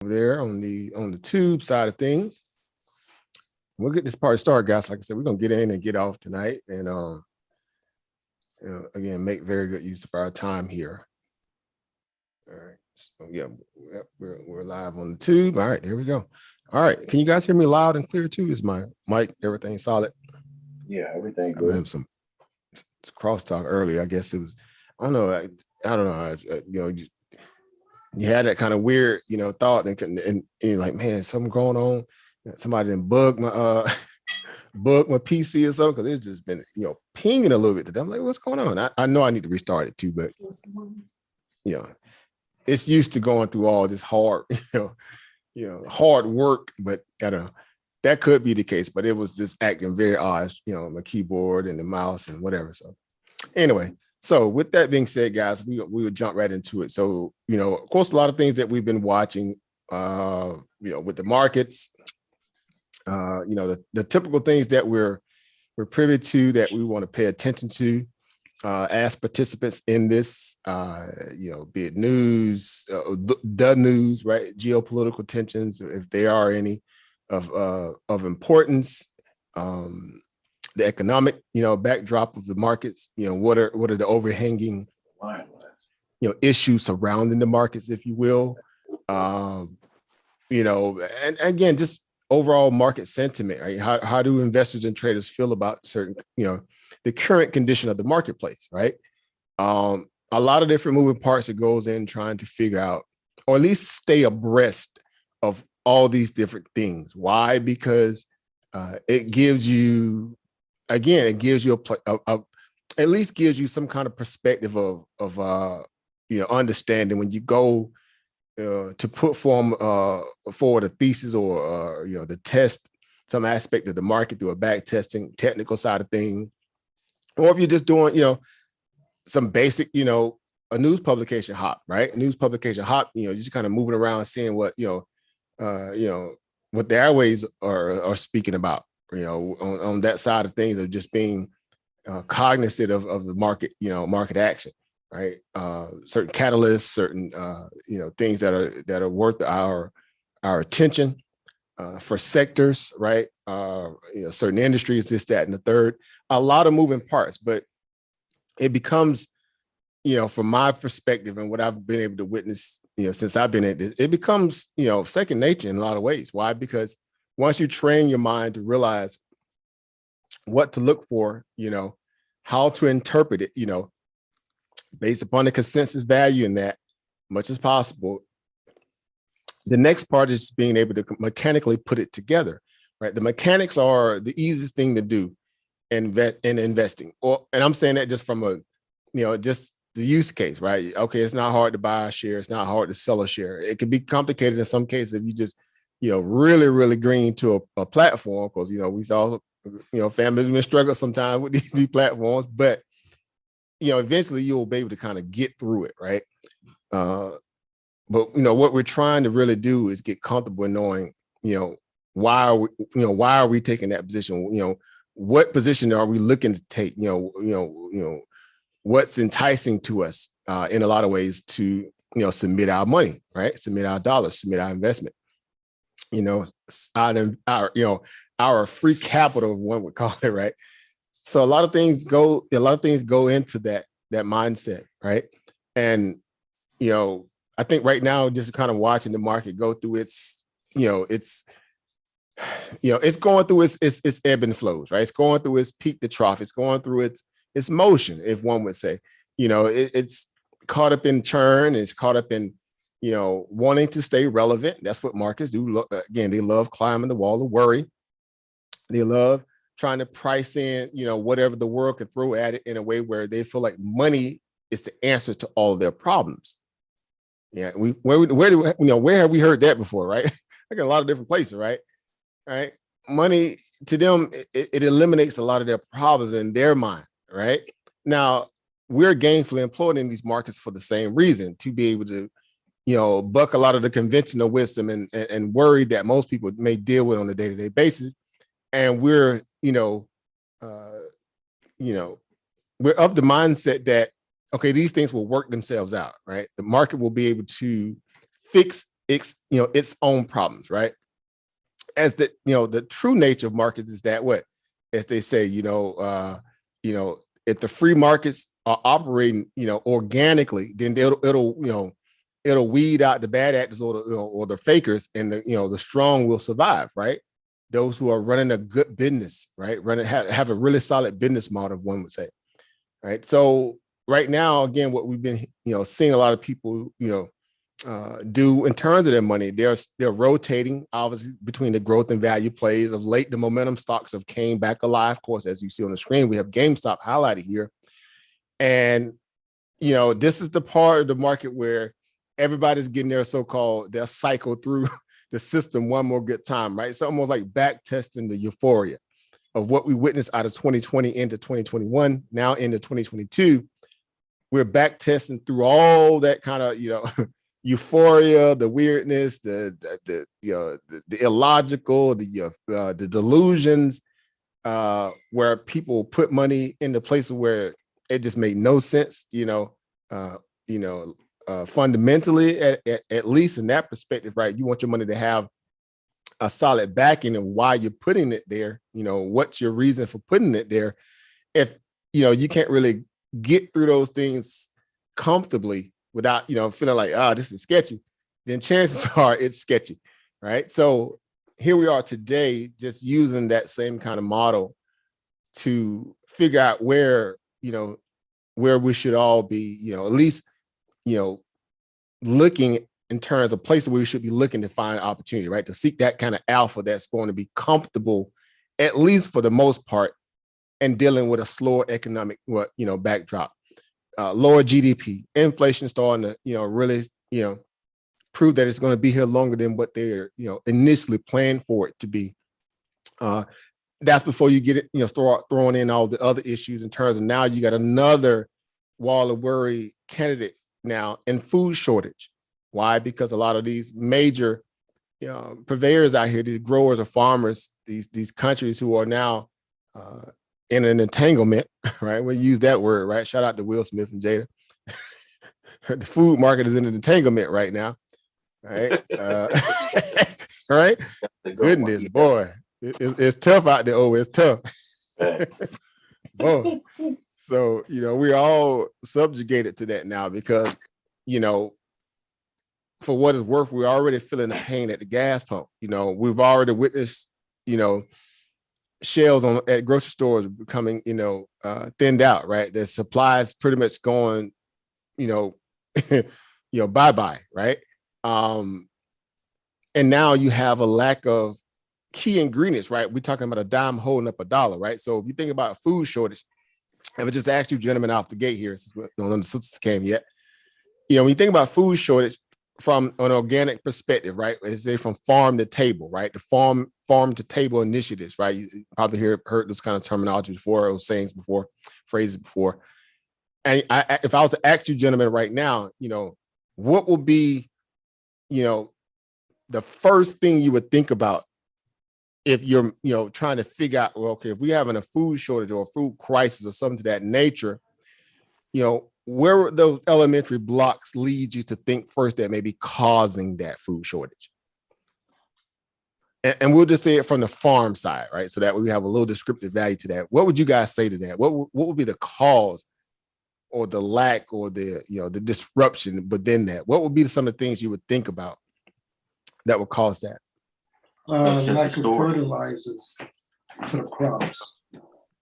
there on the tube side of things. We'll get this party started, guys. Like I said, we're gonna get in and get off tonight, and again, make very good use of our time here. All right. So yeah, we're live on the tube. All right, there we go. All right, can you guys hear me loud and clear too? Is my mic everything solid? Yeah, everything I good. had some crosstalk earlier. I guess it was. I don't know. I don't know. You had that kind of weird, thought, and you're like, man, something going on. Somebody didn't bug my bug my PC or something, because it's just been pinging a little bit today. I'm like, what's going on? I know I need to restart it too, but it's used to going through all this hard, hard work. But I don't know. That could be the case, but it was just acting very odd, my keyboard and the mouse and whatever. So anyway, so with that being said, guys, we will jump right into it. So, of course, a lot of things that we've been watching, with the markets, the typical things that we're privy to that we want to pay attention to as participants in this, be it news, the news, right? Geopolitical tensions, if there are any of importance, the economic, backdrop of the markets, what are the overhanging, issues surrounding the markets, if you will, and again, just overall market sentiment, right? How do investors and traders feel about certain, the current condition of the marketplace, right? A lot of different moving parts that goes in trying to figure out, or at least stay abreast of all these different things. Why? Because it gives you, again, at least gives you some kind of perspective of understanding when you go to put forward a thesis or to test some aspect of the market through a back testing technical side of things, or if you're just doing some basic a news publication hop, right? A news publication hop, just kind of moving around, seeing what what the airways are speaking about, on that side of things, of just being cognizant of the market, market action, right? Certain catalysts, certain things that are worth our attention for sectors, right? Certain industries, this, that, and the third. A lot of moving parts, but it becomes, from my perspective and what I've been able to witness, since I've been at this, it becomes, second nature in a lot of ways. Why? Because once you train your mind to realize what to look for, how to interpret it, based upon the consensus value in that, much as possible. The next part is being able to mechanically put it together, right? The mechanics are the easiest thing to do in investing. And I'm saying that just from just the use case, right? Okay, it's not hard to buy a share. It's not hard to sell a share. It can be complicated in some cases if you just, really, really green to a platform, because, we saw, families been struggling sometimes with these platforms, but, eventually you'll be able to kind of get through it, right? But, what we're trying to really do is get comfortable in knowing, why are we taking that position? What position are we looking to take? What's enticing to us in a lot of ways to, submit our money, right? Submit our dollars, submit our investment, our free capital, one would call it, right? So a lot of things go into that mindset, right? And, I think right now, just kind of watching the market go through its going through its ebb and flows, right? It's going through its peak to trough. It's going through its motion, if one would say. It's caught up in churn. It's caught up in, wanting to stay relevant. That's what markets do. Again, they love climbing the wall of worry. They love trying to price in, whatever the world could throw at it in a way where they feel like money is the answer to all their problems. Yeah, where have we heard that before, right? Like in a lot of different places, right? Right. Money to them, it eliminates a lot of their problems in their mind, right? Now, we're gainfully employed in these markets for the same reason, to be able to, buck a lot of the conventional wisdom and worry that most people may deal with on a day-to-day basis. And we're, we're of the mindset that, okay, these things will work themselves out, right? The market will be able to fix its own problems, right? As the true nature of markets is that what, as they say, if the free markets are operating, organically, then it'll weed out the bad actors or the fakers, and the strong will survive, right? Those who are running a good business, right? Have a really solid business model, one would say, right? So right now, again, what we've been, seeing a lot of people, do in terms of their money, they're rotating obviously between the growth and value plays. Of late, the momentum stocks have came back alive. Of course, as you see on the screen, we have GameStop highlighted here, and this is the part of the market where everybody's getting their cycle through the system one more good time, right? It's almost like back testing the euphoria of what we witnessed out of 2020 into 2021, now into 2022. We're back testing through all that kind of, euphoria, the weirdness, the illogical, the delusions, where people put money in the places where it just made no sense, fundamentally, at least in that perspective, right? You want your money to have a solid backing and why you're putting it there. What's your reason for putting it there? If you can't really get through those things comfortably without feeling like, this is sketchy, then chances are it's sketchy, right? So here we are today, just using that same kind of model to figure out where we should all be, at least looking in terms of places where we should be looking to find opportunity, right? To seek that kind of alpha that's going to be comfortable, at least for the most part, and dealing with a slower economic backdrop. Lower GDP, inflation starting to really prove that it's going to be here longer than what they're initially planned for it to be. That's before you get it, start throwing in all the other issues in terms of now you got another wall of worry candidate now in food shortage. Why? Because a lot of these major purveyors out here, these growers or farmers, these countries who are now in an entanglement, right? We use that word, right? Shout out to Will Smith and Jada. The food market is in an entanglement right now, right? Right? Goodness, boy, it's tough out there. Oh, it's tough. Boy. So, we're all subjugated to that now because, for what it's worth, we're already feeling the pain at the gas pump. We've already witnessed, shelves at grocery stores becoming, thinned out, right? The supplies pretty much going, bye-bye, right? And now you have a lack of key ingredients, right? We're talking about a dime holding up a dollar, right? So if you think about a food shortage, I would just ask you gentlemen off the gate here, since none of the sisters came yet. When you think about food shortage from an organic perspective, right? Let's say from farm to table, right? The farm to table initiatives, right? You probably heard this kind of terminology before, or sayings before, phrases before. And if I was to ask you gentlemen right now, what will be, the first thing you would think about if you're, trying to figure out, well, okay, if we're having a food shortage or a food crisis or something to that nature, where would those elementary blocks lead you to think first that may be causing that food shortage? And we'll just say it from the farm side, right? So that we have a little descriptive value to that. What would you guys say to that? What would be the cause or the lack or the, the disruption within that? What would be some of the things you would think about that would cause that? Lack of fertilizers for the crops.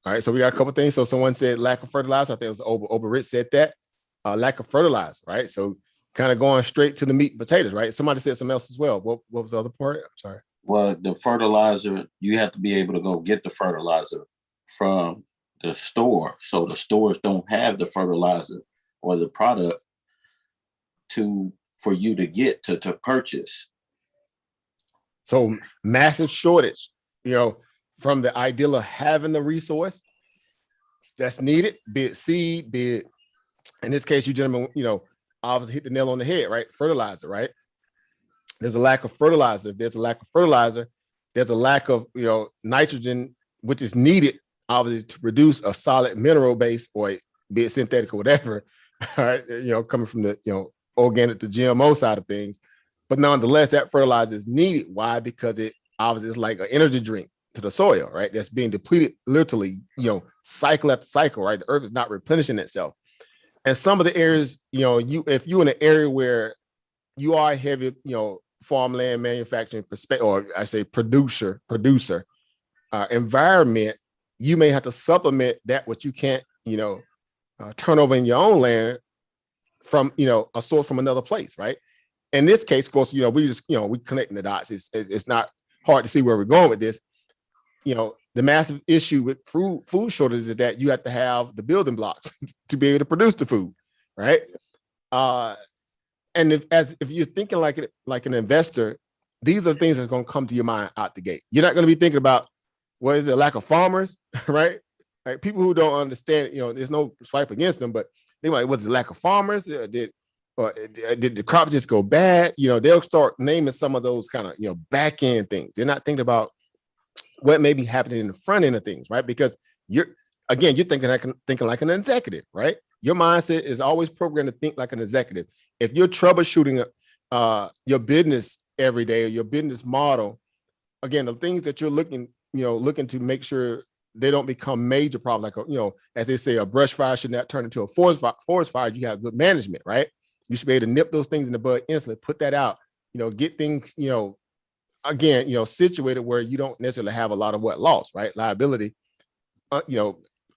All right, so we got a couple of things. So someone said lack of fertilizer. I think it was Ober Rich said that. Lack of fertilizer, right? So kind of going straight to the meat and potatoes, right? Somebody said something else as well. What was the other part? I'm sorry. Well, the fertilizer, you have to be able to go get the fertilizer from the store. So the stores don't have the fertilizer or the product for you to get to purchase. So massive shortage, from the ideal of having the resource that's needed, be it seed, be it, in this case, you gentlemen, obviously hit the nail on the head, right? Fertilizer, right? There's a lack of fertilizer. If there's a lack of fertilizer, there's a lack of, nitrogen, which is needed, obviously, to produce a solid mineral base, or be it synthetic or whatever, all right, coming from the, organic to GMO side of things. but nonetheless, that fertilizer is needed. Why? Because it obviously is like an energy drink to the soil, right? That's being depleted literally, cycle after cycle, right? The earth is not replenishing itself. And some of the areas, if you're in an area where you are heavy, farmland manufacturing perspective, or I say producer environment, you may have to supplement that what you can't, turn over in your own land from, a source from another place, right? In this case, of course, we connecting the dots. It's not hard to see where we're going with this. The massive issue with food shortages is that you have to have the building blocks to be able to produce the food, right? And if you're thinking like an investor, these are things that's going to come to your mind out the gate. You're not going to be thinking about, what is it, lack of farmers, right? Like people who don't understand, there's no swipe against them, but they might, was it lack of farmers? Did the crop just go bad? They'll start naming some of those kind of, back end things. They're not thinking about what may be happening in the front end of things, right? Because you're thinking like an executive, right? Your mindset is always programmed to think like an executive. If you're troubleshooting your business every day or your business model, again, the things that you're looking to make sure they don't become major problems, like, as they say, a brush fire should not turn into a forest fire. You have good management, right? You should be able to nip those things in the bud instantly, put that out, get things, again, situated where you don't necessarily have a lot of loss, right? Liability,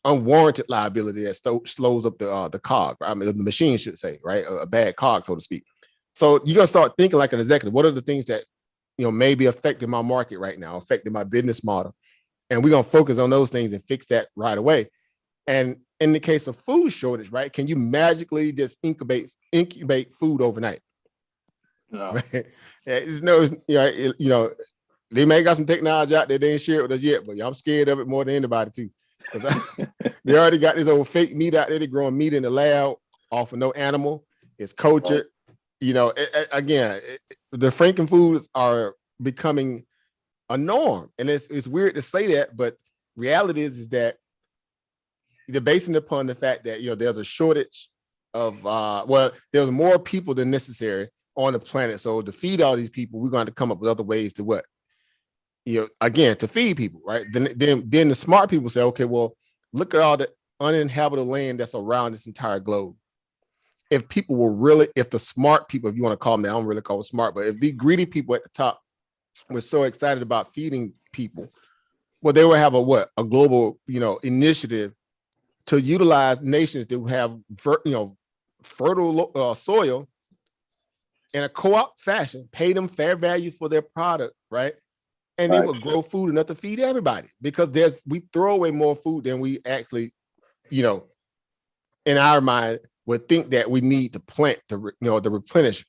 unwarranted liability that slows up the cog. I mean, the machine should say, right? A bad cog, so to speak. So you're gonna start thinking like an executive. What are the things that may be affecting my market right now, affecting my business model? And we're gonna focus on those things and fix that right away. And in the case of food shortage, right? Can you magically just incubate food overnight? No. Right? They may got some technology out there they ain't shared with us yet, but I'm scared of it more than anybody too. Because they already got this old fake meat out there. They're growing meat in the lab off of no animal. It's cultured. Again, the Franken foods are becoming a norm. And it's weird to say that, but reality is that they're basing upon the fact that, there's a shortage of, there's more people than necessary on the planet. So to feed all these people, we're going to come up with other ways to what? Again, to feed people, right? Then the smart people say, okay, well, look at all the uninhabitable land that's around this entire globe. If people were really, if the smart people, if you want to call them, I don't really call them smart, but if the greedy people at the top were so excited about feeding people, well, they would have a global, initiative to utilize nations that have, fertile soil in a co-op fashion, pay them fair value for their product, right? And they would grow food enough to feed everybody, because we throw away more food than we actually, in our mind, would think that we need to plant to replenish.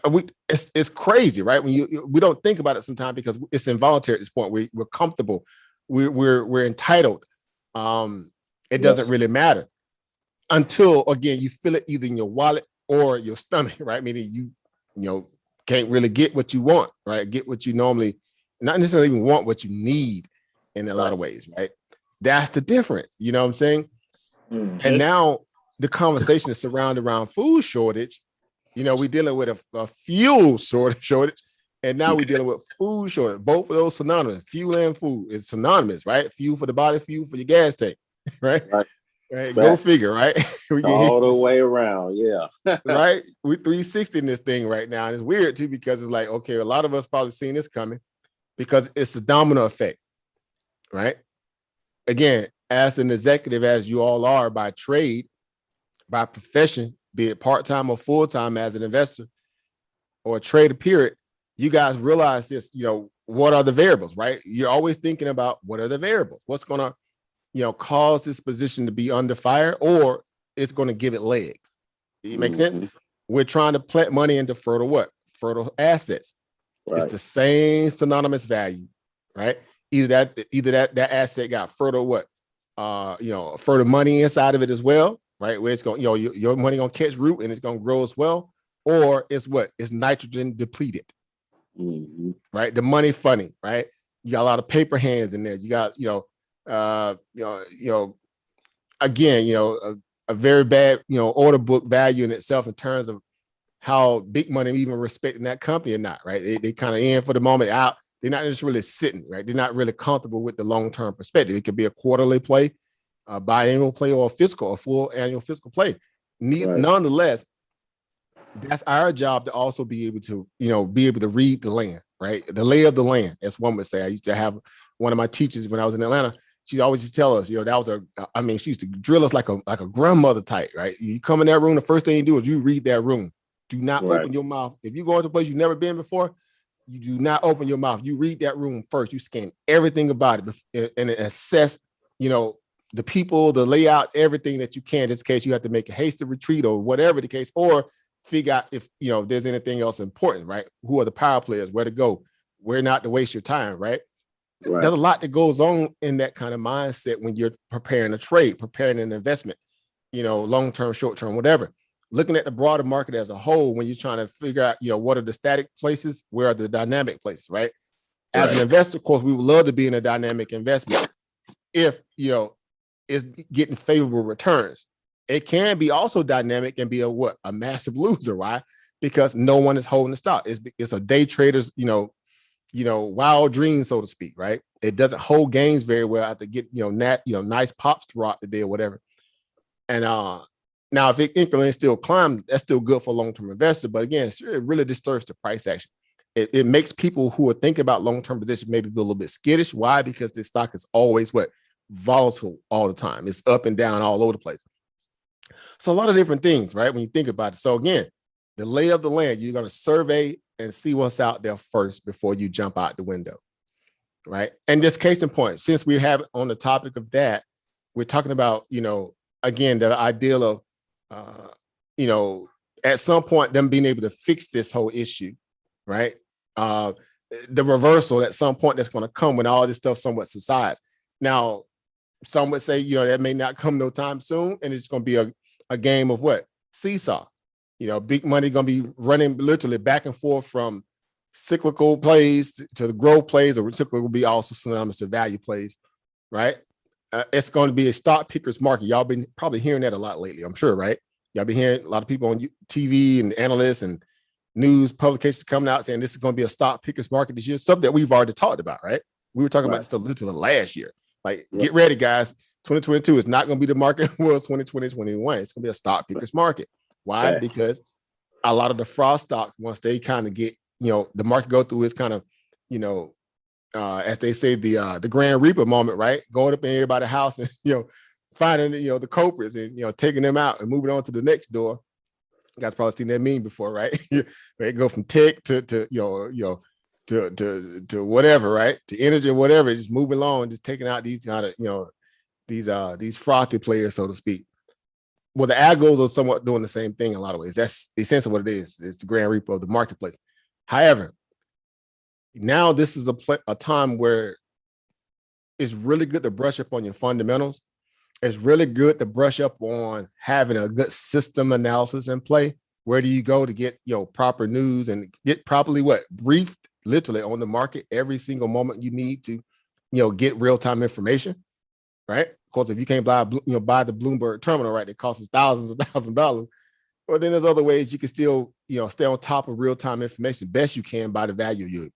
It's crazy, right? When we don't think about it sometimes because it's involuntary at this point. We're comfortable, we're entitled. It doesn't really matter until, again, you feel it either in your wallet or your stomach, right? Meaning you can't really get what you want, right? Get what you normally, not necessarily even want, what you need in a lot of ways, right? That's the difference. You know what I'm saying? Mm-hmm. And now the conversation is surrounded around food shortage. We're dealing with a fuel shortage, and now we're dealing with food shortage. Both of those synonymous. Fuel and food is synonymous, right? Fuel for the body, fuel for your gas tank, right? Right. Go figure, right? All the way around, yeah. Right? We're 360 in this thing right now. And it's weird too, because it's like, okay, a lot of us probably seen this coming because it's a domino effect, right? Again, as an executive, as you all are by trade, by profession, be it part-time or full-time as an investor or a trader period, you guys realize this, what are the variables, right? You're always thinking about what are the variables? What's going to, cause this position to be under fire, or it's going to give it legs. It makes sense? We're trying to plant money into fertile assets. Right. It's the same synonymous value, right? Either that asset got fertile fertile money inside of it as well, right? Where it's going, your money gonna catch root and it's gonna grow as well, or it's nitrogen depleted, right? The money funny, right? You got a lot of paper hands in there. You got, again, a very bad, order book value in itself in terms of how big money even respecting that company or not, right? They kind of in for the moment, out. They're not just really sitting, right? They're not really comfortable with the long-term perspective. It could be a quarterly play, a biannual play, or a full annual fiscal play. Nonetheless, that's our job to also be able to, be able to read the land, right? The lay of the land, as one would say. I used to have one of my teachers when I was in Atlanta. She always used to tell us, she used to drill us like a grandmother type, right? You come in that room, the first thing you do is you read that room. Do not open your mouth. If you go into a place you've never been before, you do not open your mouth. You read that room first. You scan everything about it and assess, the people, the layout, everything that you can. In this case, you have to make a hasty retreat or whatever the case, or figure out if there's anything else important, right? Who are the power players? Where to go? Where not to waste your time, right? There's a lot that goes on in that kind of mindset when you're preparing a trade, preparing an investment, long-term, short-term, whatever. Looking at the broader market as a whole, when you're trying to figure out, what are the static places, where are the dynamic places, right? As an investor, of course, we would love to be in a dynamic investment if, it's getting favorable returns. It can be also dynamic and be a massive loser. Why? Because no one is holding the stock. It's a day trader's, wild dream, so to speak, right? It doesn't hold gains very well. I have to get, nice pops throughout the day or whatever. And now if it incrementally still climb, that's still good for a long-term investor. But again, it really disturbs the price action. It makes people who are thinking about long-term position maybe be a little bit skittish. Why? Because this stock is always volatile all the time. It's up and down all over the place. So a lot of different things, right? When you think about it. So again, the lay of the land, you're going to survey and see what's out there first before you jump out the window, right? And just case in point, since we have on the topic of that, we're talking about, again, the ideal of, at some point, them being able to fix this whole issue, right? The reversal at some point that's going to come when all this stuff somewhat subsides. Now, some would say, that may not come no time soon, and it's going to be a game of seesaw. Big money going to be running literally back and forth from cyclical plays to the growth plays, or cyclical will be also synonymous to value plays, right? It's going to be a stock pickers market. Y'all been probably hearing that a lot lately, I'm sure, right? Y'all been hearing a lot of people on TV and analysts and news publications coming out saying this is going to be a stock pickers market this year, stuff that we've already talked about, right? We were talking about this stuff literally last year. Get ready, guys. 2022 is not going to be the market it was 2020, 2021. It's going to be a stock pickers market. Why? Because a lot of the fraud stocks, once they kind of get, the market go through its kind of, as they say, the Grand Reaper moment, right? Going up in everybody's house and, finding, the culprits and, taking them out and moving on to the next door. You guys probably seen that meme before, right? They go from tech to whatever, right? To energy or whatever, just moving along, just taking out these kind of, these frothy players, so to speak. Well, the algos are somewhat doing the same thing in a lot of ways. That's essentially what it is. It's the Grand Reaper of the marketplace. However, now this is a time where it's really good to brush up on your fundamentals. It's really good to brush up on having a good system analysis in play. Where do you go to get proper news and get properly briefed literally on the market every single moment you need to get real-time information, right? Of course, if you can't buy the Bloomberg terminal, right, it costs thousands of dollars. Well, then there's other ways you can still stay on top of real-time information best you can by the value you.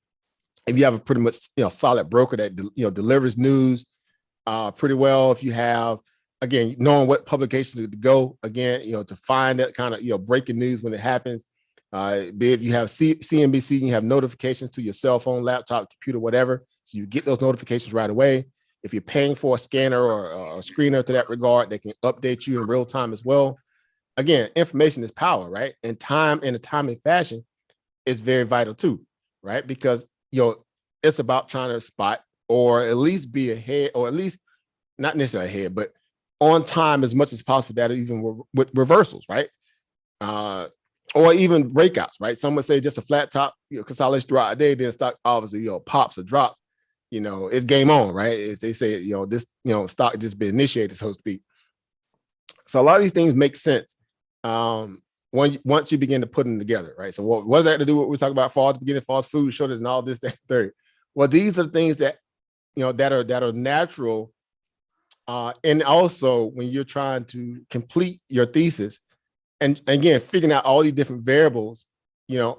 If you have a pretty much solid broker that delivers news pretty well, if you have, again, knowing what publications to go, again, to find that kind of breaking news when it happens. If you have CNBC, you have notifications to your cell phone, laptop, computer, whatever, so you get those notifications right away. If you're paying for a scanner or a screener to that regard, they can update you in real time as well. Again, information is power, right? And time in a timely fashion is very vital too, right? Because it's about trying to spot or at least be ahead, or at least not necessarily ahead, but on time as much as possible. That even with reversals, right? Or even breakouts, right? Some would say just a flat top, consolidation throughout the day, then stock obviously pops or drops. It's game on, right? As they say, this stock just been initiated, so to speak. So a lot of these things make sense once you begin to put them together, right? So what does that have to do with what we're talking about? False beginning, false food shortage, and all this, that, third. Well, these are the things that that are natural, and also when you're trying to complete your thesis, And again, figuring out all these different variables,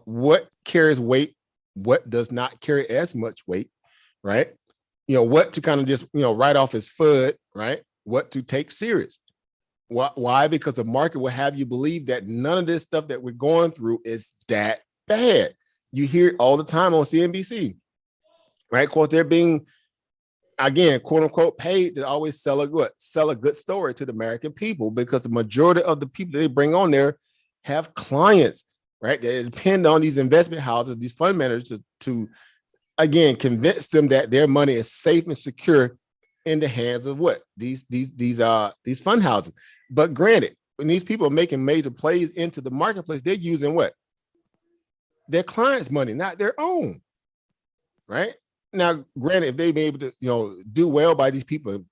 what carries weight, what does not carry as much weight, right? What to kind of just, write off as FUD, right? What to take serious. Why? Because the market will have you believe that none of this stuff that we're going through is that bad. You hear it all the time on CNBC, right? Of course, they're being, again, quote unquote, paid to always sell a good story to the American people, because the majority of the people they bring on there have clients, right? They depend on these investment houses, these fund managers to again convince them that their money is safe and secure in the hands of what these fund houses. But granted, when these people are making major plays into the marketplace, they're using what? Their clients' money, not their own, right? Now, granted, if they've been able to, do well by these people,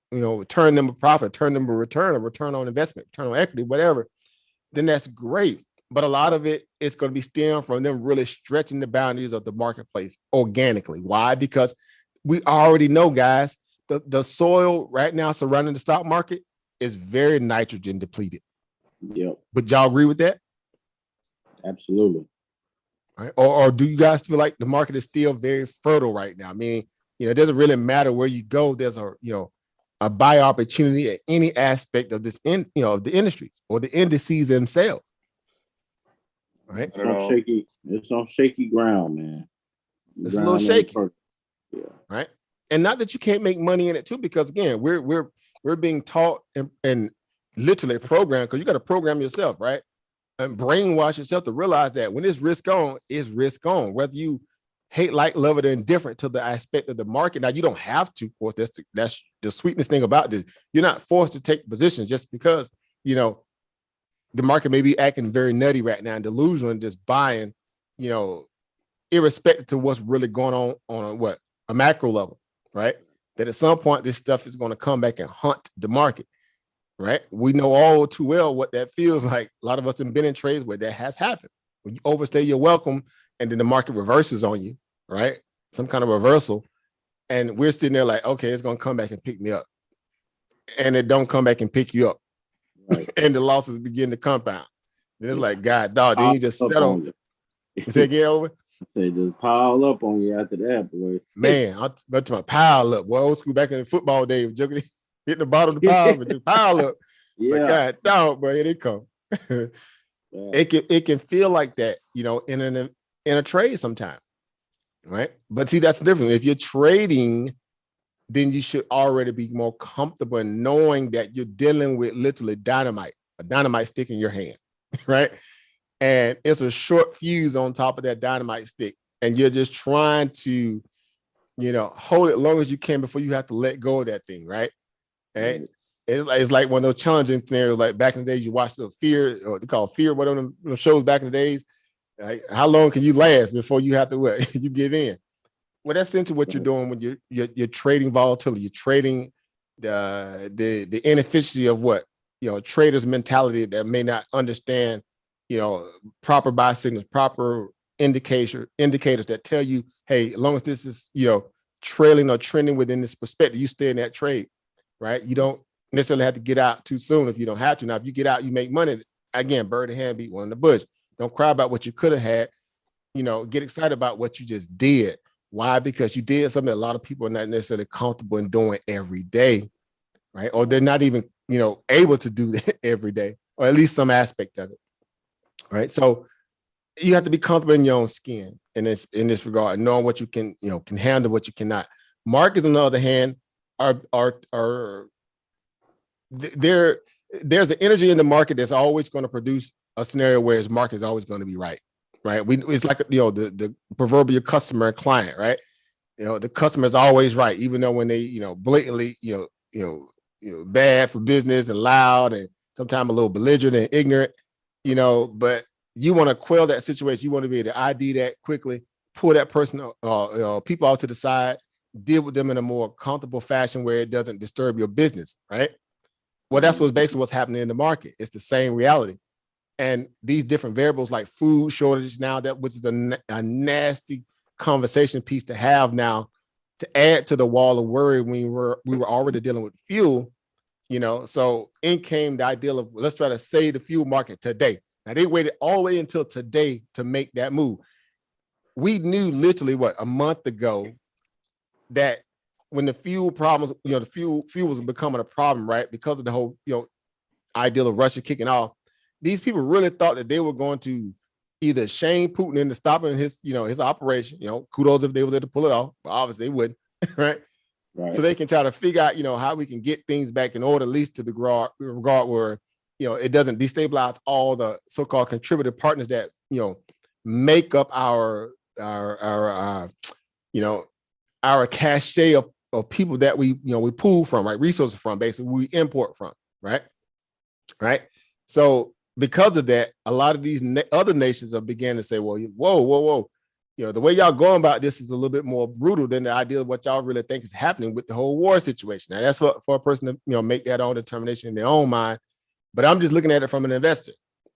turn them a profit, turn them a return on investment, return on equity, whatever, then that's great. But a lot of it is going to be stemming from them really stretching the boundaries of the marketplace organically. Why? Because we already know, guys, the soil right now surrounding the stock market is very nitrogen depleted. Yep. But y'all agree with that? Absolutely. Right? Or do you guys feel like the market is still very fertile right now? I mean, it doesn't really matter where you go. There's a buy opportunity at any aspect of this of the industries or the indices themselves. Right? It's on shaky ground, man. It's a little shaky. Yeah. Right. And not that you can't make money in it too, because again, we're being taught and literally programmed, because you got to program yourself, right? And brainwash yourself to realize that when it's risk on, it's risk on. Whether you hate, like, love it, or indifferent to the aspect of the market. Now, you don't have to, of course. That's the sweetest thing about this. You're not forced to take positions just because, the market may be acting very nutty right now and delusional and just buying, irrespective to what's really going on a macro level, right? That at some point this stuff is going to come back and haunt the market, right? We know all too well what that feels like. A lot of us have been in trades where that has happened. When you overstay your welcome and then the market reverses on you, right? Some kind of reversal. And we're sitting there like, okay, it's going to come back and pick me up. And it don't come back and pick you up. Right. And the losses begin to compound. Then it's like, God, dog, then you just settle. Say again, over? They just pile up on you after that, boy. Man, I'm about to pile up. Boy, old school back in the football days, hitting the bottom of the pile, but just pile up. Yeah. But God, dog, bro, here they come. Yeah. It can feel like that, in a trade sometimes, right? But see, that's different. If you're trading, then you should already be more comfortable in knowing that you're dealing with literally dynamite, a dynamite stick in your hand, right? And it's a short fuse on top of that dynamite stick. And you're just trying to, hold it as long as you can before you have to let go of that thing, right? And it's like one of those challenging scenarios, like back in the days you watched the Fear, or they call Fear, one of them shows back in the days. Like, how long can you last before you have to you give in? Well, that's essentially what you're doing when you're trading volatility. You're trading the inefficiency of traders' mentality that may not understand, proper buy signals, proper indicators that tell you, hey, as long as this is, trailing or trending within this perspective, you stay in that trade, right? You don't necessarily have to get out too soon if you don't have to. Now, if you get out, you make money. Again, bird in hand, beat one in the bush. Don't cry about what you could have had. Get excited about what you just did. Why? Because you did something that a lot of people are not necessarily comfortable in doing every day, right? Or they're not even, able to do that every day, or at least some aspect of it, right? So you have to be comfortable in your own skin in this regard, knowing what you can handle, what you cannot. Markets, on the other hand, there's an energy in the market that's always going to produce a scenario where its market is always going to be right. Right. It's like, the proverbial customer and client, right? The customer is always right, even though when they, blatantly, bad for business and loud and sometimes a little belligerent and ignorant, but you want to quell that situation. You want to be able to ID that quickly, pull that person, people out to the side, deal with them in a more comfortable fashion where it doesn't disturb your business. Right. Well, that's basically what's happening in the market. It's the same reality. And these different variables like food shortage now, which is a nasty conversation piece to have now, to add to the wall of worry when we were already dealing with fuel, So in came the idea of, let's try to save the fuel market today. Now they waited all the way until today to make that move. We knew literally a month ago that when the fuel problems, the fuel was becoming a problem, right? Because of the whole, ideal of Russia kicking off. These people really thought that they were going to either shame Putin into stopping his, his operation. Kudos if they was able to pull it off, but obviously they wouldn't, right? Right. So they can try to figure out, how we can get things back in order, at least to the regard where, it doesn't destabilize all the so-called contributor partners that, make up our cachet of people that we pull from, right? Resources from, basically we import from, right? So because of that, a lot of these other nations have began to say, well, whoa. The way y'all going about this is a little bit more brutal than the idea of what y'all really think is happening with the whole war situation. Now that's what for a person to, make that own determination in their own mind. But I'm just looking at it from an investor,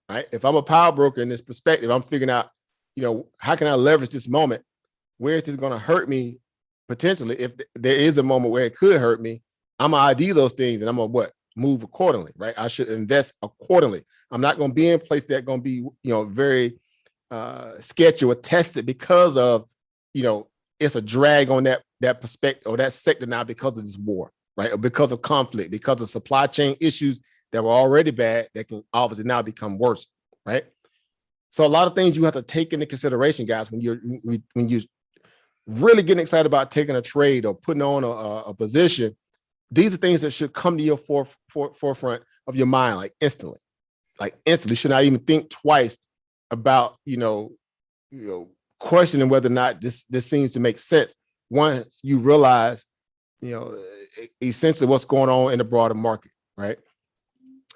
right? If I'm a power broker in this perspective, I'm figuring out, how can I leverage this moment? Where is this going to hurt me potentially? If there is a moment where it could hurt me, I'm going to ID those things and I'm going to move accordingly, right? I should invest accordingly. I'm not going to be in a place that's going to be, very sketchy or tested because of, it's a drag on that perspective or that sector now because of this war, right? Or because of conflict, because of supply chain issues that were already bad that can obviously now become worse, right? So a lot of things you have to take into consideration, guys, when you're really getting excited about taking a trade or putting on a position. These are things that should come to your forefront of your mind, like instantly. Should not even think twice about, questioning whether or not this seems to make sense once you realize, essentially what's going on in the broader market, right?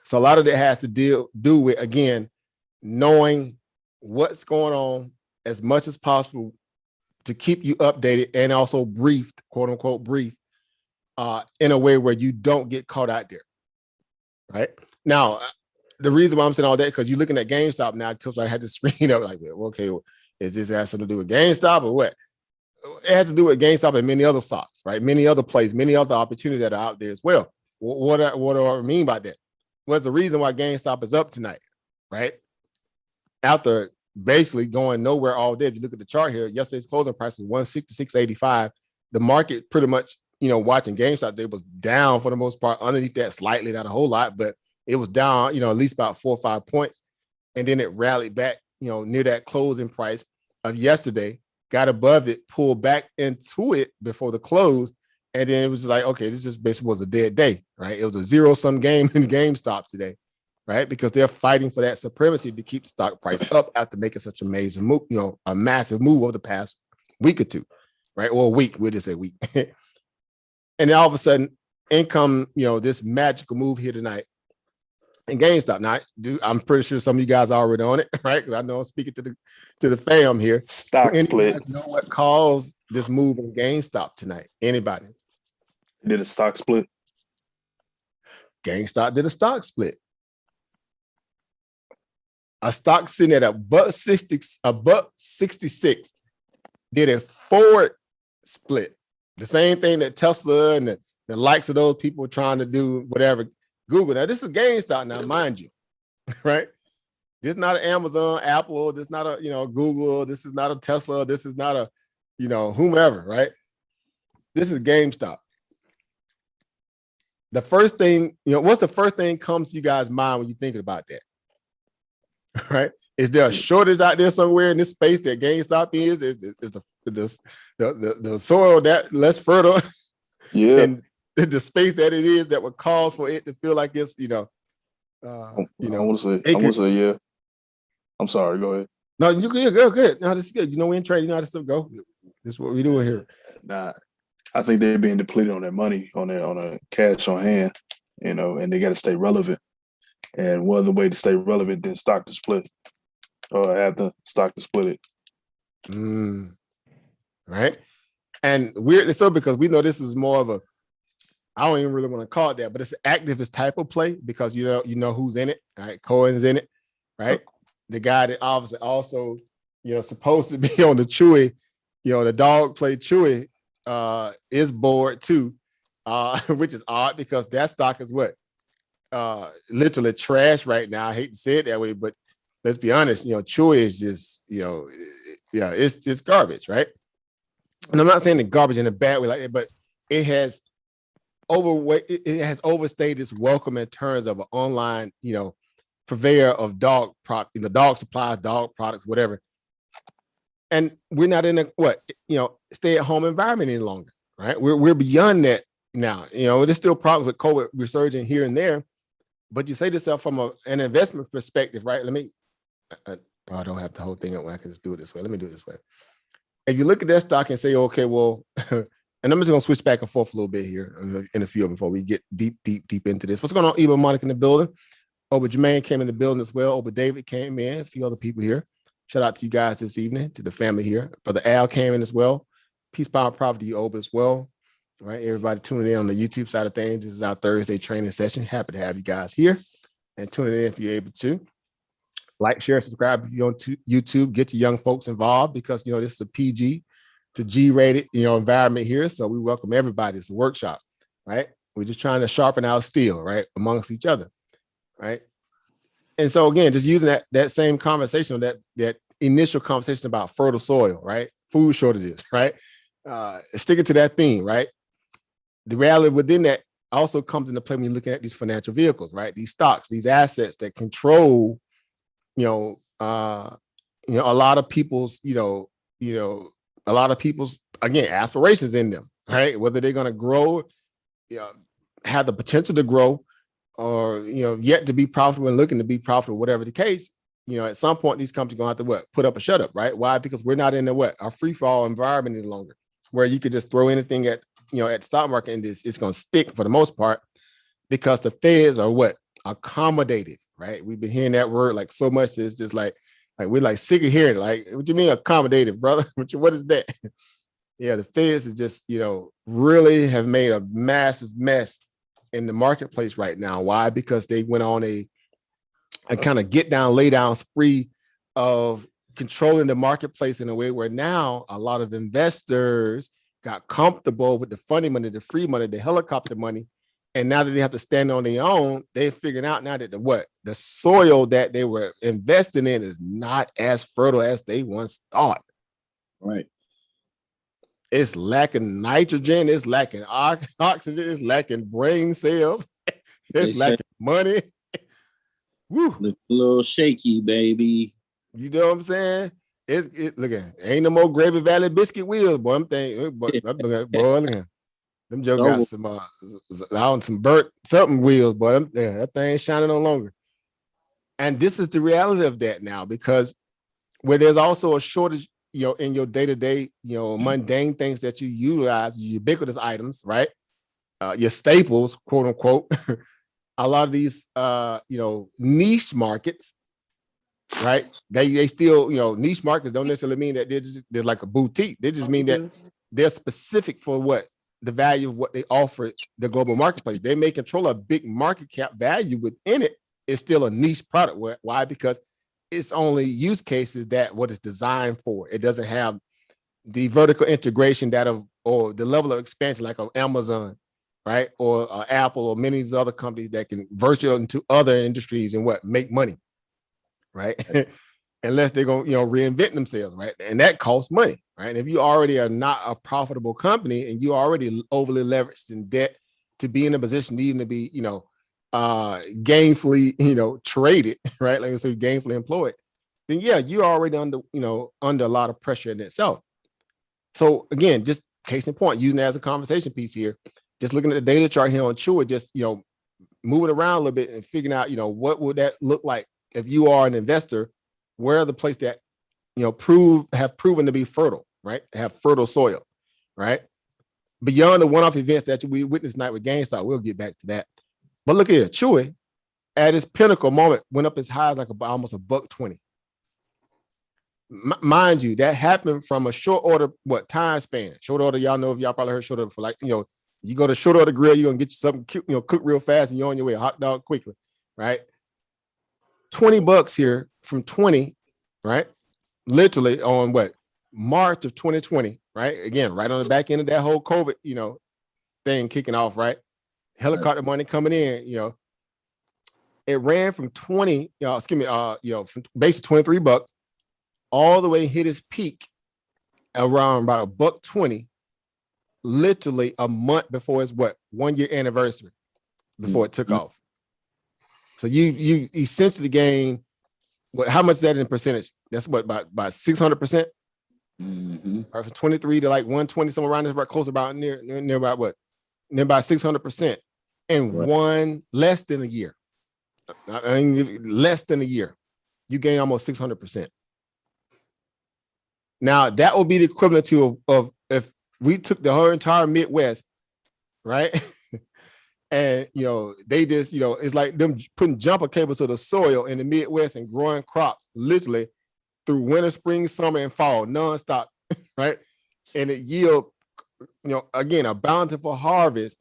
So a lot of that has to do with, again, knowing what's going on as much as possible to keep you updated and also briefed, quote unquote, briefed, in a way where you don't get caught out there, right? Now, the reason why I'm saying all that, because you're looking at GameStop now, because I had to screen up like, well, okay, is this has something to do with GameStop or what? It has to do with GameStop and many other stocks, right? Many other plays, many other opportunities that are out there as well. What do I mean by that? What's the reason why GameStop is up tonight, right? After basically going nowhere all day. If you look at the chart here, yesterday's closing price was 166.85. The market pretty much, watching GameStop, they was down for the most part, underneath that slightly, not a whole lot, but it was down, at least about 4 or 5 points. And then it rallied back, near that closing price of yesterday, got above it, pulled back into it before the close. And then it was just like, okay, this just basically was a dead day, right? It was a zero-sum game in GameStop today, right? Because they're fighting for that supremacy to keep the stock price up after making such a major move, a massive move over the past week or two, right? Or a week, we'll just say week. And then all of a sudden, income, this magical move here tonight in GameStop. Now, I'm pretty sure some of you guys are already on it, right? Because I know I'm speaking to the fam here. Stock split. Guys know what caused this move in GameStop tonight? Anybody? Did a stock split? GameStop did a stock split. A stock sitting at $1.66 did a forward split. The same thing that Tesla and the likes of those people trying to do whatever. Google. Now, this is GameStop now, mind you, right? This is not an Amazon, Apple. This is not a, Google. This is not a Tesla. This is not a, whomever, right? This is GameStop. The first thing, what's the first thing comes to you guys' mind when you're thinking about that? Right? Is there a shortage out there somewhere in this space that GameStop is? Is the soil that less fertile? Yeah. And the space that it is that would cause for it to feel like it's, I want to say, yeah. I'm sorry. Go ahead. No, you good. No, this is good. We in trade. You know how this stuff go. This is what we doing here. Nah, I think they're being depleted on their money, on a cash on hand, and they got to stay relevant. And one other way to stay relevant than stock to split, or have the stock to split it. Right. And weirdly so, because we know this is more of a, I don't even really want to call it that, but it's an activist type of play because you know who's in it, right? Cohen's in it, right? The guy that obviously also, supposed to be on the Chewy, the dog play Chewy, is bored too, which is odd because that stock is what? Literally trash right now. I hate to say it that way, but let's be honest, Chewy is just, yeah, it's just garbage, right? And I'm not saying the garbage in a bad way like that, but it has overstayed its welcome in terms of an online, purveyor of dog product, dog supplies, dog products, whatever. And we're not in a stay-at-home environment any longer, right? We're beyond that now. There's still problems with COVID resurging here and there, but you say to yourself from an investment perspective, right? I don't have the whole thing up when I can just do it this way. Let me do it this way. If you look at that stock and say, okay, well, and I'm just gonna switch back and forth a little bit here in the field before we get deep into this. What's going on, Eva, Monica in the building? Oba Jermaine came in the building as well. Oba David came in, a few other people here. Shout out to you guys this evening, to the family here. Brother Al came in as well. Peace, power, profit to you, Oba, as well. All right, everybody tuning in on the YouTube side of things. This is our Thursday training session. Happy to have you guys here and tuning in if you're able to. Like, share, subscribe if you're on YouTube. Get your young folks involved because, this is a PG to G-rated, environment here. So we welcome everybody. It's a workshop, right? We're just trying to sharpen our steel, right, amongst each other, right? And so again, just using that same conversation, that initial conversation about fertile soil, right? Food shortages, right? Sticking to that theme, right? The reality within that also comes into play when you're looking at these financial vehicles, right? These stocks, these assets that control, a lot of people's, again, aspirations in them, right? Whether they're going to grow, have the potential to grow, or yet to be profitable and looking to be profitable, whatever the case. At some point these companies are going to have to put up a shut up, right? Why? Because we're not in a free fall environment any longer, where you could just throw anything at the stock market and it's going to stick for the most part, because the feds are accommodated, right? We've been hearing that word like so much. It's just like we're like sick of hearing it. Like, what do you mean accommodated, brother? What is that? Yeah, the feds is just, really have made a massive mess in the marketplace right now. Why? Because they went on a kind of lay down spree of controlling the marketplace in a way where now a lot of investors got comfortable with the funny money, the free money, the helicopter money. And now that they have to stand on their own, they're figuring out now that the soil that they were investing in is not as fertile as they once thought. Right. It's lacking nitrogen, it's lacking oxygen, it's lacking brain cells, it's lacking money. Woo. Look a little shaky, baby. You know what I'm saying? Look at, ain't no more Gravy Valley biscuit wheels, boy. I'm thinking, boy, look at them Joe got some burnt something wheels, boy. That thing ain't shining no longer. And this is the reality of that now, because where there's also a shortage, in your day-to-day, mundane things that you utilize, ubiquitous items, right? Your staples, quote unquote. A lot of these, niche markets, right? They still, niche markets don't necessarily mean that they're like a boutique. They just mean that they're specific for the value of what they offer the global marketplace. They may control a big market cap value within it. It's still a niche product. Why? Because it's only use cases that what it's designed for. It doesn't have the vertical integration or the level of expansion like of Amazon, right? Or Apple or many of these other companies that can virtual into other industries and make money, right? Unless they're going to, reinvent themselves, right? And that costs money, right? And if you already are not a profitable company and you're already overly leveraged in debt to be in a position even to be, gainfully, traded, right? Like I say, gainfully employed, then yeah, you're already under a lot of pressure in itself. So again, just case in point, using that as a conversation piece here, just looking at the data chart here on Chewy, just, moving around a little bit and figuring out, what would that look like if you are an investor, where are the place that, have proven to be fertile, right? Have fertile soil, right? Beyond the one-off events that we witnessed tonight with GameStop, we'll get back to that. But look at it, Chewy at its pinnacle moment went up as high as almost $1.20. Mind you, that happened from a short order, time span? Short order, y'all know, if y'all probably heard short order for you go to short order grill, you're gonna get you something cute, cook real fast and you're on your way, a hot dog quickly, right? $20 here from 20, right? Literally on March of 2020, right? Again, right on the back end of that whole COVID, thing kicking off, right? Helicopter money coming in, It ran from 20, from basically $23 all the way hit its peak around about $1.20, literally a month before its 1 year anniversary before it took off. So you essentially gain how much is that in percentage? That's what about 600%. Or from 23 to like 120, somewhere around there, about close about near about what? Near about 600% in less than a year. I mean, less than a year, you gain almost 600%. Now that will be the equivalent to of if we took the whole entire Midwest, right? And they just it's like them putting jumper cables to the soil in the Midwest and growing crops literally through winter, spring, summer, and fall nonstop, right? And it yield again a bountiful harvest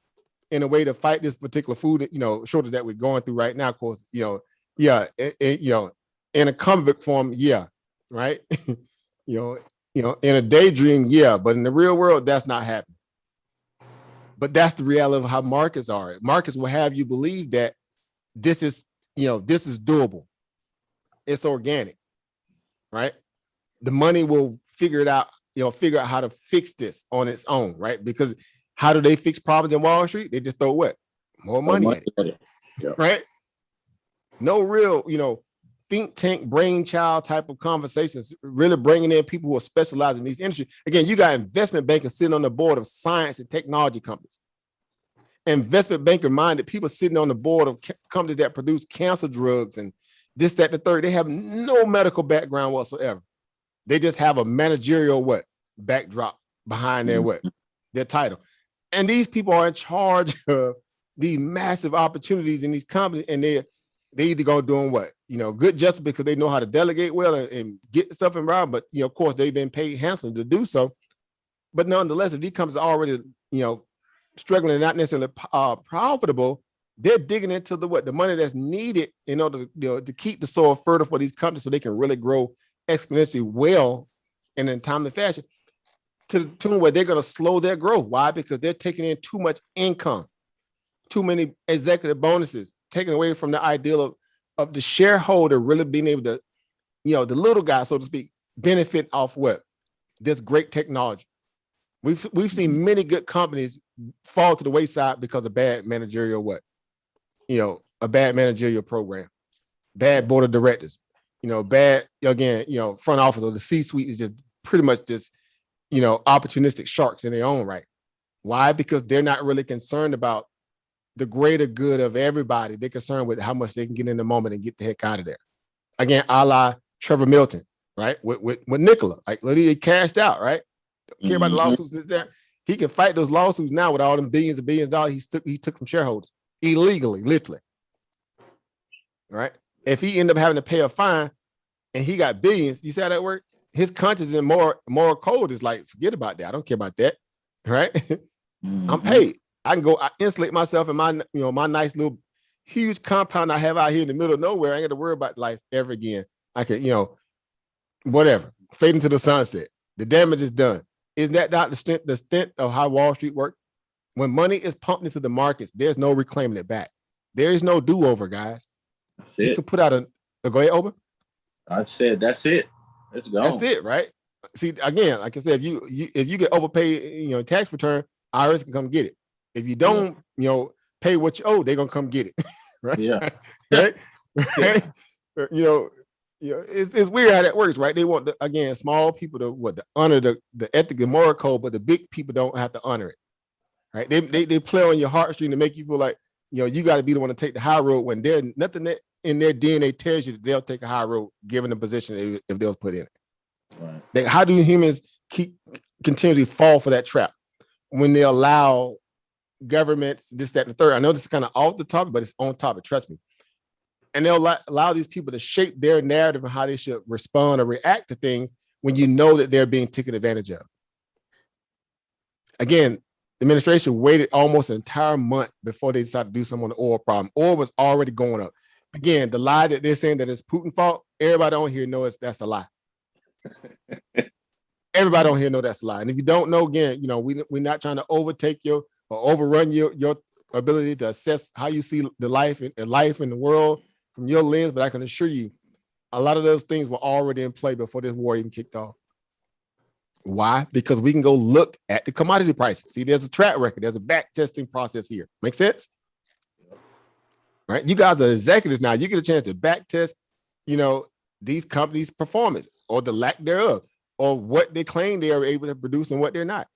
in a way to fight this particular food shortage that we're going through right now. Of course, in a comic form, right? In a daydream, but in the real world, that's not happening. But that's the reality of how markets are. Markets will have you believe that this is doable. It's organic, right? The money will figure out how to fix this on its own, right? Because how do they fix problems in Wall Street? They just throw what? More money at it. Yeah. Right? No real, think tank brainchild type of conversations, really bringing in people who are specialized in these industries. Again, you got investment bankers sitting on the board of science and technology companies. Investment banker minded people sitting on the board of companies that produce cancer drugs and this, that, the third. They have no medical background whatsoever. They just have a managerial backdrop behind their title. And these people are in charge of these massive opportunities in these companies, and they either go doing good justice because they know how to delegate well and get stuff involved. But of course, they've been paid handsomely to do so. But nonetheless, if these companies are already struggling and not necessarily profitable, they're digging into the money that's needed in order to keep the soil fertile for these companies so they can really grow exponentially well and in a timely fashion, to the tune where they're going to slow their growth. Why? Because they're taking in too much income, too many executive bonuses, taken away from the ideal of the shareholder really being able to, the little guy, so to speak, benefit off this great technology. We've seen many good companies fall to the wayside because of bad managerial a bad managerial program, bad board of directors, bad, front office or the C-suite is just pretty much just, opportunistic sharks in their own right. Why? Because they're not really concerned about the greater good of everybody. They're concerned with how much they can get in the moment and get the heck out of there. Again, a la Trevor Milton, right? With Nikola, like he cashed out, right? Don't care about the lawsuits there. He can fight those lawsuits now with all them billions and billions of dollars he took from shareholders illegally, literally. Right? If he ended up having to pay a fine and he got billions, you see how that worked? His conscience and moral code is like, forget about that. I don't care about that. Right? I'm paid. I can go, I insulate myself in my, my nice little huge compound I have out here in the middle of nowhere. I ain't got to worry about life ever again. I can, whatever, fade into the sunset. The damage is done. Is that not the stint of how Wall Street works? When money is pumped into the markets, there's no reclaiming it back. There is no do-over, guys. That's you it. can put out go ahead, Ober. I said that's it. Let's go. That's it, right? See, again, like I said, if you get overpaid, tax return, IRS can come get it. If you don't, pay what you owe, they're gonna come get it. Right? Yeah. Right? Right? It's weird how that works, right? They want small people to honor the ethic and moral code, but the big people don't have to honor it. Right? They play on your heartstring to make you feel like you got to be the one to take the high road when there's nothing that in their DNA tells you that they'll take a high road given the position if they'll put in it. Right. How do humans continually fall for that trap when they allow governments, this, that, and the third? I know this is kind of off the topic, but it's on topic, trust me. And they'll allow these people to shape their narrative and how they should respond or react to things when you know that they're being taken advantage of. Again, the administration waited almost an entire month before they decided to do something on the oil problem. Oil was already going up. Again, the lie that they're saying that it's Putin's fault, everybody on here knows that's a lie. Everybody on here know that's a lie. And if you don't know, again, we're not trying to overtake you or overrun your ability to assess how you see the life in the world from your lens, but I can assure you, a lot of those things were already in play before this war even kicked off. Why? Because we can go look at the commodity prices. See, there's a track record. There's a back testing process here. Make sense? Right? You guys are executives now. You get a chance to back test, these companies' performance or the lack thereof, or what they claim they are able to produce and what they're not.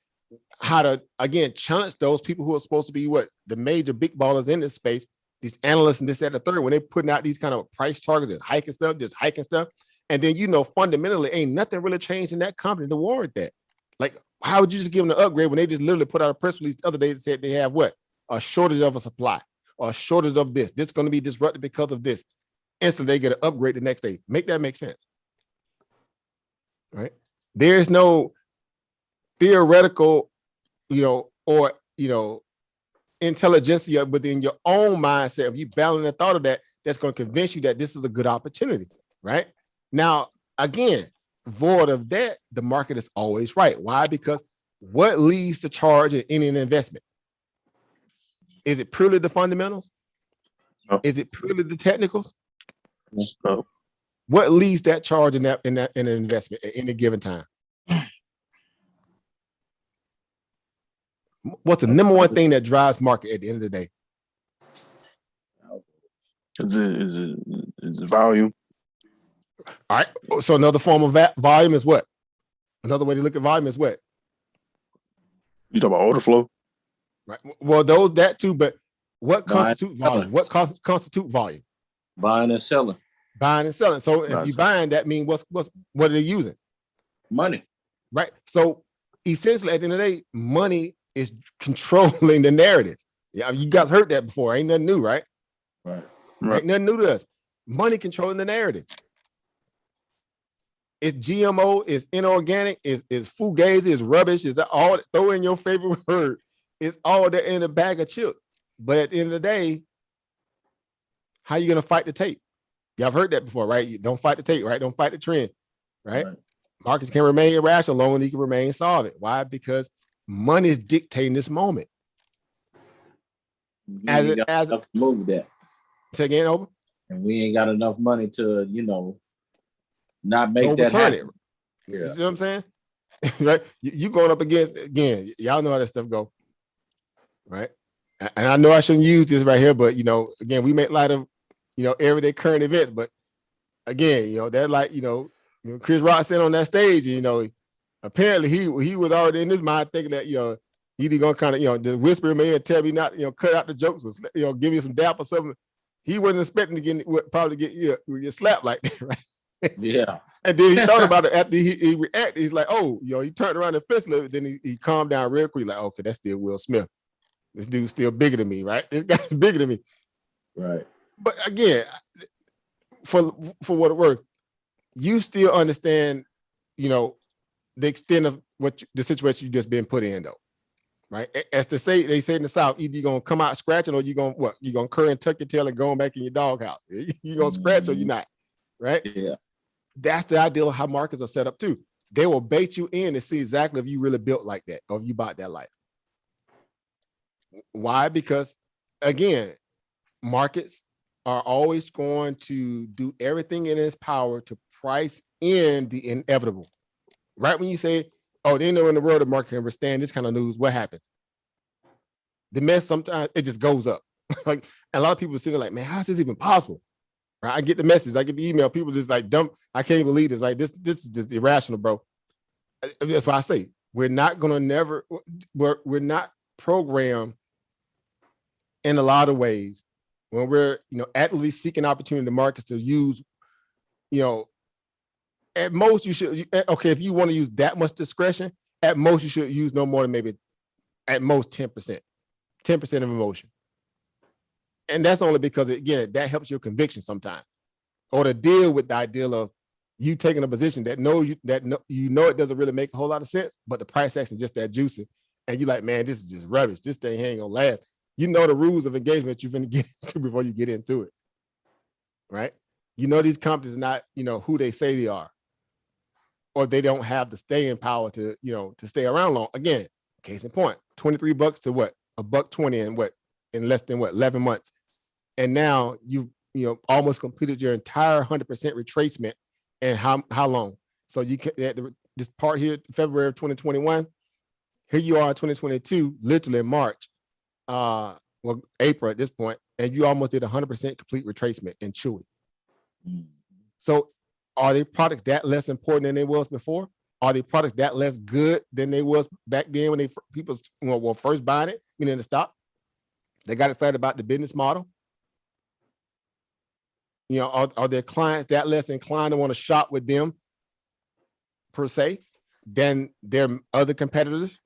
How to, again, challenge those people who are supposed to be the major big ballers in this space, these analysts and this, that, the third, when they're putting out these kind of price targets and hiking stuff. And then, fundamentally ain't nothing really changed in that company to warrant that. Like, how would you just give them an upgrade when they just literally put out a press release the other day that said they have what? A shortage of a supply or a shortage of this. This is going to be disrupted because of this. Instantly, they get an upgrade the next day. Make that make sense. Right? There's no theoretical, or intelligentsia within your own mindset. If you balance the thought of that, that's going to convince you that this is a good opportunity, right? Now, again, void of that, the market is always right. Why? Because what leads to charge in any investment? Is it purely the fundamentals? No. Is it purely the technicals? No. What leads that charge in an investment at any given time? What's the number one thing that drives market at the end of the day? Is it volume? All right. So another form of volume is what? Another way to look at volume is what? You talk about order flow? Right. Well, that too, but what constitutes volume? What constitutes volume? Buying and selling. Buying and selling. So if you're buying, that means what are they using? Money. Right. So essentially, at the end of the day, money is controlling the narrative. Yeah, you guys heard that before. Ain't nothing new, right? Right. Ain't nothing new to us. Money controlling the narrative. It's GMO, it's inorganic, it's fugazi, it's rubbish, it's all, throw in your favorite word. It's all that in a bag of chips. But at the end of the day, how you gonna fight the tape? Y'all have heard that before, right? You don't fight the tape, right? Don't fight the trend, right? Markets can remain irrational long as he can remain solid. Why? Because money is dictating this moment. Move that. Say again, over. And we ain't got enough money to, not make that happen. Yeah. You see what I'm saying? Right? You going up against, again, y'all know how that stuff go. Right? And I know I shouldn't use this right here, but again, we make light of everyday current events. But again, that like, Chris Rock said on that stage, apparently he was already in his mind thinking that, either gonna kind of, the whisper in my ear and tell me not, cut out the jokes or, give me some dap or something. He wasn't expecting to probably get slapped like that, right? Yeah. And then he thought about it after he reacted. He's like, oh, he turned around and fist a little bit. Then he calmed down real quick, like, okay, that's still Will Smith. This dude's still bigger than me, right? This guy's bigger than me. Right. But again, for what it worth, you still understand, the extent of the situation you just been put in, though. Right? As they say in the South, either you're gonna come out scratching or you're gonna what? You're gonna curl and tuck your tail and going back in your doghouse. You're gonna scratch or you're not, right? Yeah. That's the ideal of how markets are set up too. They will bait you in to see exactly if you really built like that or if you bought that life. Why? Because again, markets are always going to do everything in its power to price in the inevitable. Right when you say, oh, they know in the world the market can withstand this kind of news, what happens? The mess, sometimes it just goes up. Like a lot of people are sitting like, man, how is this even possible? Right? I get the message, I get the email, people just like dump. I can't believe this. Like this is just irrational, bro. That's why I say we're not programmed in a lot of ways when we're actively seeking opportunity in the markets to use, at most you should, okay, if you want to use that much discretion, at most you should use no more than maybe at most 10% of emotion. And that's only because, again, that helps your conviction sometimes, or to deal with the ideal of you taking a position that it doesn't really make a whole lot of sense, but the price action is just that juicy. And you're like, man, this is just rubbish. This thing ain't gonna last. You know the rules of engagement you're going to get into before you get into it, right? These companies are not, who they say they are, or they don't have the staying power to, to stay around long. Again, case in point, $23 to what? $1.20 in less than 11 months. And now almost completed your entire 100% retracement. And how long? So you can this part here, February of 2021. Here you are in 2022, literally in March, April at this point, and you almost did 100% complete retracement in Chewy. So are they products that less important than they was before? Are they products that less good than they was back then when people were first buying it, meaning the stock? They got excited about the business model. Are their clients that less inclined to want to shop with them per se than their other competitors?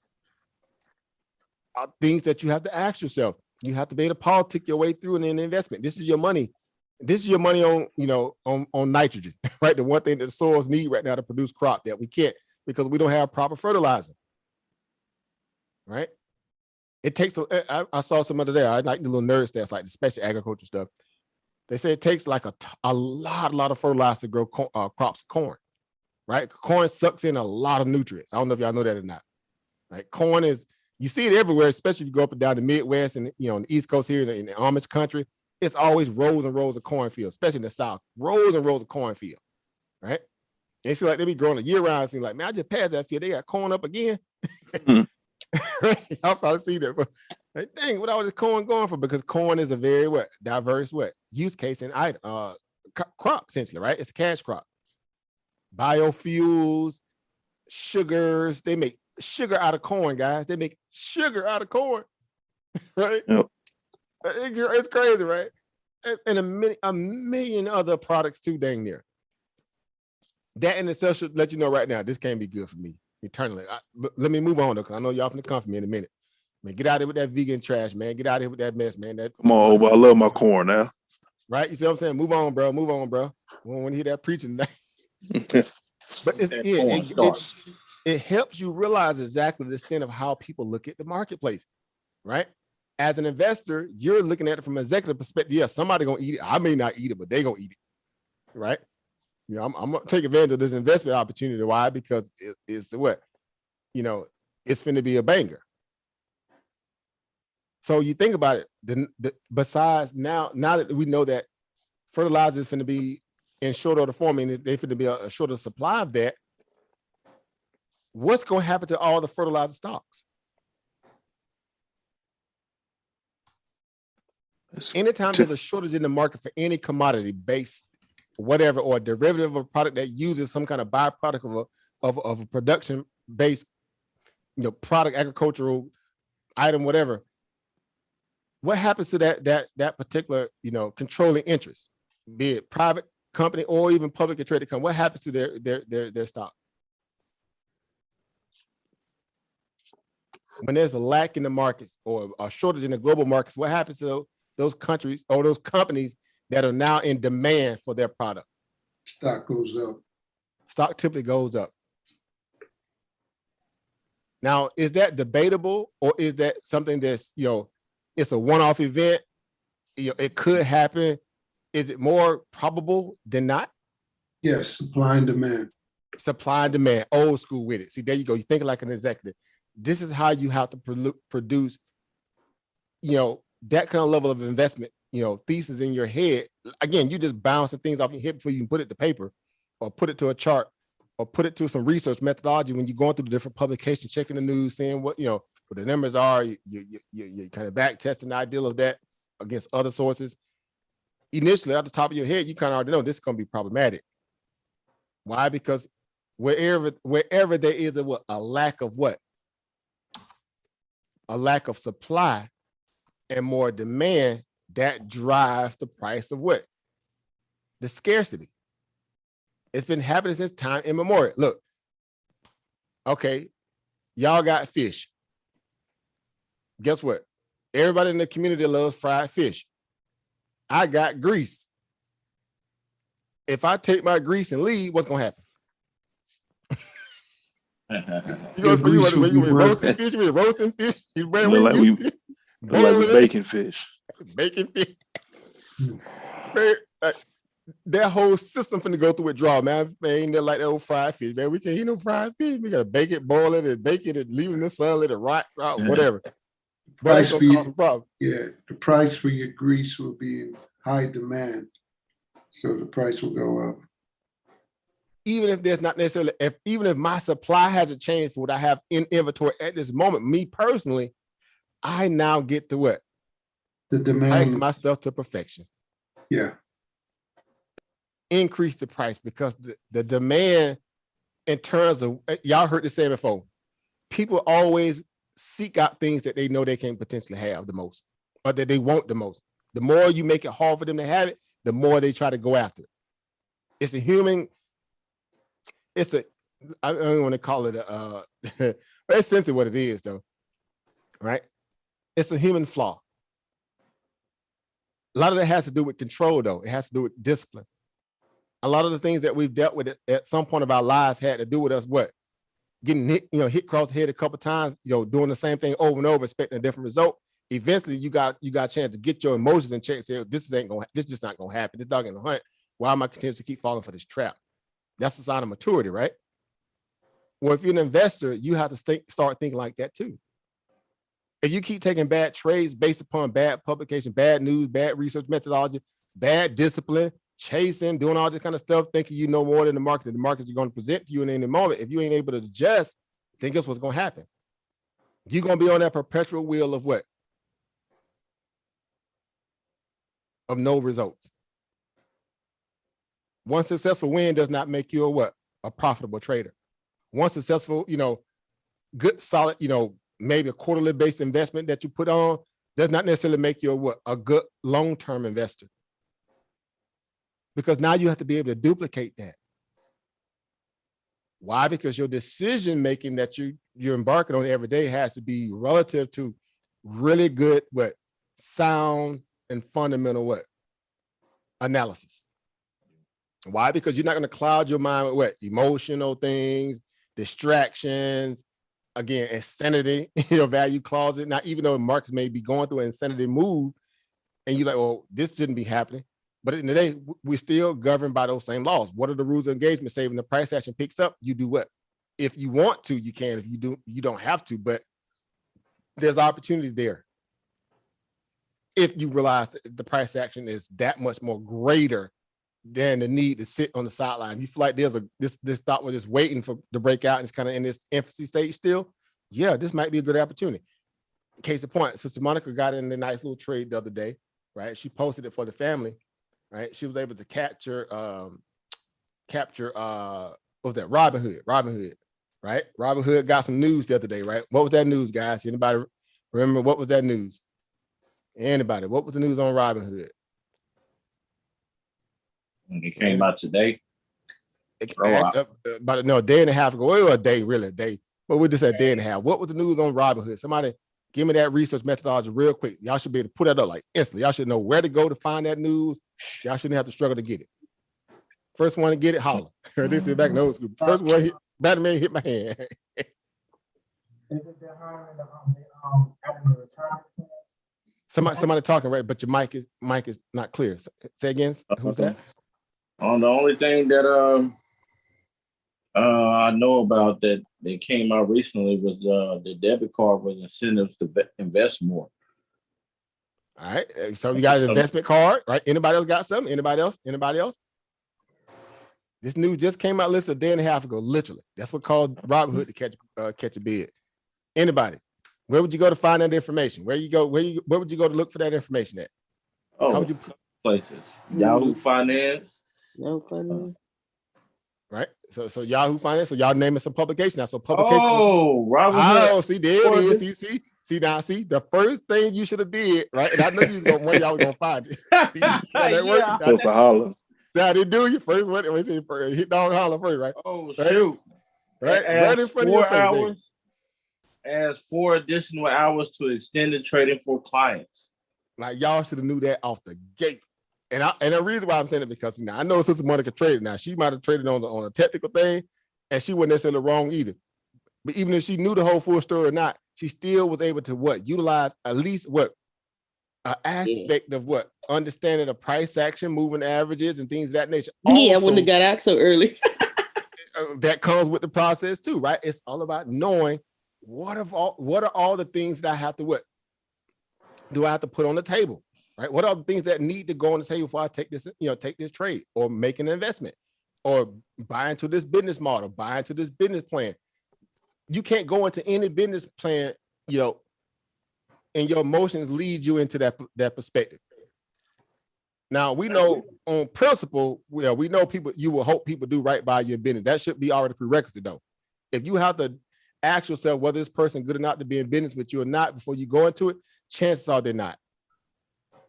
Things that you have to ask yourself. You have to be able to politic your way through an investment. This is your money. This is your money on, on nitrogen, right? The one thing that the soils need right now to produce crop that we can't because we don't have proper fertilizer, right? It takes, I saw some other day, I like the little nerd stats, like the special agriculture stuff. They say it takes like a lot of fertilizer to grow crops of corn, right? Corn sucks in a lot of nutrients. I don't know if y'all know that or not. Right? Corn is, you see it everywhere, especially if you go up and down the Midwest and on the East Coast here in the Amish country. It's always rows and rows of cornfields, especially in the South. Rows and rows of cornfield, right? They feel like they be growing a year round. Seem like, man, I just passed that field. They got corn up again. Y'all probably see that. But like, dang, what all this corn going for? Because corn is a very diverse use case and item crop essentially, right? It's a cash crop. Biofuels, sugars. They make sugar out of corn, guys. They make sugar out of corn, right? Yep. It's crazy, right? And a million other products too, dang near. That in itself should let you know right now, this can't be good for me eternally. Let me move on though, because I know y'all gonna come for me in a minute. Man, get out of here with that vegan trash, man. Get out of here with that mess, man. Come on, Oba. I love my corn now. Right? You see what I'm saying? Move on, bro. Move on, bro. We don't want to hear that preaching. But it helps you realize exactly the extent of how people look at the marketplace, right? As an investor, you're looking at it from an executive perspective. Yeah, somebody gonna eat it. I may not eat it, but they gonna eat it, right? I'm gonna take advantage of this investment opportunity. Why? Because it's what, it's finna be a banger. So you think about it. Besides now that we know that fertilizer is finna be in short order form, and they finna be a shorter supply of that. What's gonna happen to all the fertilizer stocks? Anytime there's a shortage in the market for any commodity based, whatever, or a derivative of a product that uses some kind of byproduct of a production based, product, agricultural item, whatever. What happens to that particular, controlling interest, be it private company or even publicly traded company? What happens to their stock? When there's a lack in the markets or a shortage in the global markets, what happens to those countries or those companies that are now in demand for their product? Stock goes up. Stock typically goes up. Now, is that debatable, or is that something that's, it's a one-off event? It could happen. Is it more probable than not? Yes, supply and demand. Supply and demand, old school with it. See, there you go. You think like an executive. This is how you have to produce, that kind of level of investment, thesis in your head. Again, you just bouncing things off your head before you can put it to paper or put it to a chart or put it to some research methodology when you're going through the different publications, checking the news, seeing what, what the numbers are. You're kind of back testing the idea of that against other sources. Initially, at the top of your head, you kind of already know this is going to be problematic. Why? Because wherever there is a lack of what? A lack of supply and more demand, that drives the price of what? The scarcity. It's been happening since time immemorial. Look, okay, y'all got fish. Guess what? Everybody in the community loves fried fish. I got grease. If I take my grease and leave, what's gonna happen? You roasting fish. You roasting fish. You like bacon fish. Bacon fish. Man, that whole system finna go through withdrawal, man. Ain't that like that old fried fish, man? We can't eat no fried fish. We gotta bake it, boil it, and bake it, and leave it in the sun, let it rot, whatever. The price for your grease will be high demand. So the price will go up. Even if there's not necessarily, even if my supply hasn't changed for what I have in inventory at this moment, me personally, I now get to what? The Price demand, myself to perfection. yeah, Increase the price because the demand in terms of, y'all heard this say before, people always seek out things that they know they can potentially have the most, or that they want the most. The more you make it hard for them to have it, the more they try to go after it. It's a human, I don't want to call it but it's essentially what it is though, right? It's a human flaw. A lot of that has to do with control though. It has to do with discipline. A lot of the things that we've dealt with at some point of our lives had to do with us what? Getting hit, hit across the head a couple of times, doing the same thing over and over, expecting a different result. Eventually you got a chance to get your emotions in check and say, this just not gonna happen. This dog in the hunt. Why am I continuing to keep falling for this trap? That's a sign of maturity, right? Well, if you're an investor, you have to start thinking like that too. If you keep taking bad trades based upon bad publication, bad news, bad research methodology, bad discipline, chasing, doing all this kind of stuff, thinking you know more than the market is going to present to you in any moment, if you ain't able to adjust, then guess what's going to happen? You're going to be on that perpetual wheel of what? Of no results. One successful win does not make you a what? A profitable trader. One successful, good, solid, maybe a quarterly based investment that you put on does not necessarily make you a what? A good long-term investor. Because now you have to be able to duplicate that. Why? Because your decision making that you're embarking on every day has to be relative to really good what? Sound and fundamental what? Analysis. Why? Because you're not going to cloud your mind with what? Emotional things, distractions, again, insanity, your value closet. Now, even though markets may be going through an insanity move, and you're like, well, this shouldn't be happening. But in the day, we're still governed by those same laws. What are the rules of engagement? Say when the price action picks up, you do what? If you want to, you can. If you do, you don't have to, but there's opportunity there. If you realize that the price action is that much more greater than the need to sit on the sideline. You feel like there's this stock was just waiting for the breakout and it's kind of in this infancy stage still. Yeah, this might be a good opportunity. Case in point, Sister Monica got in the nice little trade the other day, right? She posted it for the family, right? She was able to capture what was that? Robinhood, right? Robinhood got some news the other day, right? What was that news, guys? Anybody remember what was that news? Anybody? What was the news on Robinhood? It came out today. About a day and a half ago, or a day, really, a day. But we just said a day and a half. What was the news on Robinhood? Somebody give me that research methodology real quick. Y'all should be able to put that up like instantly. Y'all should know where to go to find that news. Y'all shouldn't have to struggle to get it. First one to get it, holler. This is back in the old school. First one hit, Batman hit my hand. Isn't there harm in the retirement plans? Somebody talking, right? But your mic is not clear. Say again. Who's that? The only thing that I know about that came out recently was the debit card with incentives to invest more. All right. So you got an investment card, right? Anybody else got something? Anybody else? This news just came out a day and a half ago, literally. That's what called Robinhood to catch a bid. Anybody? Where would you go to find that information? Where would you go to look for that information at? Oh, how would you places? Yahoo Finance. Right. So Yahoo Finance. So y'all naming some publication now. So publication. Oh, Robinhood. Oh, see, there it is. See now, the first thing you should have did, right? And I know you was gonna one y'all was gonna find it. See how that works? Supposed to holler. Now they do your first one. Hit dog holler first, right? Oh, right? Shoot. Right in front of your face. Adds 4 additional hours to extended trading for clients. Like y'all should have knew that off the gate. And the reason why I'm saying it because I know Sister Monica traded now. She might have traded on a technical thing, and she wasn't necessarily wrong either. But even if she knew the whole full story or not, she still was able to utilize at least an aspect of understanding the price action, moving averages, and things of that nature. I wouldn't have got out so early. That comes with the process too, right? It's all about knowing what are all the things that I have to do I have to put on the table? right? What are the things that need to go on the table before I take this, take this trade or make an investment or buy into this business model, buy into this business plan? You can't go into any business plan, and your emotions lead you into that perspective. Now we know on principle, we know people, you will hope people do right by your business. That should be already prerequisite though. If you have to ask yourself whether this person good or not to be in business with you or not before you go into it, chances are they're not.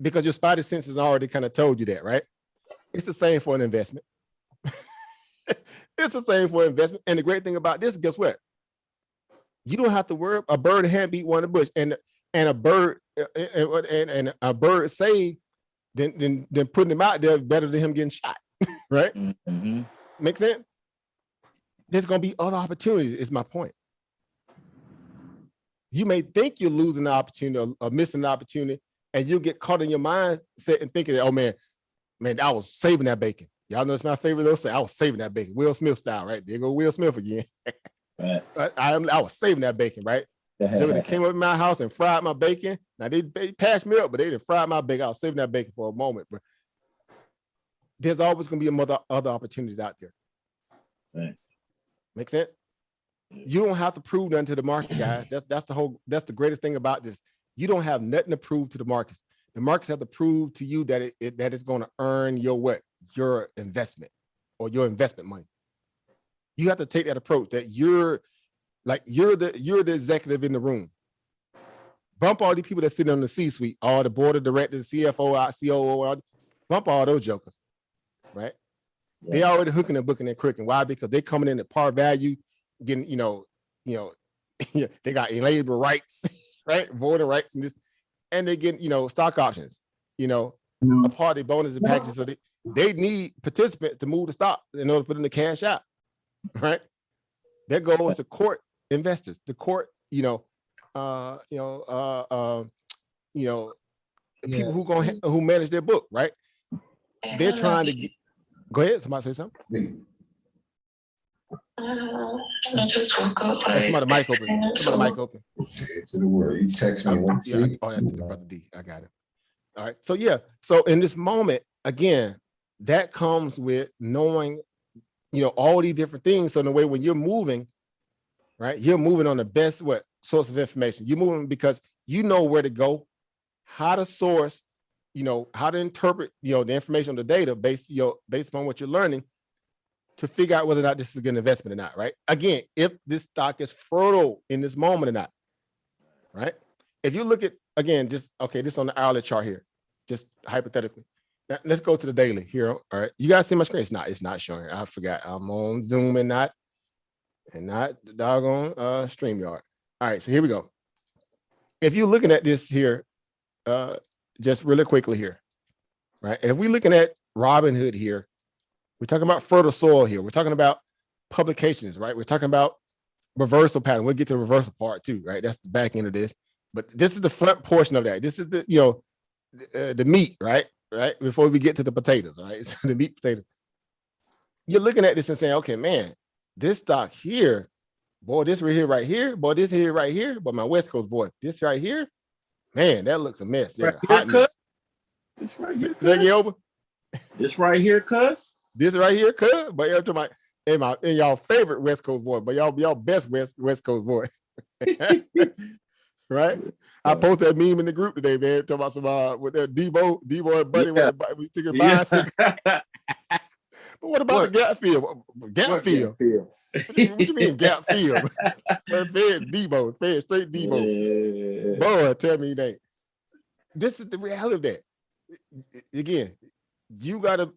Because your spidey senses already kind of told you that, right? It's the same for an investment. It's the same for investment. And the great thing about this, guess what? You don't have to worry. A bird hand beat one in the bush, and a bird and a bird saved than putting him out there better than him getting shot, right? Mm-hmm. Make sense? There's gonna be other opportunities. Is my point. You may think you're losing the opportunity or missing the opportunity, and you'll get caught in your mindset and thinking, "Oh man, I was saving that bacon." Y'all know it's my favorite little saying. I was saving that bacon, Will Smith style, right? There go Will Smith again. Right. I was saving that bacon, right? So they came up in my house and fried my bacon. Now they passed me up, but they didn't fry my bacon. I was saving that bacon for a moment. But there's always going to be other opportunities out there. Right. Make sense? You don't have to prove nothing to the market, guys. That's the greatest thing about this. You don't have nothing to prove to the markets. The markets have to prove to you that that it's going to earn your investment or your investment money. You have to take that approach that you're the executive in the room. Bump all these people that sit on the C-suite, all the board of directors, CFO, COO, bump all those jokers, right? Yeah. They already hooking and booking and crooking. Why? Because they coming in at par value, getting, they got inalienable rights, right? Voting rights and this, and they get, stock options, a party bonus and packages. So they need participants to move the stock in order for them to cash out, right? Their goal is to court investors, to court, people who manage their book, right? They're trying to go ahead. Somebody say something. I just woke up. Somebody mic open. Somebody mic open. You text me. That's Brother D. I got it. All right. So yeah. So in this moment, again, that comes with knowing, all these different things. So in a way, when you're moving, right, you're moving on the best source of information. You're moving because you know where to go, how to source, how to interpret, the information on the data based on what you're learning to figure out whether or not this is a good investment or not, right? Again, if this stock is fertile in this moment or not, right? If you look at, again, this on the hourly chart here, just hypothetically. Now, let's go to the daily here. All right. You guys see my screen? It's not showing. I forgot. I'm on Zoom and not the doggone StreamYard. All right, so here we go. If you're looking at this here, just really quickly here, right? If we're looking at Robinhood here, we're talking about fertile soil here. We're talking about publications, right? We're talking about reversal pattern. We'll get to the reversal part too, right? That's the back end of this. But this is the front portion of that. This is the, the meat, right? Right? Before we get to the potatoes, right? The meat potatoes. You're looking at this and saying, okay, man, this stock here, boy, this right here, boy, this here right here, but my West Coast voice, this right here, man, that looks a mess. Right hot here, mess. This right here, This right here, cuz. This right here, cuz. But you're talking about in y'all favorite West Coast voice, but y'all best West Coast voice. Right? I posted that meme in the group today, man. Talking about some with that Debo and Buddy we took a bicycle. But what about the gap field? Gap field. What you mean gap field? Fed Debo, fed straight Debo. Boy, tell me that. This is the reality of that. Again, you gotta,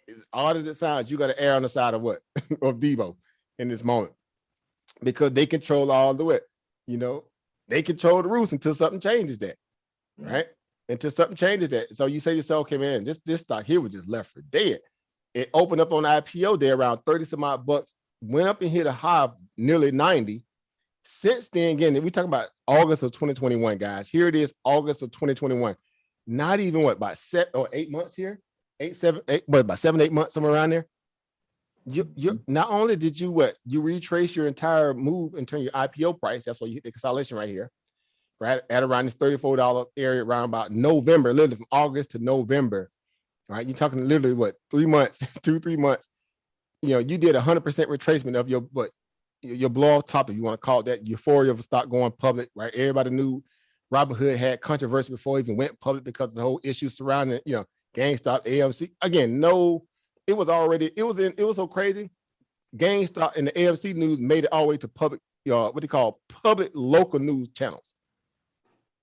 as odd as it sounds, you gotta err on the side of what? Of Debo in this moment. Because they control all the way. They control the rules until something changes that. Right? Until something changes that. So you say to yourself, okay, man, this stock here was just left for dead. It opened up on the IPO there around 30 some odd bucks, went up and hit a high of nearly 90. Since then, again, we talking about August of 2021, guys. Here it is, August of 2021. Not even about 7 or 8 months here, about 7, 8 months, somewhere around there. You not only did you retrace your entire move and turn your IPO price, that's why you hit the consolidation right here. right at around this $34 area, around about November, literally from August to November, right? You're talking literally what, 3 months, 2-3 months. You know, you did 100% retracement of your blow off top, if you want to call it that, euphoria of a stock going public, right? Everybody knew Robinhood had controversy before it even went public because of the whole issue surrounding, you know, GameStop, AMC. Again, no, it was so crazy. GameStop and the AMC news made it all the way to public, you know, what they call public local news channels.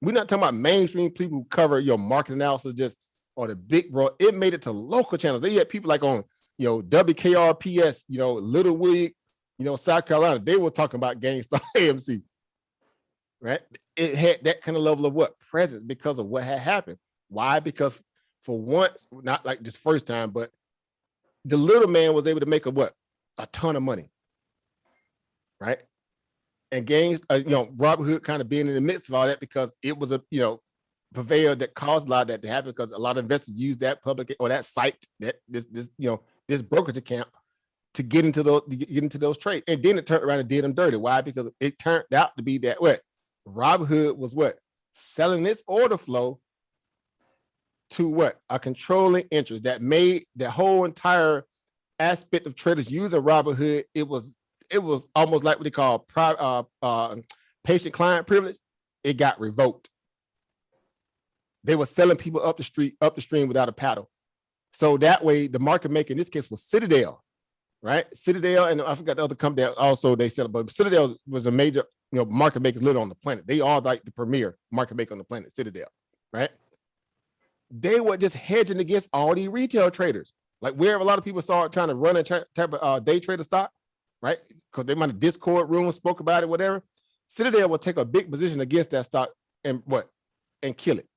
We're not talking about mainstream people who cover your market analysis just or the big bro. It made it to local channels. They had people like on, you know, WKRPS, you know, Little Wig, you know, South Carolina. They were talking about GameStop, AMC, right? It had that kind of level of what presence because of what had happened. Why? Because for once, not like this first time, but the little man was able to make a ton of money, right? And you know, Robinhood kind of being in the midst of all that because it was a, you know, purveyor that caused a lot of that to happen because a lot of investors use that public or that site, that this you know, this brokerage account to get into those trades. And then it turned around and did them dirty. Why? Because it turned out to be that what Robinhood was selling its order flow to a controlling interest that made the whole entire aspect of traders using Robinhood. It was almost like what they call patient client privilege. It got revoked. They were selling people up the stream without a paddle. So that way, the market maker in this case was Citadel, right? Citadel, and I forgot the other company that also they sell, but Citadel was a major, you know, market maker literally on the planet. They are like the premier market maker on the planet, Citadel, right? They were just hedging against all these retail traders. Like where a lot of people saw trying to run a type of day trader stock, right? Because they might have Discord room, spoke about it, whatever. Citadel will take a big position against that stock and kill it.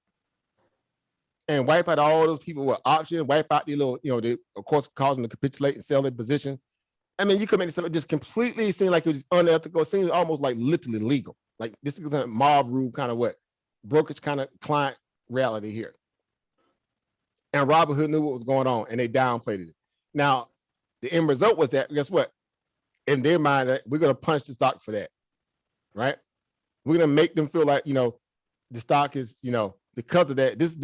And wipe out all those people with options, wipe out the little, you know, they of course cause them to capitulate and sell their position. I mean, you could make it just completely seem like it was unethical. It seems almost like literally legal. Like this is a mob rule kind of brokerage kind of client reality here. And Robinhood knew what was going on and they downplayed it. Now, the end result was that, guess what? In their mind, that we're going to punish the stock for that, right? We're going to make them feel like, you know, the stock is, you know, because of that, this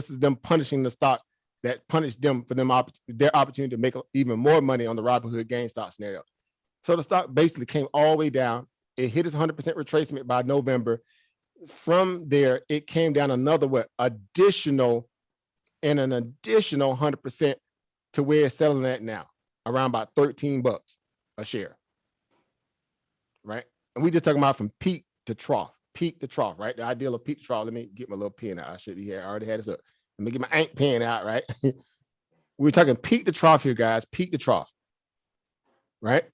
is them punishing the stock that punished them for their opportunity to make even more money on the Robinhood GameStop scenario. So the stock basically came all the way down. It hit its 100% retracement by November. From there, it came down another additional 100% to where it's selling at now, around about $13 a share, right? And we just talking about from peak to trough, right? The ideal of peak to trough. Let me get my little pen out. I should be here. I already had this up. Let me get my ink pen out, right? We're talking peak to trough here, guys. Peak to trough, right?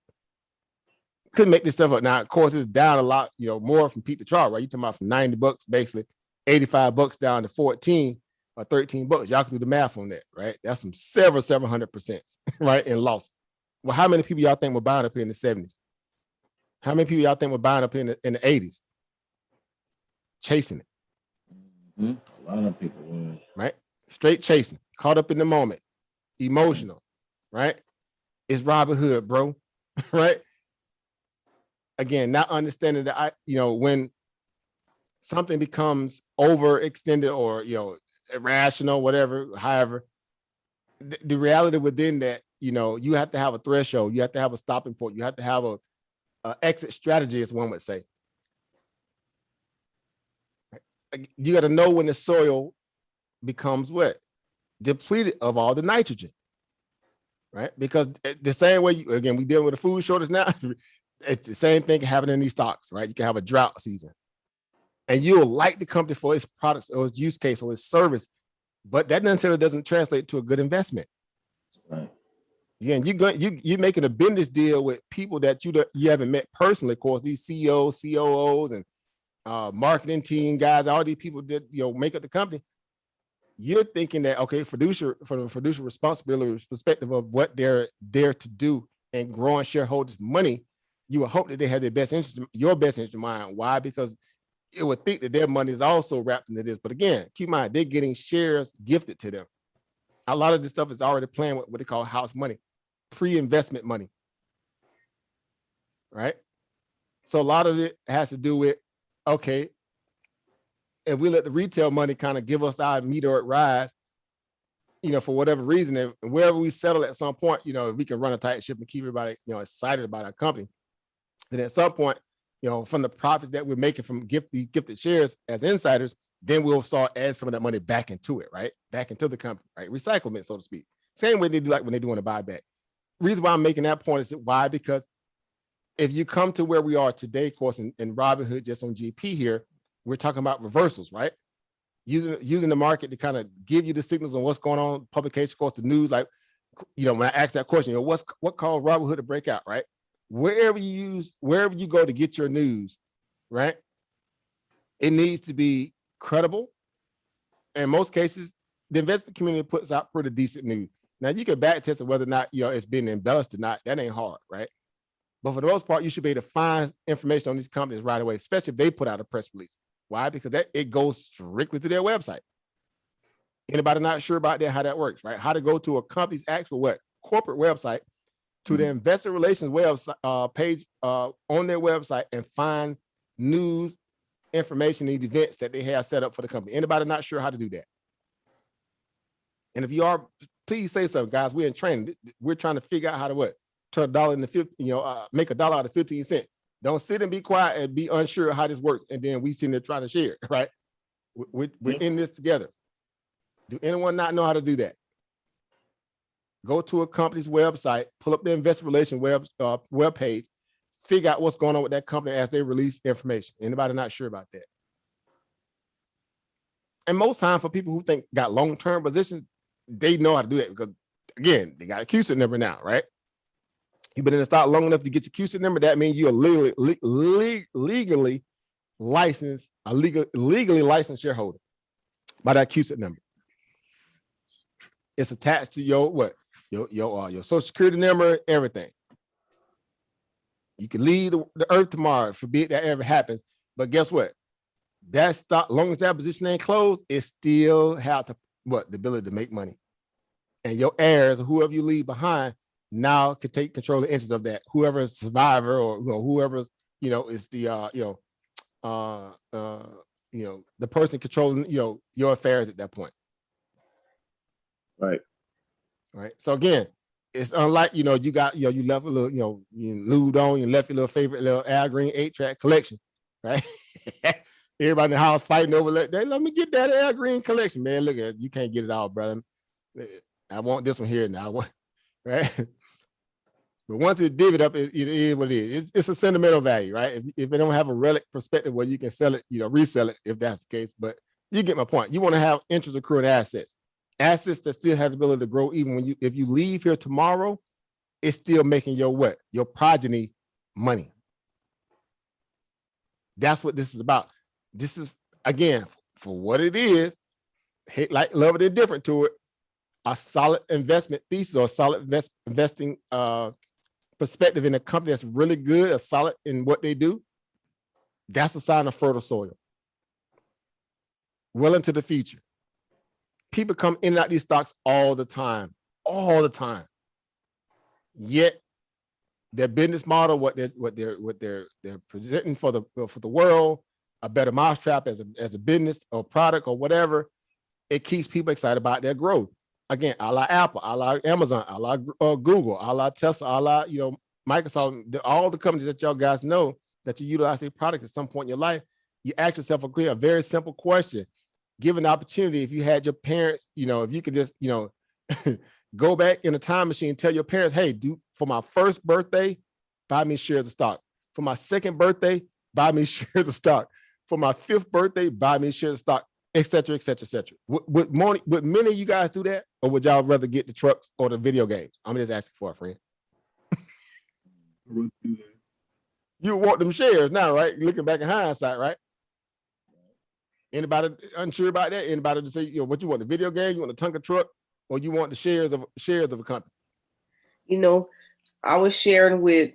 Couldn't make this stuff up. Now, of course, it's down a lot, you know, more from peak to trough, right? You're talking about from $90, basically, $85 down to 14 or $13. Y'all can do the math on that, right? That's some several 100%, right? In losses. Well, how many people y'all think were buying up here in the 70s? How many people y'all think were buying up in the 80s? Chasing it. Mm-hmm. A lot of people was. Right? Straight chasing, caught up in the moment, emotional, right? It's Robinhood, bro, right? Again, not understanding that when something becomes overextended or, you know, irrational, whatever, however, the reality within that, you know, you have to have a threshold, you have to have a stopping point, you have to have a exit strategy, as one would say. You got to know when the soil becomes depleted of all the nitrogen, right? Because the same way, we deal with a food shortage now. It's the same thing happening in these stocks, right? You can have a drought season, and you'll like the company for its products or its use case or its service, but that necessarily doesn't translate to a good investment. Right. Again, you're making a business deal with people that you haven't met personally. Of course, these CEOs, COOs, and marketing team guys, all these people that, you know, make up the company. You're thinking that, okay, from a fiduciary responsibility perspective of what they're there to do and growing shareholders' money, you would hope that they have your best interest in mind. Why? Because it would think that their money is also wrapped into this. But again, keep in mind, they're getting shares gifted to them. A lot of this stuff is already playing with what they call house money, pre-investment money, right? So a lot of it has to do with, okay, and we let the retail money kind of give us our meteoric rise, for whatever reason, and wherever we settle at some point, if we can run a tight ship and keep everybody, excited about our company, then at some point, from the profits that we're making from gifted shares as insiders, then we'll start adding some of that money back into it, right? Back into the company, right? Recyclement, so to speak. Same way they do like when they do on a buyback. Reason why I'm making that point is why? Because if you come to where we are today, of course, in Robinhood, just on GP here, we're talking about reversals, right? Using the market to kind of give you the signals on what's going on, publication, of course, the news, like, when I ask that question, what caused Robinhood to break out, right? Wherever you go to get your news, right? It needs to be credible. In most cases, the investment community puts out pretty decent news. Now you can back test whether or not it's been embellished or not. That ain't hard, right? But for the most part, you should be able to find information on these companies right away, especially if they put out a press release. Why? Because it goes strictly to their website. Anybody not sure about that, how that works, right? How to go to a company's actual corporate website, to the investor relations website page on their website, and find news, information, and events that they have set up for the company. Anybody not sure how to do that? And if you are, please say something, guys. We're in training. We're trying to figure out how to turn $1 into 50, make $1 out of 15 cents. Don't sit and be quiet and be unsure how this works, and then we sitting there trying to share it, right? We're in this together. Do anyone not know how to do that? Go to a company's website, pull up the investor relations web page, figure out what's going on with that company as they release information. Anybody not sure about that? And most time for people who think got long-term positions, they know how to do that because, again, they got a QSIP number now, right? You've been in the stock long enough to get your QSIP number. That means you're legally licensed, a legally licensed shareholder by that QSIP number. It's attached to your social security number, everything. You can leave the earth tomorrow, forbid that ever happens. But guess what? That stock, long as that position ain't closed, it still have the ability to make money. And your heirs, or whoever you leave behind, now can take control of the interest of that. Whoever is survivor, or whoever is the the person controlling your affairs at that point. Right. Right. So again, it's unlike you got you left a little you lubed on, you left your little favorite little Al Green 8-track collection, right? Everybody in the house fighting over let me get that Al Green collection, man. Look at you can't get it all, brother. I want this one here now, right? But once it divvied up, it is what it is. It's a sentimental value, right? If it don't have a relic perspective where you can sell it, resell it if that's the case. But you get my point. You want to have interest accruing assets that still have the ability to grow even when if you leave here tomorrow, it's still making your progeny money. That's what this is about. This is, again, for what it is, hate, like, love it, indifferent to it, a solid investment thesis or a solid investing perspective in a company that's really good, a solid in what they do. That's a sign of fertile soil. Well into the future. People come in and out these stocks all the time. Yet their business model, what they're presenting for the world, a better mousetrap as a business or product or whatever, it keeps people excited about their growth. Again, a la Apple, a la Amazon, a la Google, a la Tesla, a la Microsoft, all the companies that y'all guys know that you utilize a product at some point in your life. You ask yourself a very simple question. Given the opportunity, if you had your parents, if you could just, go back in a time machine, tell your parents, hey, for my first birthday, buy me shares of stock. For my second birthday, buy me shares of stock. For my fifth birthday, buy me shares of stock, et cetera, et cetera, et cetera. Would many of you guys do that? Or would y'all rather get the trucks or the video games? I'm just asking for a friend. You want them shares now, right? Looking back in hindsight, right? Anybody unsure about that? Anybody to say, what you want, the video game, you want the Tonka truck, or you want the shares of a company? I was sharing with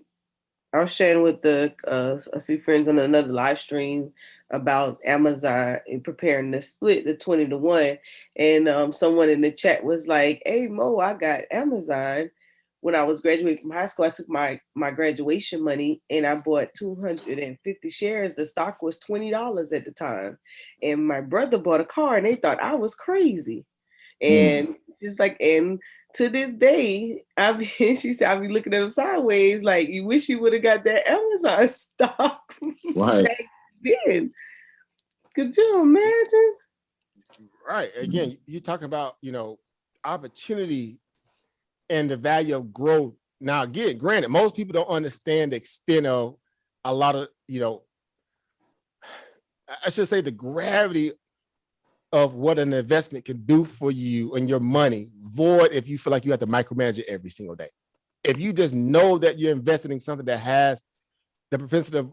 a few friends on another live stream about Amazon and preparing to split the 20-1. And someone in the chat was like, hey Mo, I got Amazon, when I was graduating from high school, I took my graduation money and I bought 250 shares. The stock was $20 at the time. And my brother bought a car and they thought I was crazy. And she's like, and to this day, she said, I'll be looking at him sideways, like, you wish you would have got that Amazon stock Right. back then. Could you imagine? Right. Again, you're talking about, opportunity and the value of growth. Now, again, granted, most people don't understand the extent of a lot of, I should say the gravity of what an investment can do for you and your money, void if you feel like you have to micromanage it every single day. If you just know that you're investing in something that has the propensity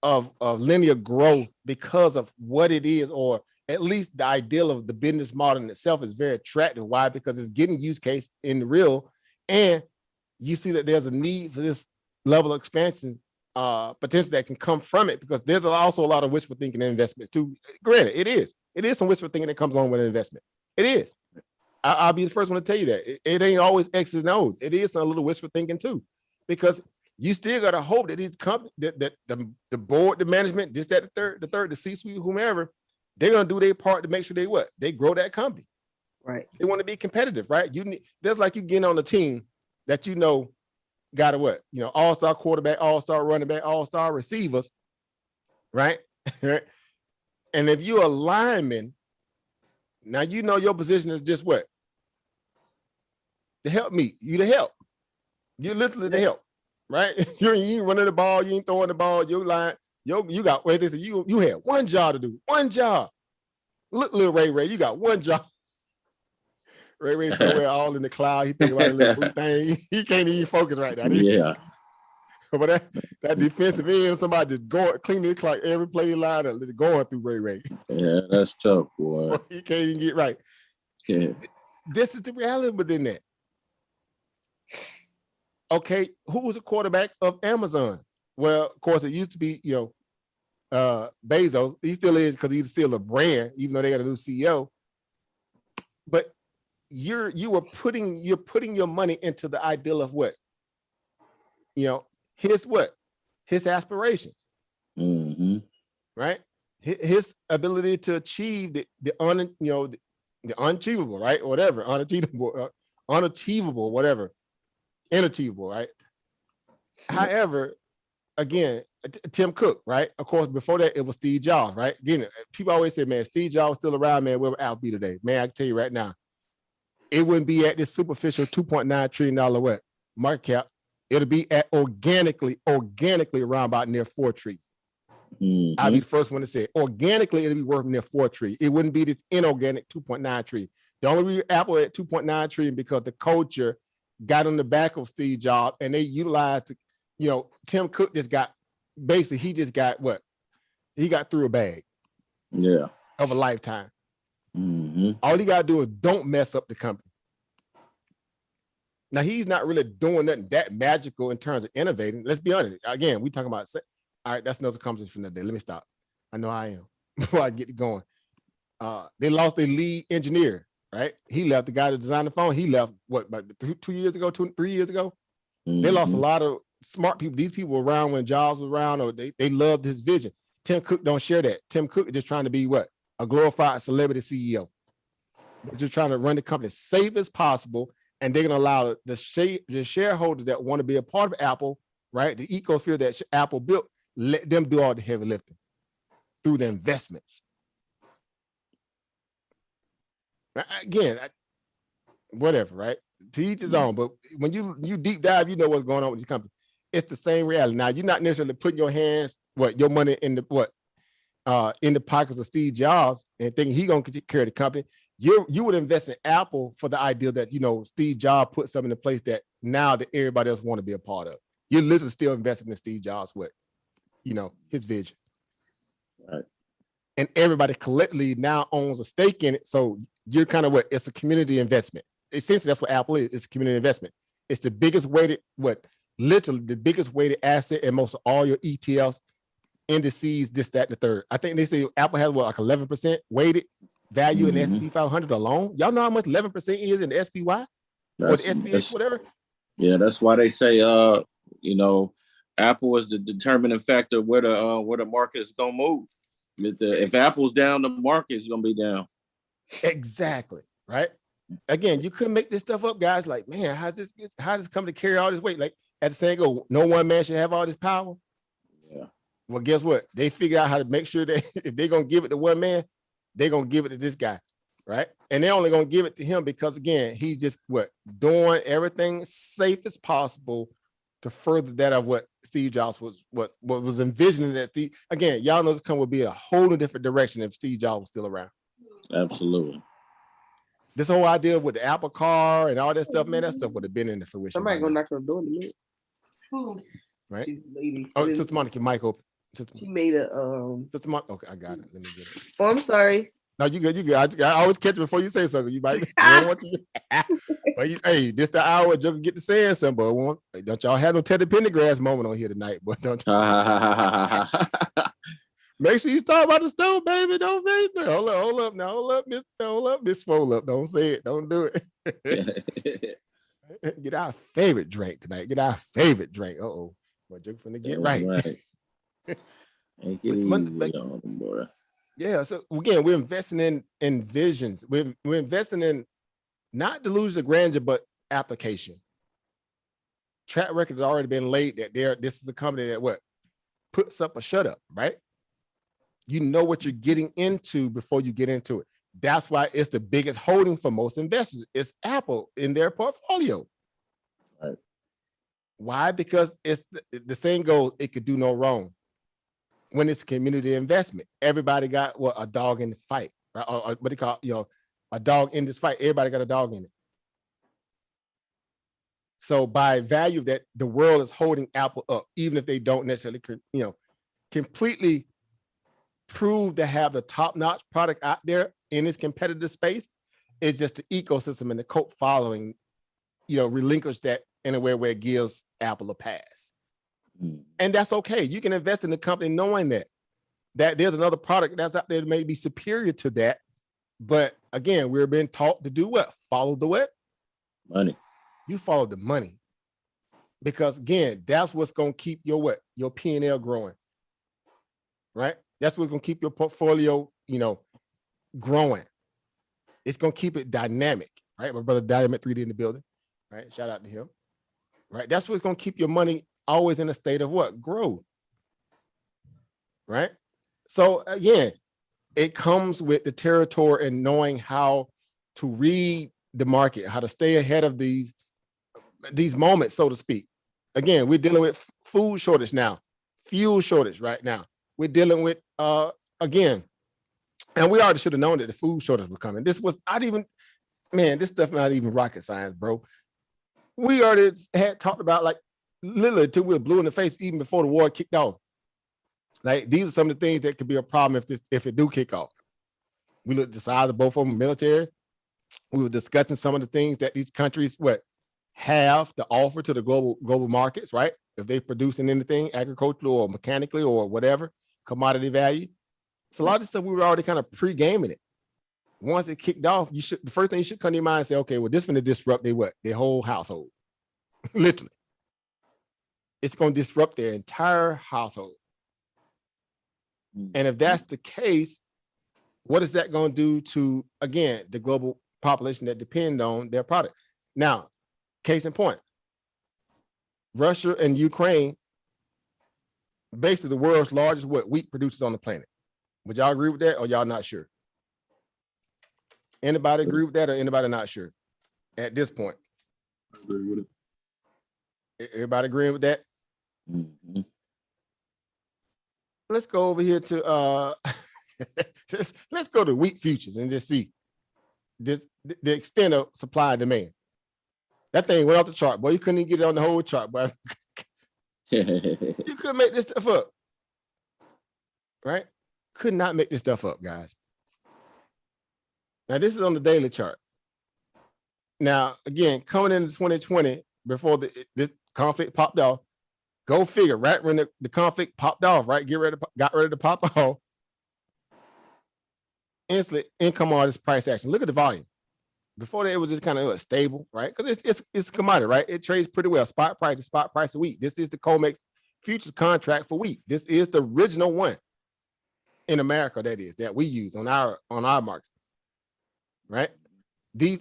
of, of linear growth because of what it is, or at least the ideal of the business model in itself is very attractive. Why? Because it's getting use case in the real, and you see that there's a need for this level of expansion potential that can come from it, because there's also a lot of wishful thinking in investment too. Granted, it is some wishful thinking that comes on with an investment. It is. I'll be the first one to tell you that it ain't always X's and O's. It is a little wishful thinking too, because you still got to hope that these companies, that the board, the management, this, that, the third, the C-suite, whomever, they're gonna do their part to make sure they grow that company. Right. They want to be competitive, right? There's like you getting on a team that got a all-star quarterback, all-star running back, all-star receivers, right? And if you're a lineman, now your position is just what? To help me. You to help. You're literally to help, right? You ain't running the ball, you ain't throwing the ball, you got you had one job to do, one job. Look, little Ray, you got one job. Ray somewhere all in the cloud. He thinking about a little blue thing. He can't even focus right now. Yeah. But that defensive end, somebody just clean the clock every play line up, going through Ray. Yeah, that's tough, boy. He can't even get right. Yeah. This is the reality within that. Okay, who was a quarterback of Amazon? Well, of course, it used to be, Bezos. He still is, because he's still a brand, even though they got a new CEO. But you're putting your money into the ideal of what? His aspirations. Mm-hmm. Right? His ability to achieve the unachievable, right? Or whatever, unachievable, whatever, inachievable, right? However, again, Tim Cook, right? Of course, before that, it was Steve Jobs, right? Again, people always say, man, Steve Jobs was still around, man, where would Apple be today? Man, I can tell you right now, it wouldn't be at this superficial $2.9 trillion market cap. It'll be at organically around about near 4 trillion. Mm-hmm. I'll be the first one to say it. Organically, it'll be worth near 4 trillion. It wouldn't be this inorganic 2.9 trillion. The only reason Apple at 2.9 trillion because the culture got on the back of Steve Jobs, and they utilized, Tim Cook he got through a bag. Yeah. Of a lifetime. Mm-hmm. All you gotta do is don't mess up the company. Now, he's not really doing nothing that magical in terms of innovating. Let's be honest. Again, we talking about, all right, that's another conversation for another day. Let me stop. I know I am before I get it going. They lost their lead engineer, right? He left. The guy that designed the phone, he left, about 3 years ago? Mm-hmm. They lost a lot of smart people. These people were around when Jobs was around, or they loved his vision. Tim Cook don't share that. Tim Cook is just trying to be what? A glorified celebrity CEO. They're just trying to run the company as safe as possible, and they're going to allow the shareholders that want to be a part of Apple, right? The ecosphere that Apple built, let them do all the heavy lifting through the investments. Again, whatever, right? To each his own. But when you deep dive, you know what's going on with your company. It's the same reality. Now, you're not necessarily putting your money in the pockets of Steve Jobs and thinking he's gonna take care of the company. You would invest in Apple for the idea that Steve Jobs put something in place that now that everybody else want to be a part of. You're literally still investing in Steve Jobs with, his vision. Right. And everybody collectively now owns a stake in it. So you're kind of it's a community investment. Essentially, that's what Apple is. It's a community investment. It's the biggest weighted, literally the biggest weighted asset in most of all your ETFs, indices, this, that, and the third. I think they say Apple has like 11% weighted value in the S&P 500 alone. Y'all know how much 11% is in the SPY or the SPX, whatever? Yeah, that's why they say, Apple is the determining factor where the market is gonna move. If Apple's down, the market is gonna be down. Exactly. Right. Again, you couldn't make this stuff up, guys. Like, man, how does this come to carry all this weight? Like, at the saying go, no one man should have all this power. Yeah. Well, guess what? They figured out how to make sure that if they're gonna give it to one man, they're gonna give it to this guy, right? And they're only gonna give it to him because, again, he's just doing everything safe as possible to further that of what Steve Jobs was envisioning. That again, y'all know this would be a whole different direction if Steve Jobs was still around. Absolutely. This whole idea with the Apple car and all that stuff, man, that stuff would have been in the fruition. Somebody gonna knock on the door in a minute. Right? She's lady. Oh, Sister Monica, Michael. She made a Sister Monica. Okay, I got it. Let me get it. Oh, I'm sorry. No, you good. I always catch it before you say something. You might. I don't want you. But hey, this the hour Joker get to saying something. But don't y'all have no Teddy Pendergrass moment on here tonight? But don't. Make sure you start about the stove, baby. Don't make it. Hold up now. Hold up, Miss Swole up. Don't say it. Don't do it. Get our favorite drink tonight. Get our favorite drink. Uh-oh. But you're finna get right. Take it easy on them, boy. Yeah. So again, we're investing in visions. We're investing in not delusions of grandeur, but application. Track record has already been laid that this is a company that puts up or shut up, right? You know what you're getting into before you get into it. That's why it's the biggest holding for most investors. It's Apple in their portfolio. Right. Why? Because it's the saying goes, it could do no wrong. When it's community investment, everybody got a dog in the fight, right? Or what they call, a dog in this fight. Everybody got a dog in it. So by value that the world is holding Apple up, even if they don't necessarily, completely prove to have the top-notch product out there in this competitive space, is just the ecosystem and the cult following, relinquish that in a way where it gives Apple a pass. And that's okay. You can invest in the company knowing that there's another product that's out there that may be superior to that. But again, we're being taught to do what? Follow the what? Money. You follow the money. Because again, that's what's going to keep your P&L growing. Right? That's what's going to keep your portfolio, growing. It's going to keep it dynamic, right? My brother Dynamic 3D in the building, right? Shout out to him, right? That's what's going to keep your money always in a state of what? Growth, right? So again, it comes with the territory and knowing how to read the market, how to stay ahead of these moments, so to speak. Again, we're dealing with food shortage now, fuel shortage right now. We're dealing with, again, and we already should have known that the food shortage was coming. This stuff not even rocket science, bro. We already had talked about, like, literally till we were blue in the face even before the war kicked off. Like, these are some of the things that could be a problem if it do kick off. We looked at the size of both of them military. We were discussing some of the things that these countries have to offer to the global markets, right? If they're producing anything agricultural or mechanically or whatever, commodity value. So a lot of this stuff we were already kind of pre-gaming it. Once it kicked off, the first thing you should come to your mind and say, okay, well, this is going to disrupt their whole household. Literally. It's going to disrupt their entire household. And if that's the case, what is that going to do to, again, the global population that depend on their product? Now, case in point, Russia and Ukraine, basically the world's largest wheat producers on the planet. Would y'all agree with that, or y'all not sure? Anybody agree with that, or anybody not sure at this point? I agree with it. Everybody agreeing with that? Mm-hmm. Let's go over here to let's go to wheat futures and just see the extent of supply and demand. That thing went off the chart, boy. You couldn't even get it on the whole chart, boy. You couldn't make this stuff up, right? Could not make this stuff up, guys. Now, this is on the daily chart. Now, again, coming into 2020, before this conflict popped off, go figure, right when the conflict popped off, right? Got ready to pop off. Instantly, income artist price action. Look at the volume. Before that, it was just kind of stable, right? Because it's a commodity, right? It trades pretty well. Spot price, the spot price of wheat. This is the COMEX futures contract for wheat. This is the original one in America, that is, that we use on our markets, right? These,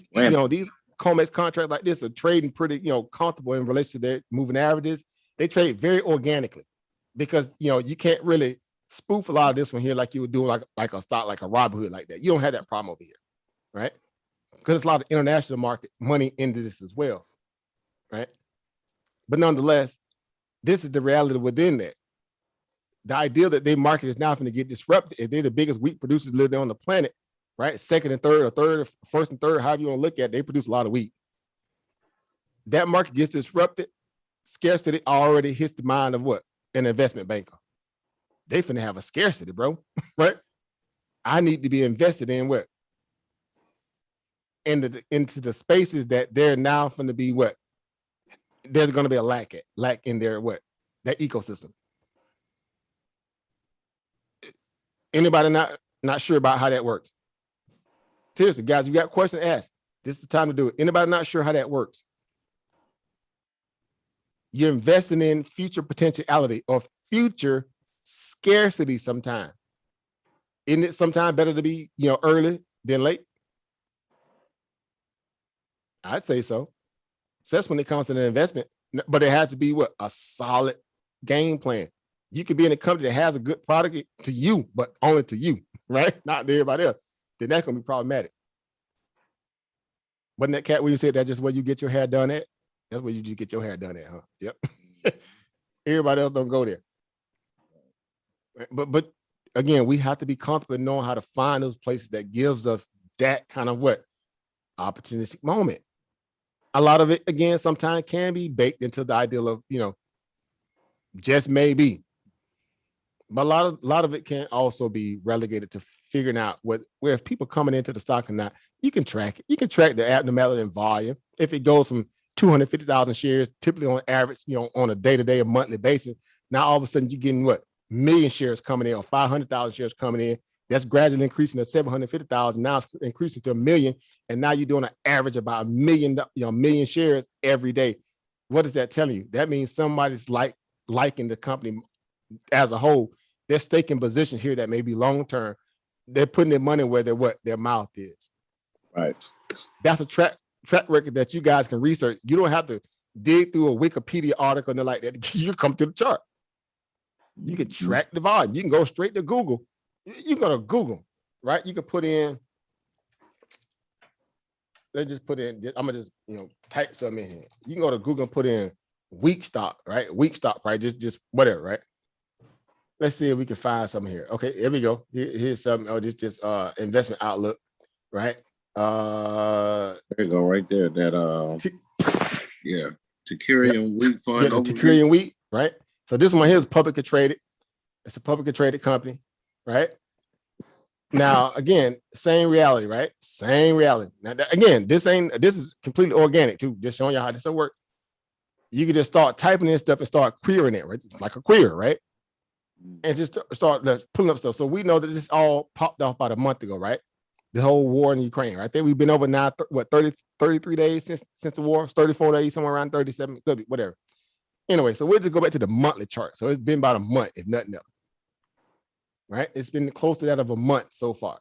these COMEX contracts like this are trading pretty, comfortable in relation to their moving averages. They trade very organically because, you can't really spoof a lot of this one here like you would do like a stock, like a Robinhood like that. You don't have that problem over here, right? Because there's a lot of international market money into this as well, right? But nonetheless, this is the reality within that. The idea that their market is now going to get disrupted. If they're the biggest wheat producers living on the planet, right? Second and third, or first and third, however you want to look at it, they produce a lot of wheat. That market gets disrupted, scarcity already hits the mind of what? An investment banker. They finna have a scarcity, bro, right? I need to be invested in what? Into the spaces that they're now finna be what? There's gonna be a lack in their what? That ecosystem. Anybody not sure about how that works? Seriously, guys, you got questions, ask. This is the time to do it. Anybody not sure how that works? You're investing in future potentiality or future scarcity sometime. Isn't it sometime better to be, early than late? I'd say so, especially when it comes to the investment. But it has to be what? A solid game plan. You could be in a company that has a good product to you, but only to you, right? Not to everybody else. Then that's gonna be problematic. Wasn't that Cat when you said that just where you get your hair done at? That's where you just get your hair done at, huh? Yep. Everybody else don't go there. But again, we have to be comfortable in knowing how to find those places that gives us that kind of what? Opportunistic moment. A lot of it, again, sometimes can be baked into the ideal of, just maybe. But a lot of it can also be relegated to figuring out where if people coming into the stock or not, you can track it. You can track the abnormality in volume. If it goes from 250,000 shares, typically on average, on a day-to-day or monthly basis, now all of a sudden you're getting what? Million shares coming in or 500,000 shares coming in. That's gradually increasing to 750,000. Now it's increasing to 1 million. And now you're doing an average about 1 million, million shares every day. What is that telling you? That means somebody's liking the company as a whole. They're staking positions here that may be long-term. They're putting their money where their mouth is. Right. That's a track record that you guys can research. You don't have to dig through a Wikipedia article and like that. You come to the chart. You can track the volume. You can go straight to Google. You can go to Google, right? You can put in, let's just put in, I'm gonna just, type something in here. You can go to Google and put in weak stock, right? Weak stock price, just whatever, right? Let's see if we can find something here. Okay, here we go. Here's something. Oh, this just investment outlook, right? There you go, right there. That yeah, Takurian wheat fund. Yeah, the Takurian wheat, right? So this one here is publicly traded. It's a publicly traded company, right? Now, again, same reality, right? Same reality. Now, again, this is completely organic too. Just showing you how this will work. You can just start typing in stuff and start querying it, right? It's like a query, right? And just start pulling up stuff. So we know that this all popped off about a month ago, right? The whole war in Ukraine, right? I think we've been over now, 33 days since the war, 34 days, somewhere around 37, could be, whatever. Anyway, so we'll just go back to the monthly chart. So it's been about a month, if nothing else, right? It's been close to that of a month so far,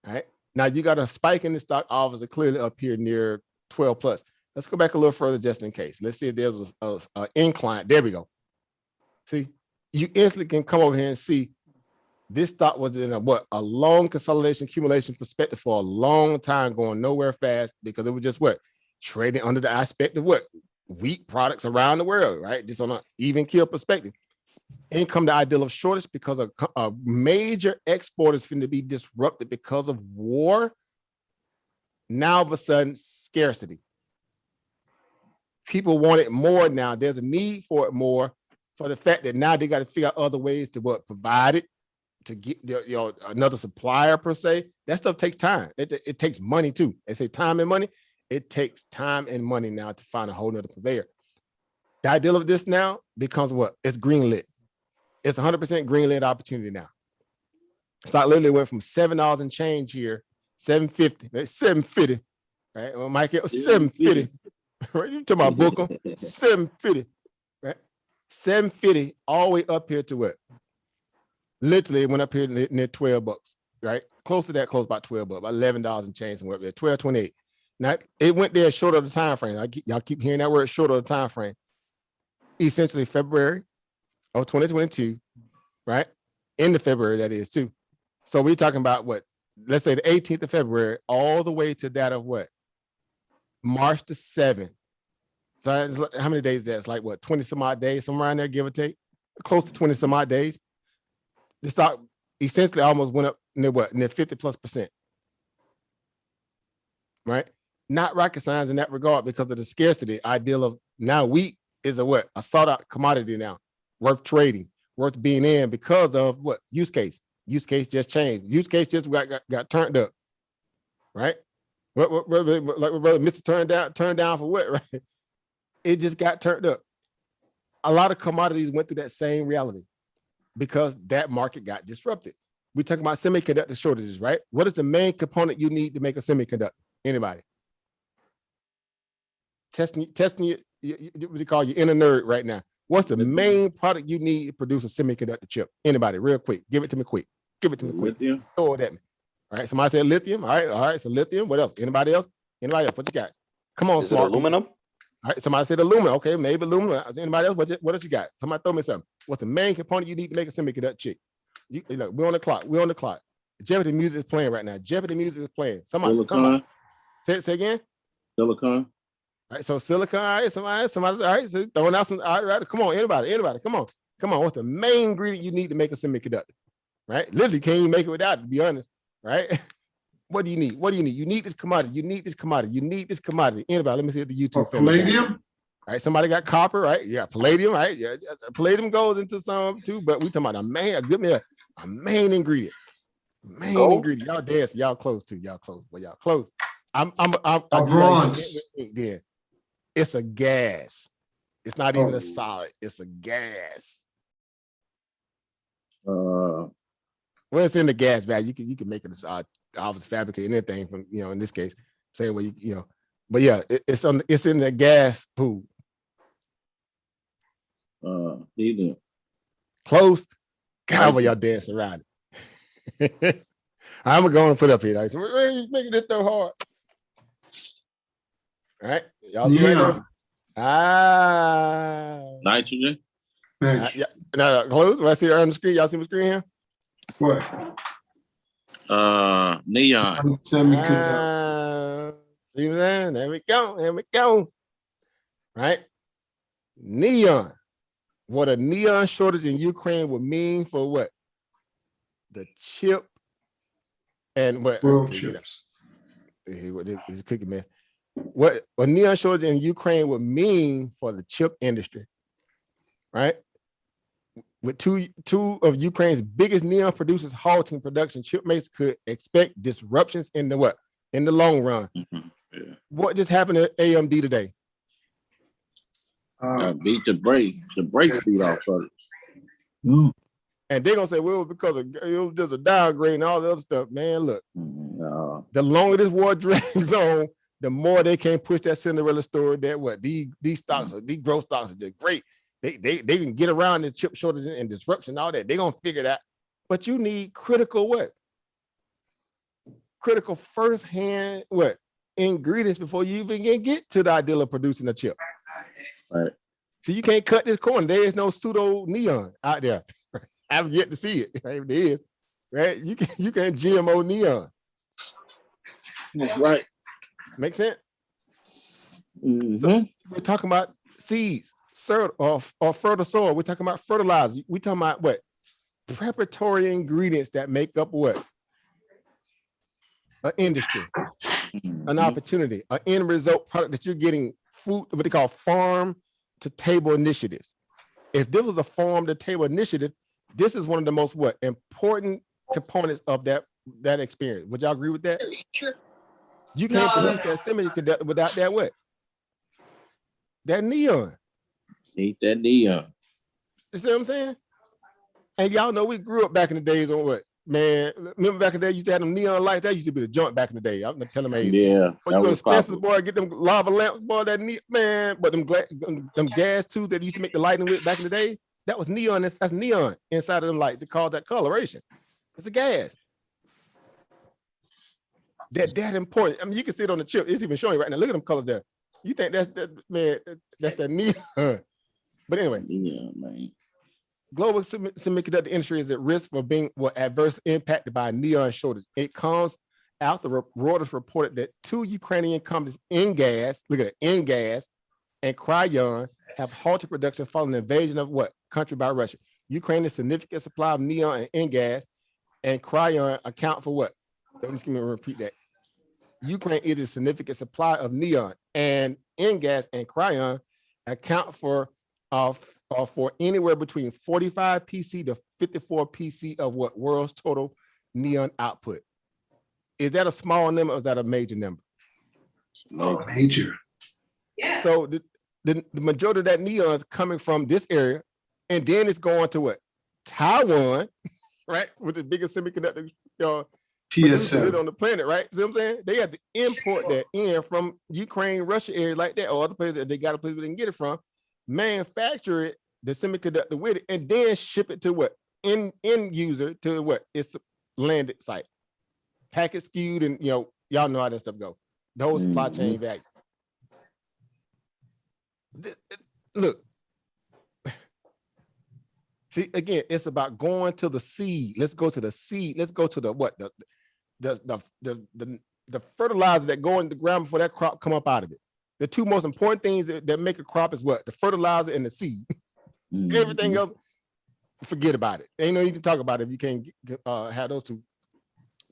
right? Now you got a spike in the stock, obviously clearly up here near 12 plus. Let's go back a little further just in case. Let's see if there's a incline. There we go. See, you instantly can come over here and see this stock was in a long consolidation accumulation perspective for a long time, going nowhere fast because it was just trading under the aspect of wheat products around the world, right? Just on an even keel perspective. In come the ideal of shortage because a major export is going to be disrupted because of war. Now, all of a sudden, scarcity. People want it more now. There's a need for it more for the fact that now they got to figure out other ways to provide it, to get another supplier per se. That stuff takes time. It takes money too. They say time and money. It takes time and money now to find a whole nother purveyor. The ideal of this now becomes what? It's greenlit. It's 100% greenlit opportunity now. Stock literally went from $7 and change here, $7.50, $7.50 right? Well, Mike, it was 750. Right? You talking about Booker? 750, right? 750 all the way up here to what? Literally, it went up here near $12, right? Close to that, close about $12, about $11 and change somewhere up there, 12.28. Now it went there short of the time frame. Y'all keep hearing that word, short of the time frame. Essentially, February of 2022, right? End of February, that is too. So we're talking about what? Let's say the 18th of February, all the way to that of what? March the 7th. So it's how many days is that? It's like what, 20 some odd days, somewhere around there, give or take, close to 20 some odd days. The stock essentially almost went up near what? Near 50+%. Right? Not rocket science in that regard because of the scarcity ideal of now wheat is a what? A sought out commodity now, worth trading, worth being in because of what? Use case. Use case just changed. Use case just got turned up. Right? What like brother Mr. Turned down for what, right? It just got turned up. A lot of commodities went through that same reality because that market got disrupted. We're talking about semiconductor shortages, right? What is the main component you need to make a semiconductor? Anybody? Testing you, what do you call your inner nerd right now? What's the main product you need to produce a semiconductor chip? Anybody, real quick. Give it to me quick. Give it to me quick. Lithium. Throw it at me. All right, somebody said lithium. All right, so lithium. What else? Anybody else? Anybody else? What you got? Come on, Is it smart people. aluminum? All right, somebody said aluminum. Okay, maybe aluminum. Anybody else? What else you got? Somebody throw me something. What's the main component you need to make a semiconductor chip? Look, we're on the clock. We're on the clock. Jeopardy music is playing right now. Jeopardy music is playing. Somebody. Say again. Silicon. All right, so silicon. All right, somebody. All right, so throwing out some. All right, come on, anybody. Come on. What's the main ingredient you need to make a semiconductor? Right, literally, can you make it without it? To be honest, right? What do you need? You need this commodity. You need this commodity. Anybody? Let me see if the YouTube family. Palladium. All right, somebody got copper, right? Yeah, palladium, right? Yeah, palladium goes into some too, but we talking about a main ingredient. Ingredient. Y'all dance, y'all close too. Y'all close. I'm Bronze. It's a gas. It's not even a solid. It's a gas. Uh, Well, it's in the gas value. You can make it a office fabricate anything from, in this case, same way, but yeah, it's in the gas pool. helium. Close. God, y'all dance around it. I'm gonna go and put up here. Like, making it so hard. All right, y'all see right there? Nitrogen. Yeah. No, close. When I see it on the screen, y'all see my screen here? What? Neon. Semiconductor. See what I'm saying? There we go. Right? Neon. What a neon shortage in Ukraine would mean for what? The chip and what? World chips. This cookie man. What a neon shortage in Ukraine would mean for the chip industry, right? With two of Ukraine's biggest neon producers halting production, chip makers could expect disruptions in the what? In the long run. Mm-hmm. Yeah. What just happened at AMD today? Beat the brake speed off of it. And they're gonna say, well, because it was just a downgrade and all the other stuff. Man, look, the longer this war drags on, the more they can't push that Cinderella story that what these stocks, these growth stocks are just great. They can get around the chip shortage and disruption, all that. They're gonna figure that. But you need critical what? Critical first-hand what? Ingredients before you even get to the ideal of producing a chip. Right. So you can't cut this corner. There is no pseudo neon out there. I've yet to see it. Right? There is, right? You can GMO neon. That's right. Make sense? Mm-hmm. So we're talking about seeds, or fertile soil. We're talking about fertilizer. We're talking about what? Preparatory ingredients that make up what? An industry, an opportunity, an end result product that you're getting food, what they call farm to table initiatives. If this was a farm to table initiative, this is one of the most what important components of that experience. Would y'all agree with that? You can't produce that semiconductor without that what? That neon. Need that neon. You see what I'm saying? And y'all know we grew up back in the days on what? Man, remember back in the day, you used to have them neon lights. That used to be the joint back in the day. I'm not telling my age. Yeah, Or that you go to was Spencer's, popular. boy, get them lava lamps, boy, that man, but them gas too that used to make the lighting with back in the day, that was neon. That's neon inside of them lights to cause that coloration. It's a gas. That important. I mean, you can see it on the chip. It's even showing you right now. Look at them colors there. You think that's that neon. But anyway, Yeah, man. global semiconductor industry is at risk for being adversely impacted by a neon shortage. It comes after Reuters reported that 2 Ukrainian companies, Engas, look at it, Engas and Cryon, have halted production following the invasion of what country by Russia. Ukraine's significant supply of neon and Engas and Cryon account for what? Let me repeat that. Ukraine is a significant supply of neon, and Engas and Cryon account for anywhere between 45 PC to 54 PC of what world's total neon output. Is that a small number or is that a major number? Major. So the majority of that neon is coming from this area, and then it's going to what? Taiwan, right? With the biggest semiconductor TSM. on the planet, right? See what I'm saying? They have to import that in from Ukraine, Russia area like that, or other places that they got a place where they can get it from, manufacture it, the semiconductor with it, and then ship it to what? End user to what? It's landed site. Packet skewed, and y'all know how that stuff go. The whole supply chain value. Look, see, again, it's about going to the seed. Let's go to the seed. Let's go to the what? The fertilizer that go in the ground before that crop come up out of it. The 2 most important things that make a crop is what? The fertilizer and the seed. Everything else, forget about it. Ain't no need to talk about it if you can't have those 2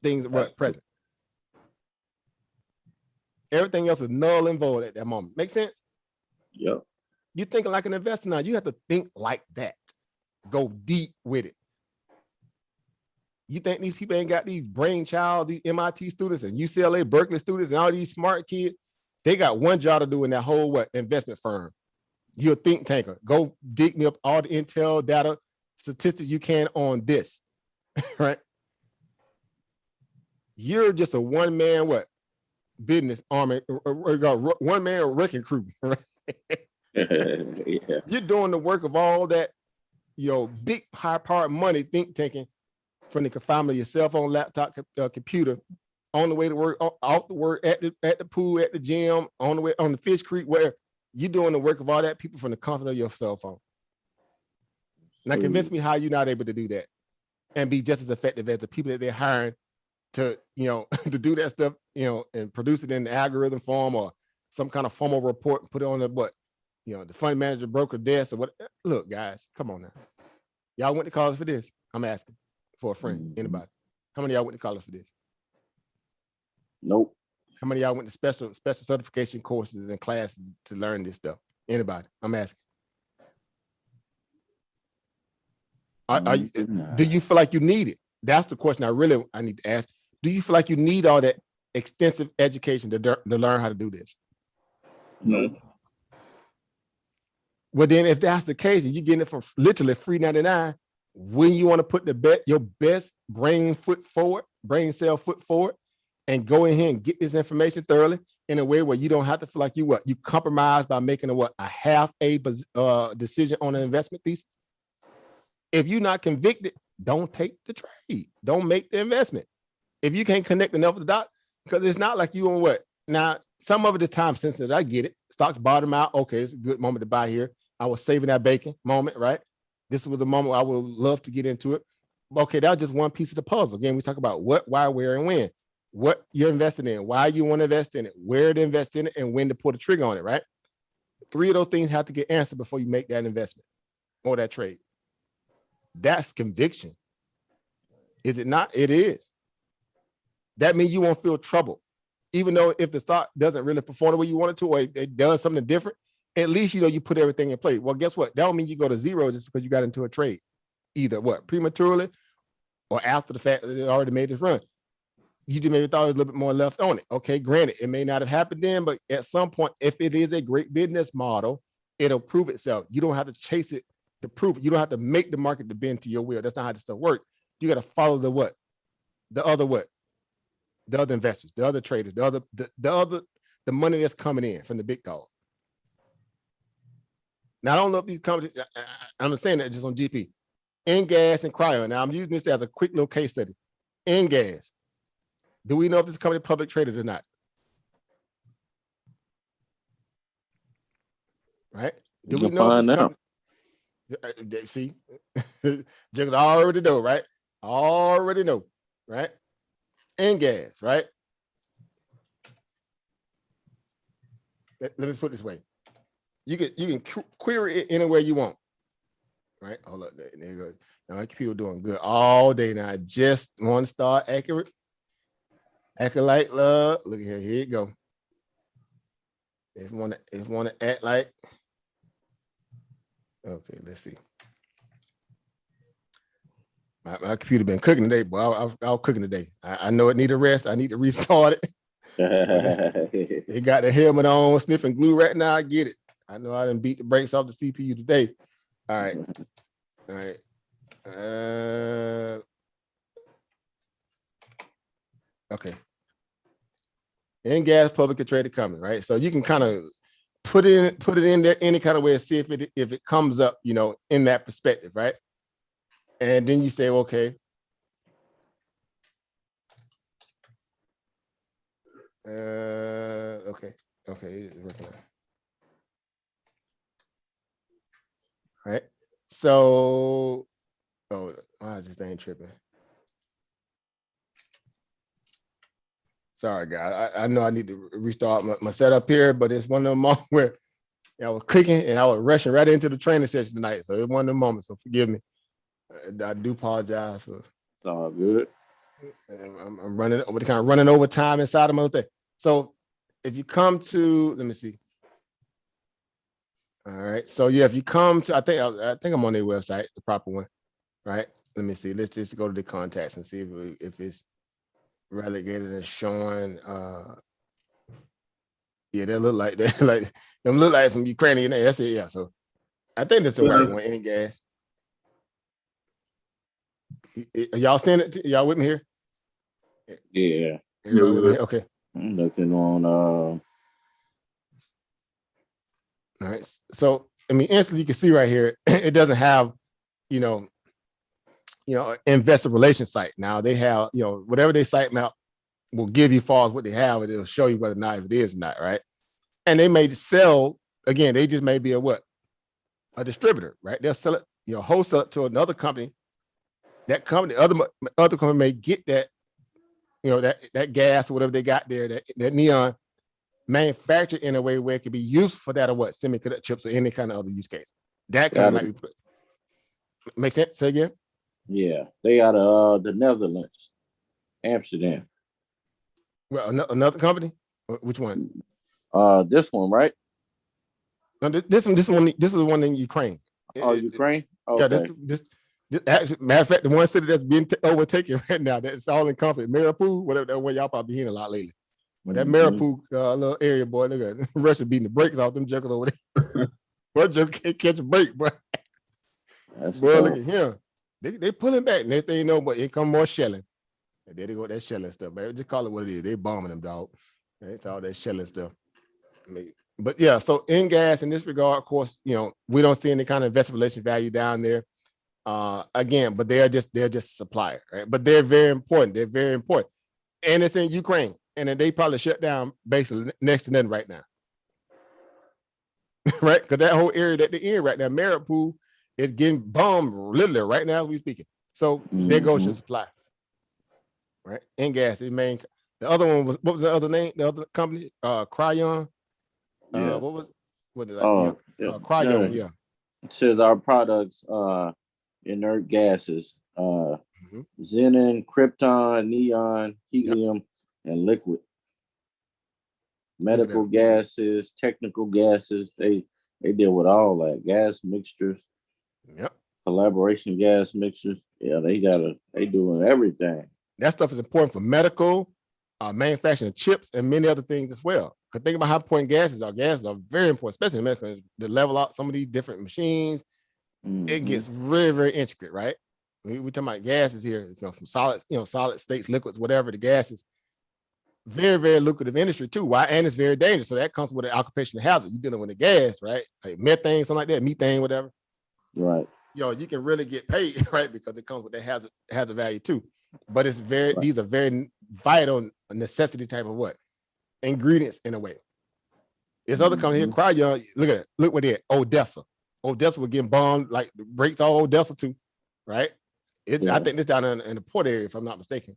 things present. Everything else is null and void at that moment. Make sense? Yep. You're thinking like an investor now. You have to think like that. Go deep with it. You think these people ain't got these brainchild, these MIT students and UCLA, Berkeley students, and all these smart kids? They got one job to do in that whole investment firm. You're a think tanker. Go dig me up all the intel, data, statistics you can on this, right? You're just a one-man business army, one-man wrecking crew, right? Yeah. You're doing the work of all that, big high-powered money think tanking from the confinement of your cell phone, laptop, computer, on the way to work, off the work, at the pool, at the gym, on the way on the fish creek, where you're doing the work of all that people from the comfort of your cell phone. Now, convince me how you're not able to do that and be just as effective as the people that they're hiring to, to do that stuff, and produce it in the algorithm form or some kind of formal report and put it on the fund manager broker desk or what. Look, guys, come on now. Y'all went to college for this? I'm asking for a friend. Anybody? How many of y'all went to college for this? Nope. How many of y'all went to special certification courses and classes to learn this stuff? Anybody? I'm asking. Do you feel like you need it? That's the question I need to ask. Do you feel like you need all that extensive education to learn how to do this? No. Well, then if that's the case, and you're getting it for literally free 99, when you want to put your best brain cell foot forward, and go in here and get this information thoroughly in a way where you don't have to feel like you compromise by making a half a decision on an investment thesis. If you're not convicted, don't take the trade. Don't make the investment. If you can't connect enough of the dots, because it's not like you on now, some of it is time sensitive. I get it. Stocks bottom out. Okay, it's a good moment to buy here. I was saving that bacon moment, right? This was the moment I would love to get into it. Okay, that was just one piece of the puzzle. Again, we talk about what, why, where, and when. What you're investing in, why you want to invest in it, where to invest in it, and when to pull the trigger on it, right? 3 of those things have to get answered before you make that investment or that trade. That's conviction. Is it not? It is. That means you won't feel trouble. Even though if the stock doesn't really perform the way you want it to, or it does something different, at least you put everything in place. Well, guess what? That don't mean you go to zero just because you got into a trade. Either prematurely or after the fact that it already made this run. You just maybe thought there was a little bit more left on it. Okay, granted, it may not have happened then, but at some point, if it is a great business model, it'll prove itself. You don't have to chase it to prove it. You don't have to make the market to bend to your will. That's not how this stuff works. You got to follow the what? The other what? The other investors, the other traders, the money that's coming in from the big dogs. Now, I don't know if these companies, I'm saying that just on GP. Gas and Cryo. Now, I'm using this as a quick little case study. Gas. Do we know if this company public traded or not? Right? Do we know if this company? See, Jiggles already know, right? Already know, right? Gas, right? Let me put it this way. You can query it any way you want, right? Hold up, there it goes. Now my computer doing good all day. Now I just want to start acting like love. Look here you go. If you want to act like. Okay, let's see. My computer been cooking today, boy. I was cooking today. I know it need a rest. I need to restart it. They got the helmet on, sniffing glue right now. I get it. I know I didn't beat the brakes off the CPU today. All right. Okay. Gas publicly traded company, right? So you can kind of put it in there any kind of way to see if it comes up, in that perspective, right? And then you say, okay. Okay, it's working out. All right. So, why is this thing tripping? Sorry, guys. I know I need to restart my setup here, but it's one of them moments where I was cooking and I was rushing right into the training session tonight. So it's one of them moments. So forgive me. I do apologize for. It's all good. I'm running over time inside of my thing. So if you come to, let me see. All right. So yeah, if you come to, I think I'm on their website, the proper one, right? Let me see. Let's just go to the contacts and see if it's relegated and showing. Yeah, they look like them look like some Ukrainian. That's it. Yeah. So I think that's the right one. In gas. Are y'all seeing it? Y'all with me here? Yeah. Everybody with me here? Okay. I'm looking on. All right. So I mean, instantly you can see right here, it doesn't have, investor relations site. Now they have, whatever they site map will give you far as what they have, and it'll show you whether or not if it is or not, right? And they may sell again. They just may be a distributor, right? They'll sell it, wholesale it to another company. That company, other company may get that, that gas or whatever they got there, that neon manufactured in a way where it could be used for that or semiconductor chips or any kind of other use case. That kind of might be make sense. Say again. Yeah, they out of the Netherlands, Amsterdam. Well, another company. Which one? This one, right? No, this is the one in Ukraine. Ukraine. Okay. Yeah, this actually, matter of fact, the one city that's being overtaken right now, that's all in conflict. Mariupol, whatever that one y'all probably hearing a lot lately. But that Mariupol little area, boy, look at Russia beating the brakes off them jokers over there. Boy, joker can't catch a break, boy. Boy, look at him. They pulling back. Next thing you know, but it come more shelling. And there they go, that shelling stuff, man. Just call it what it is. They bombing them, dog. It's all that shelling stuff. But yeah, so in gas in this regard, of course, we don't see any kind of investor relation value down there. Again, but they're just a supplier, right? But they're very important. They're very important. And it's in Ukraine. And then they probably shut down basically next to nothing right now. Right? Because that whole area that they're in right now, Mariupol, is getting bombed literally right now as we speaking. So there goes your supply. Right? In gas, it main. The other one was, what was the other name? The other company? Cryon. Yeah. What is that? Cryon, yeah. It says our products, inert gases, xenon, krypton, neon, helium, and liquid. Medical gases, technical gases, they deal with all that. Gas mixtures, collaboration gas mixtures. Yeah, they doing everything. That stuff is important for medical, manufacturing chips, and many other things as well. Because think about how important gases are. Gases are very important, especially in medical, to level out some of these different machines. It gets very, very intricate, right? we talking about gases here, from solids, solid states, liquids, whatever the gases. Very, very lucrative industry too. Why? And it's very dangerous. So that comes with an occupational hazard. You're dealing with the gas, right? Like methane, something like that, methane, whatever. Right. You can really get paid, right? Because it comes with that hazard value too. But it's very, right. These are very vital necessity type of what? Ingredients in a way. There's other company here, Cryo. Look at it. Look what they had. Odessa. Odessa was getting bombed, like breaks all Odessa too, right? I think this down in the port area, if I'm not mistaken.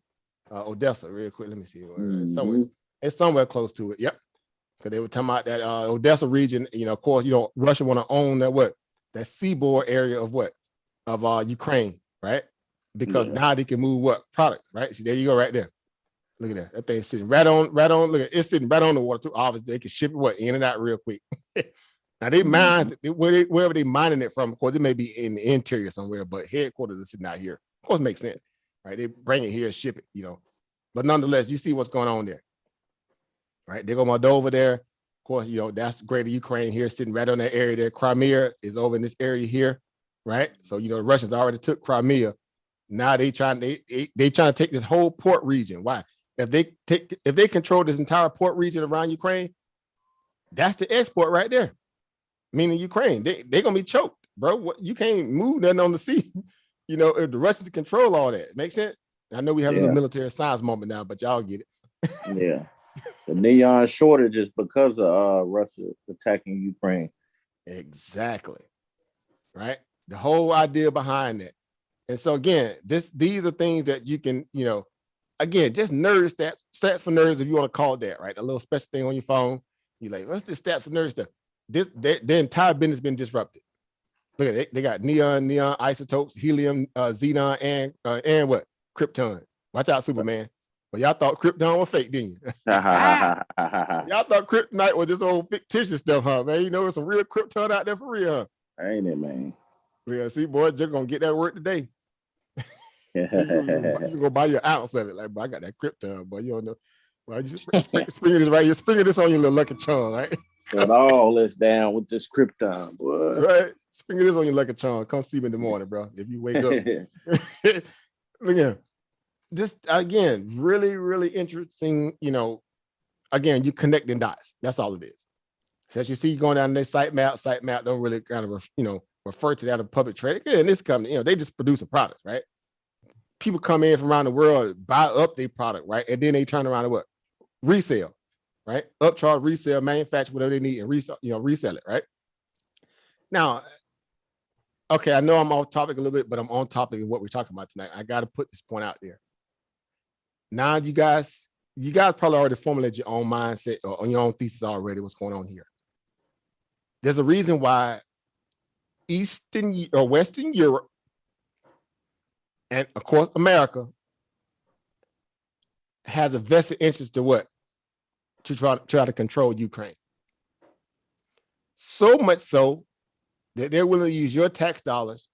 Odessa, real quick. Let me see. It's somewhere close to it. Yep. Because they were talking about that Odessa region. Of course, Russia want to own that seaboard area of Ukraine, right? Because now they can move products, right? See, there you go, right there. Look at that. That thing's sitting right on. Look at it. It's sitting right on the water too. Obviously, they can ship it in and out real quick. Now they mine wherever they mining it from. Of course, it may be in the interior somewhere, but headquarters is sitting out here. Of course, it makes sense, right? They bring it here and ship it, But nonetheless, you see what's going on there, right? They go Moldova there. Of course, that's greater Ukraine here, sitting right on that area there. Crimea is over in this area here, right? So the Russians already took Crimea. Now they trying to take this whole port region. Why? If they control this entire port region around Ukraine, that's the export right there. Meaning Ukraine, they're gonna be choked, bro. You can't move nothing on the sea. If the Russians control all that. Makes sense? I know we have a little military science moment now, but y'all get it. Yeah. The neon shortage is because of Russia attacking Ukraine. Exactly. Right? The whole idea behind that. And so again, these are things that you can, again, just nerd stats for nerds, if you want to call it that, right? A little special thing on your phone. You're like, what's this stats for nerds stuff? Their entire business been disrupted. Look at it. They got neon isotopes, helium, xenon, and what? Krypton. Watch out, Superman. Well, y'all thought Krypton was fake, didn't you? Y'all thought kryptonite was this old fictitious stuff, huh, man? There's some real Krypton out there for real, huh? Ain't it, man? Yeah, see, boy, you're gonna get that work today. You can go buy your ounce of it. Like, boy, I got that Krypton, boy. You don't know. Well, you spring this right. You're springing this on your little Lucky Charm, right? Put all this down with this Krypton, boy. Right. Springing this on your Lucky Charm. Come see me in the morning, bro. If you wake up. Look at this again. Really, really interesting. Again, you connecting dots. That's all it is. As you see going down their site map don't really kind of refer to that as public trade. In this company, they just produce a product, right? People come in from around the world, buy up their product, right? And then they turn around and resell, right? Upcharge, resell, manufacture whatever they need and resell it, right? Now, okay, I know I'm off topic a little bit, but I'm on topic of what we're talking about tonight. I got to put this point out there. Now, you guys probably already formulated your own mindset or your own thesis already. What's going on here? There's a reason why Eastern or Western Europe and of course America has a vested interest to try to control Ukraine. So much so that they're willing to use your tax dollars,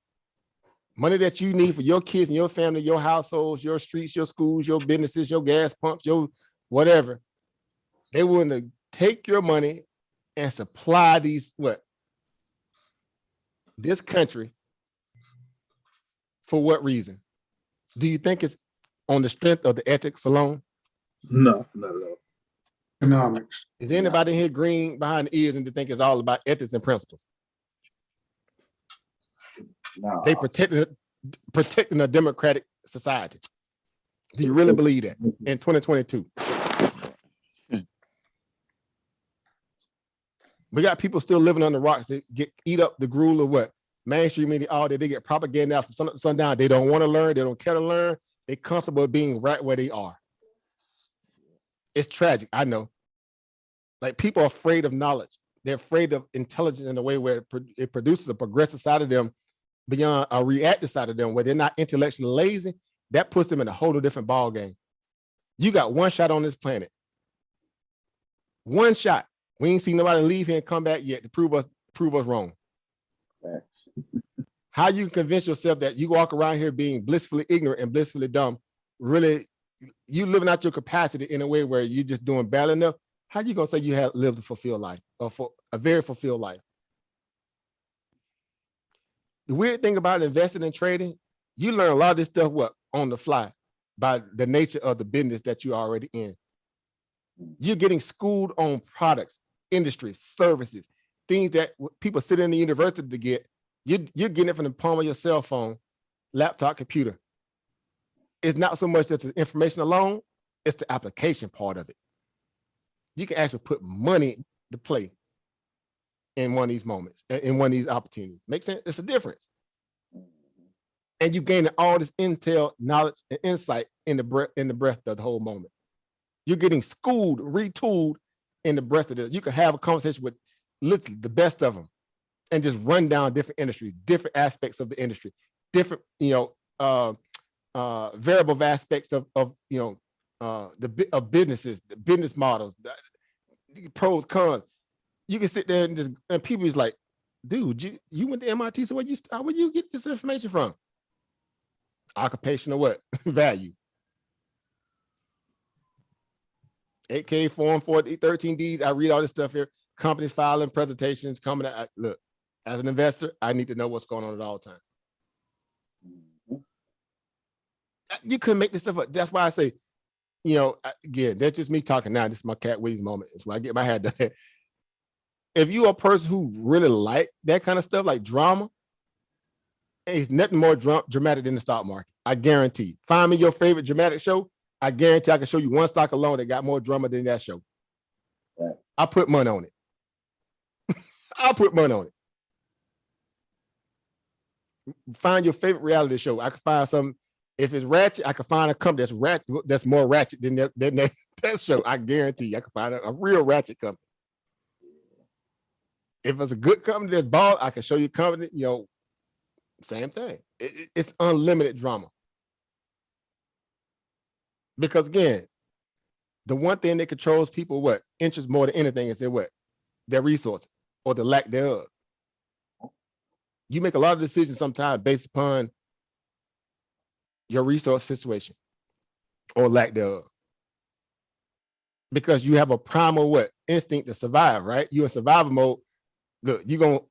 money that you need for your kids and your family, your households, your streets, your schools, your businesses, your gas pumps, your whatever. They're willing to take your money and supply this country for what reason? Do you think it's on the strength of the ethics alone? No, not at all. Economics. Is anybody here green behind the ears and to think it's all about ethics and principles? No. They protecting a democratic society. Do you really believe that in 2022? We got people still living on the rocks. They eat up the gruel of what? Mainstream media all day. They get propaganda out from sun up to sundown. They don't want to learn. They don't care to learn. They're comfortable being right where they are. It's tragic. I know. Like, people are afraid of knowledge. They're afraid of intelligence in a way where it produces a progressive side of them beyond a reactive side of them, where they're not intellectually lazy. That puts them in a whole different ball game. You got one shot on this planet. One shot. We ain't seen nobody leave here and come back yet to prove us wrong. How you can convince yourself that you walk around here being blissfully ignorant and blissfully dumb, really, you living out your capacity in a way where you're just doing bad enough? How you gonna say you have lived a fulfilled life, or for a very fulfilled life? The weird thing about investing and trading, You learn a lot of this stuff on the fly by the nature of the business that you're already in. You're getting schooled on products, industry, services, things that people sit in the university to get. You're getting it from the palm of your cell phone, laptop, computer. It's not so much just the information alone, it's the application part of it. You can actually put money to play in one of these moments, in one of these opportunities. Make sense? It's a difference. And you gain all this intel, knowledge, and insight in the breath of the whole moment. You're getting schooled, retooled in the breath of this. You can have a conversation with literally the best of them and just run down different industries, different aspects of the industry, different, variable aspects of businesses, the business models, the pros, cons. You can sit there and people is like, dude, you went to MIT, so where you get this information from? Occupational what? Value. 8K form 13Ds. I read all this stuff here. Company filing, presentations, coming out. Look, as an investor, I need to know what's going on at all times. You couldn't make this stuff up. That's why I say, again, that's just me talking now. This is my Cat Williams moment. It's when I get my head done. If you're a person who really like that kind of stuff, like drama, it's nothing more dramatic than the stock market. I guarantee. Find me your favorite dramatic show. I guarantee I can show you one stock alone that got more drama than that show. Right. I put money on it. I'll put money on it. Find your favorite reality show. I can find something. If it's ratchet, I can find a company that's more ratchet than that show. I guarantee I can find a real ratchet company. If it's a good company that's bald, I can show you a company, same thing. It's unlimited drama. Because again, the one thing that controls people interest more than anything is their resources or the lack thereof. You make a lot of decisions sometimes based upon your resource situation or lack thereof. Because you have a primal instinct to survive, right? You're in survival mode. Look, you're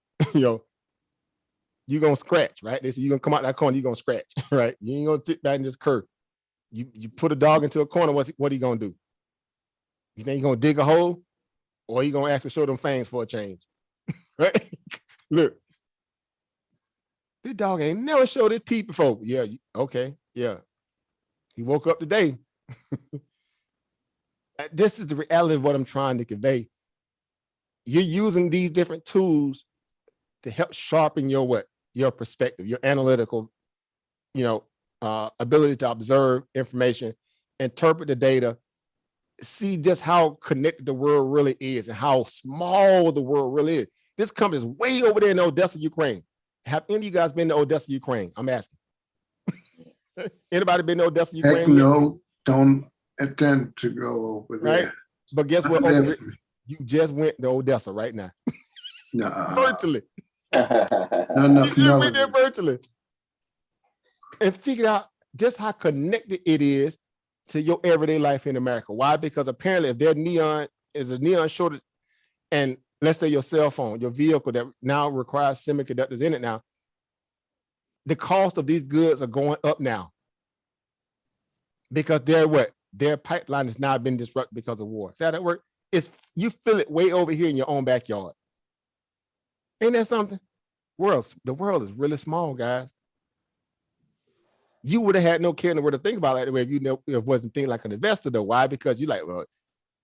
gonna scratch, right? You're gonna come out that corner, you're gonna scratch, right? You ain't gonna sit back and just curve. You put a dog into a corner, what are you gonna do? You think you're gonna dig a hole, or you gonna actually show them fangs for a change? Right? Look, this dog ain't never showed his teeth before. Yeah, okay, yeah. He woke up today. This is the reality of what I'm trying to convey. You're using these different tools to help sharpen your perspective, your analytical, ability to observe information, interpret the data, see just how connected the world really is and how small the world really is. This company is way over there in Odessa, Ukraine. Have any of you guys been to Odessa, Ukraine? I'm asking. Anybody been to Odessa, Ukraine? Heck no, don't intend to go over there. Right? But guess what? You just went to Odessa right now. No. Virtually. You just went there virtually. And figured out just how connected it is to your everyday life in America. Why? Because apparently if there's a neon shortage, and let's say your cell phone, your vehicle that now requires semiconductors in it now, the cost of these goods are going up now. Because their pipeline has now been disrupted because of war. See how that works? You feel it way over here in your own backyard. Ain't that something? The world is really small, guys. You would have had no care in the world to think about it if it wasn't thinking like an investor, though. Why? Because you're like, well,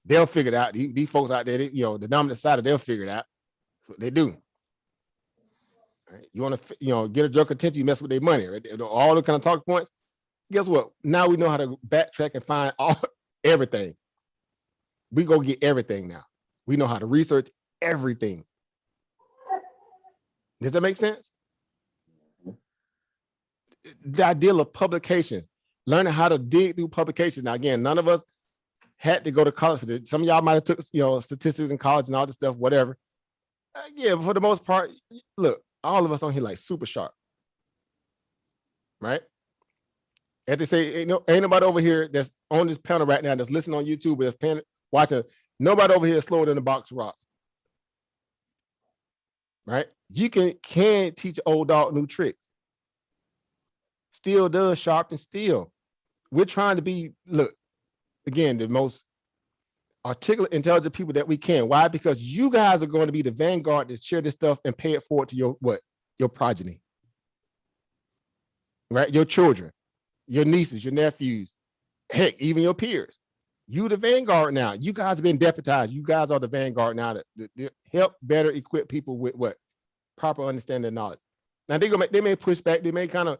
they'll figure it out. These folks out there, the dominant side, they'll figure it out. That's what they do. Right? You want to, get a joke attention, you mess with their money, right? All the kind of talk points. Guess what? Now we know how to backtrack and find everything. We go get everything now. We know how to research everything. Does that make sense? The idea of publications, learning how to dig through publications. Now, again, none of us had to go to college for this. Some of y'all might have took, statistics in college and all this stuff, whatever. Yeah, but for the most part, look, all of us on here like super sharp, right? As they say, ain't nobody over here that's on this panel right now that's listening on YouTube or that's watching. Nobody over here is slower than a box of rocks, right? You can teach an old dog new tricks. steel does sharpen steel. We're trying to be, look, again, the most articulate, intelligent people that we can. Why? Because you guys are going to be the vanguard to share this stuff and pay it forward to your what? Your progeny. Right? Your children, your nieces, your nephews, heck, even your peers. You the vanguard now. You guys have been deputized. You guys are the vanguard now to help better equip people with what? Proper understanding of knowledge. Now they may push back, they may kind of,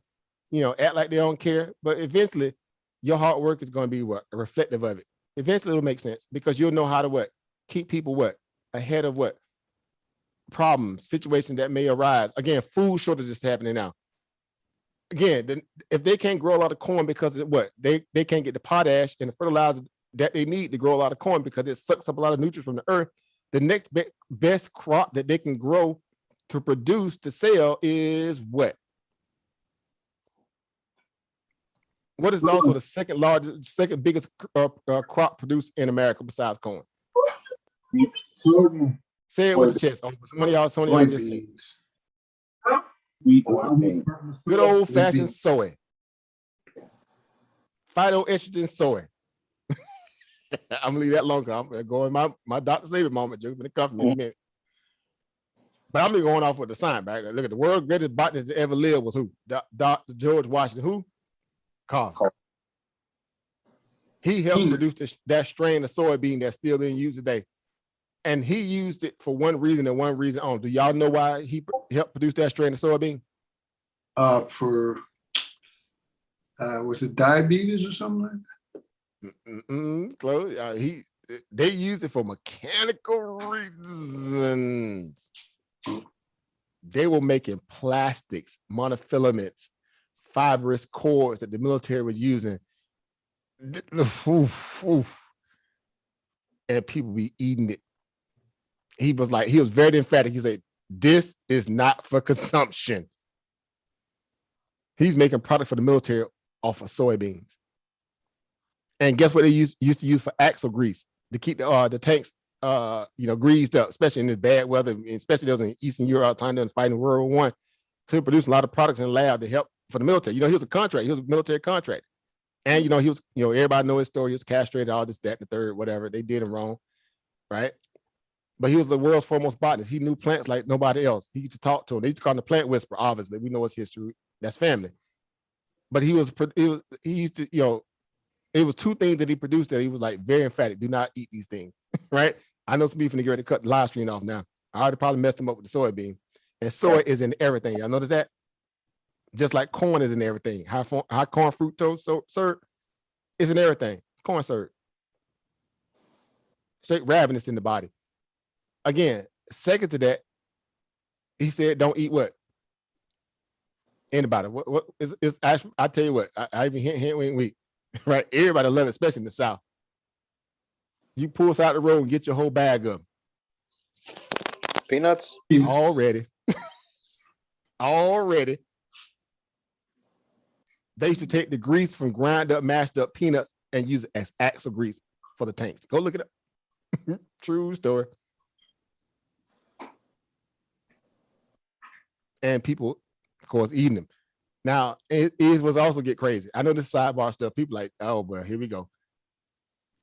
act like they don't care, but eventually your hard work is going to be what? Reflective of it. Eventually it'll make sense because you'll know how to what? Keep people what? Ahead of what? Problems, situations that may arise. Again, food shortage is happening now. Again, if they can't grow a lot of corn because of what? They can't get the potash and the fertilizer that they need to grow a lot of corn because it sucks up a lot of nutrients from the earth. The next best crop that they can grow to produce to sell is what? What is also the second biggest crop produced in America besides corn? Say it with the chest. Some of y'all just say good old fashioned soy. Phytoestrogen soy. I'm gonna leave that longer. I'm gonna go in my Dr. Saber moment, Joe, for the company in a minute. But I'm going off with the sign, right? Look at the world's greatest botanist that ever lived was who? Dr. George Washington. Who? Carver. He helped produce that strain of soybean that's still being used today. And he used it for one reason and one reason only. Do y'all know why he helped produce that strain of soybean? For was it diabetes or something like that? Close. They used it for mechanical reasons. They were making plastics, monofilaments, fibrous cords that the military was using. And people be eating it. He was very emphatic. He said, this is not for consumption. He's making product for the military off of soybeans. And guess what they used to use for axle grease to keep the tanks greased up, especially in this bad weather, especially those in Eastern Europe all the time, they're fighting World War I. So he produced a lot of products in the lab to help for the military. He was a contract, he was a military contract. And he was, everybody know his story, he was castrated, all this, that, the third, whatever. They did him wrong, right? But he was the world's foremost botanist. He knew plants like nobody else. He used to talk to them. They used to call him the plant whisperer, obviously. We know his history. That's family. But he used to, it was two things that he produced that he was like very emphatic. Do not eat these things, right? I know some people finna get ready to cut the live stream off now. I already probably messed him up with the soybean. And soy is in everything. Y'all notice that? Just like corn is in everything. High corn fructose syrup is in everything. It's corn syrup. Straight ravenous in the body. Again, second to that, he said, don't eat what? Anybody. What is actually, I tell you what, I even hint, wink, wink. Right? Everybody love it, especially in the South. You pull us out the road and get your whole bag of them. Peanuts? Already. They used to take the grease from ground up, mashed up peanuts and use it as axle grease for the tanks. Go look it up. True story. And people, of course, eating them. Now, it was also get crazy. I know this sidebar stuff. People like, oh, well, here we go.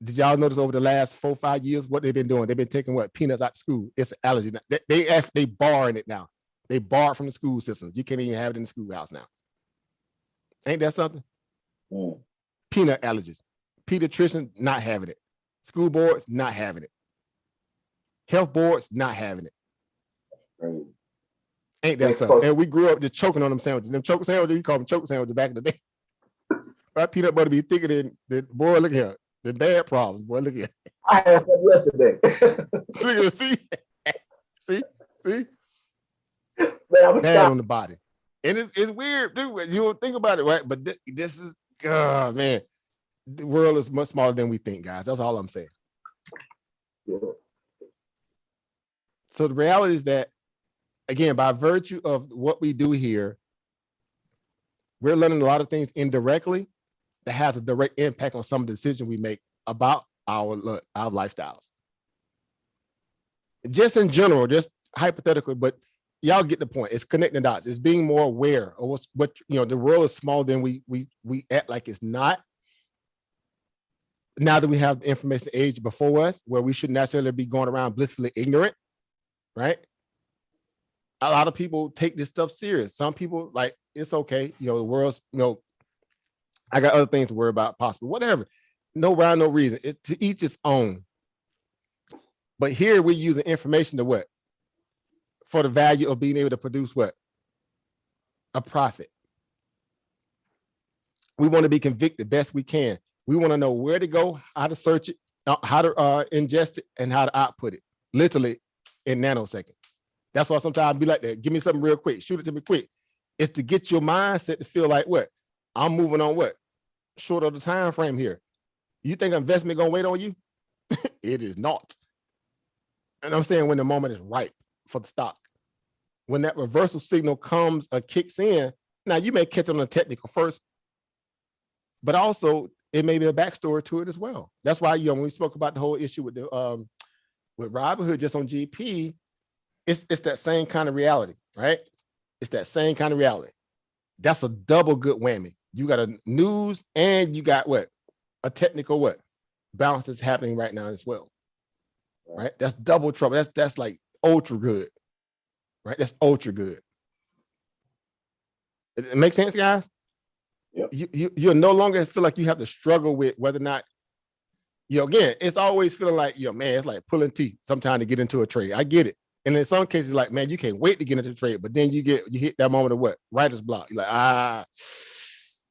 Did y'all notice over the last 4-5 years what they've been doing? They've been taking what? Peanuts out of school. It's an allergy. They barring it now. They bar it from the school systems. You can't even have it in the schoolhouse now. Ain't that something? Peanut allergies. Pediatricians not having it. School boards not having it. Health boards not having it. Right. Ain't that something? And we grew up just choking on them sandwiches. Them choke sandwiches, you call them choke sandwiches back in the day. Right? Peanut butter be thicker than the boy. Look here, the bad problems. Boy, look here. I had that yesterday. see. Man, I was bad on the body, and it's weird, dude. You don't think about it, right? But this is, man, the world is much smaller than we think, guys. That's all I'm saying. Yeah. So the reality is that, again, by virtue of what we do here, we're learning a lot of things indirectly that has a direct impact on some of the decisions we make about our lifestyles. Just in general, just hypothetically, but y'all get the point. It's connecting dots. It's being more aware of what the world is smaller than we act like it's not. Now that we have the information age before us, where we shouldn't necessarily be going around blissfully ignorant, right? A lot of people take this stuff serious. Some people like, it's okay. The world's, I got other things to worry about, possibly, whatever. No rhyme, no reason. To each its own. But here we're using information to what? For the value of being able to produce what? A profit. We want to be convicted best we can. We want to know where to go, how to search it, how to ingest it, and how to output it, literally in nanoseconds. That's why sometimes I be like that. Give me something real quick. Shoot it to me quick. It's to get your mindset to feel like what? I'm moving on what? Short of the time frame here. You think investment gonna wait on you? It is not. And I'm saying when the moment is right for the stock. When that reversal signal comes or kicks in, now you may catch it on the technical first, but also it may be a backstory to it as well. That's why when we spoke about the whole issue with the with Robinhood just on GP, it's that same kind of reality, right? It's that same kind of reality. That's a double good whammy. You got a news and you got what? A technical what? Balance that's happening right now as well. Right? That's double trouble. That's like ultra good. Right? That's ultra good. It makes sense, guys? Yep. You no longer feel like you have to struggle with whether or not, again, it's always feeling like, man, it's like pulling teeth sometimes to get into a trade. I get it. And in some cases, like, man, you can't wait to get into the trade, but then you hit that moment of what? Writer's block. You're like,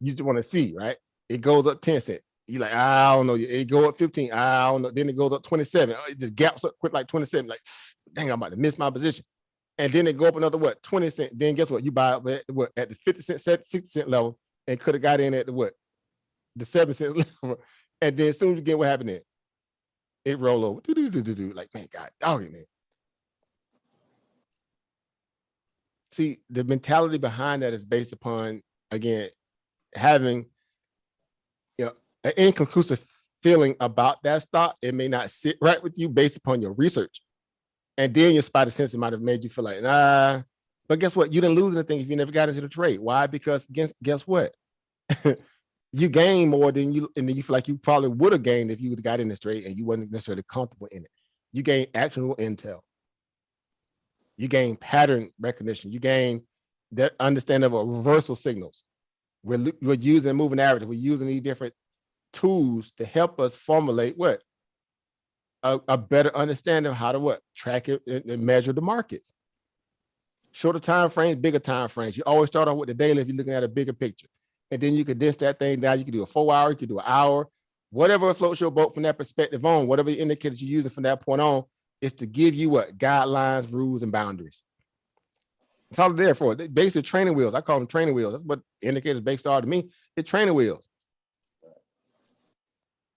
you just want to see, right? It goes up 10 cents. You're like, I don't know. It go up 15. I don't know. Then it goes up 27. It just gaps up quick like 27. Like, dang, I'm about to miss my position. And then it go up another what? 20 cents. Then guess what? You buy it at the 50 cent, 60 cent level and could have got in at the what? The 7 cent level. And then as soon as you get what happened there, it roll over. Like, man, God dog it, man. See, the mentality behind that is based upon, again, having an inconclusive feeling about that stock. It may not sit right with you based upon your research. And then your spider sense might have made you feel like, nah. But guess what? You didn't lose anything if you never got into the trade. Why? Because guess what? You gain more than you, and then you feel like you probably would have gained if you would have got in this trade and you wasn't necessarily comfortable in it. You gain actionable intel. You gain pattern recognition. You gain that understanding of reversal signals. We're using moving averages. We're using these different tools to help us formulate what? A better understanding of how to what? Track it and measure the markets. Shorter time frames, bigger time frames. You always start off with the daily if you're looking at a bigger picture. And then you can condense that thing down. You can do a 4 hour, you can do an hour, whatever floats your boat from that perspective on, whatever indicators you're using from that point on, is to give you what? Guidelines, rules, and boundaries. That's all they're there for. They're basically training wheels. I call them training wheels. That's what indicators basically are to me. They're training wheels.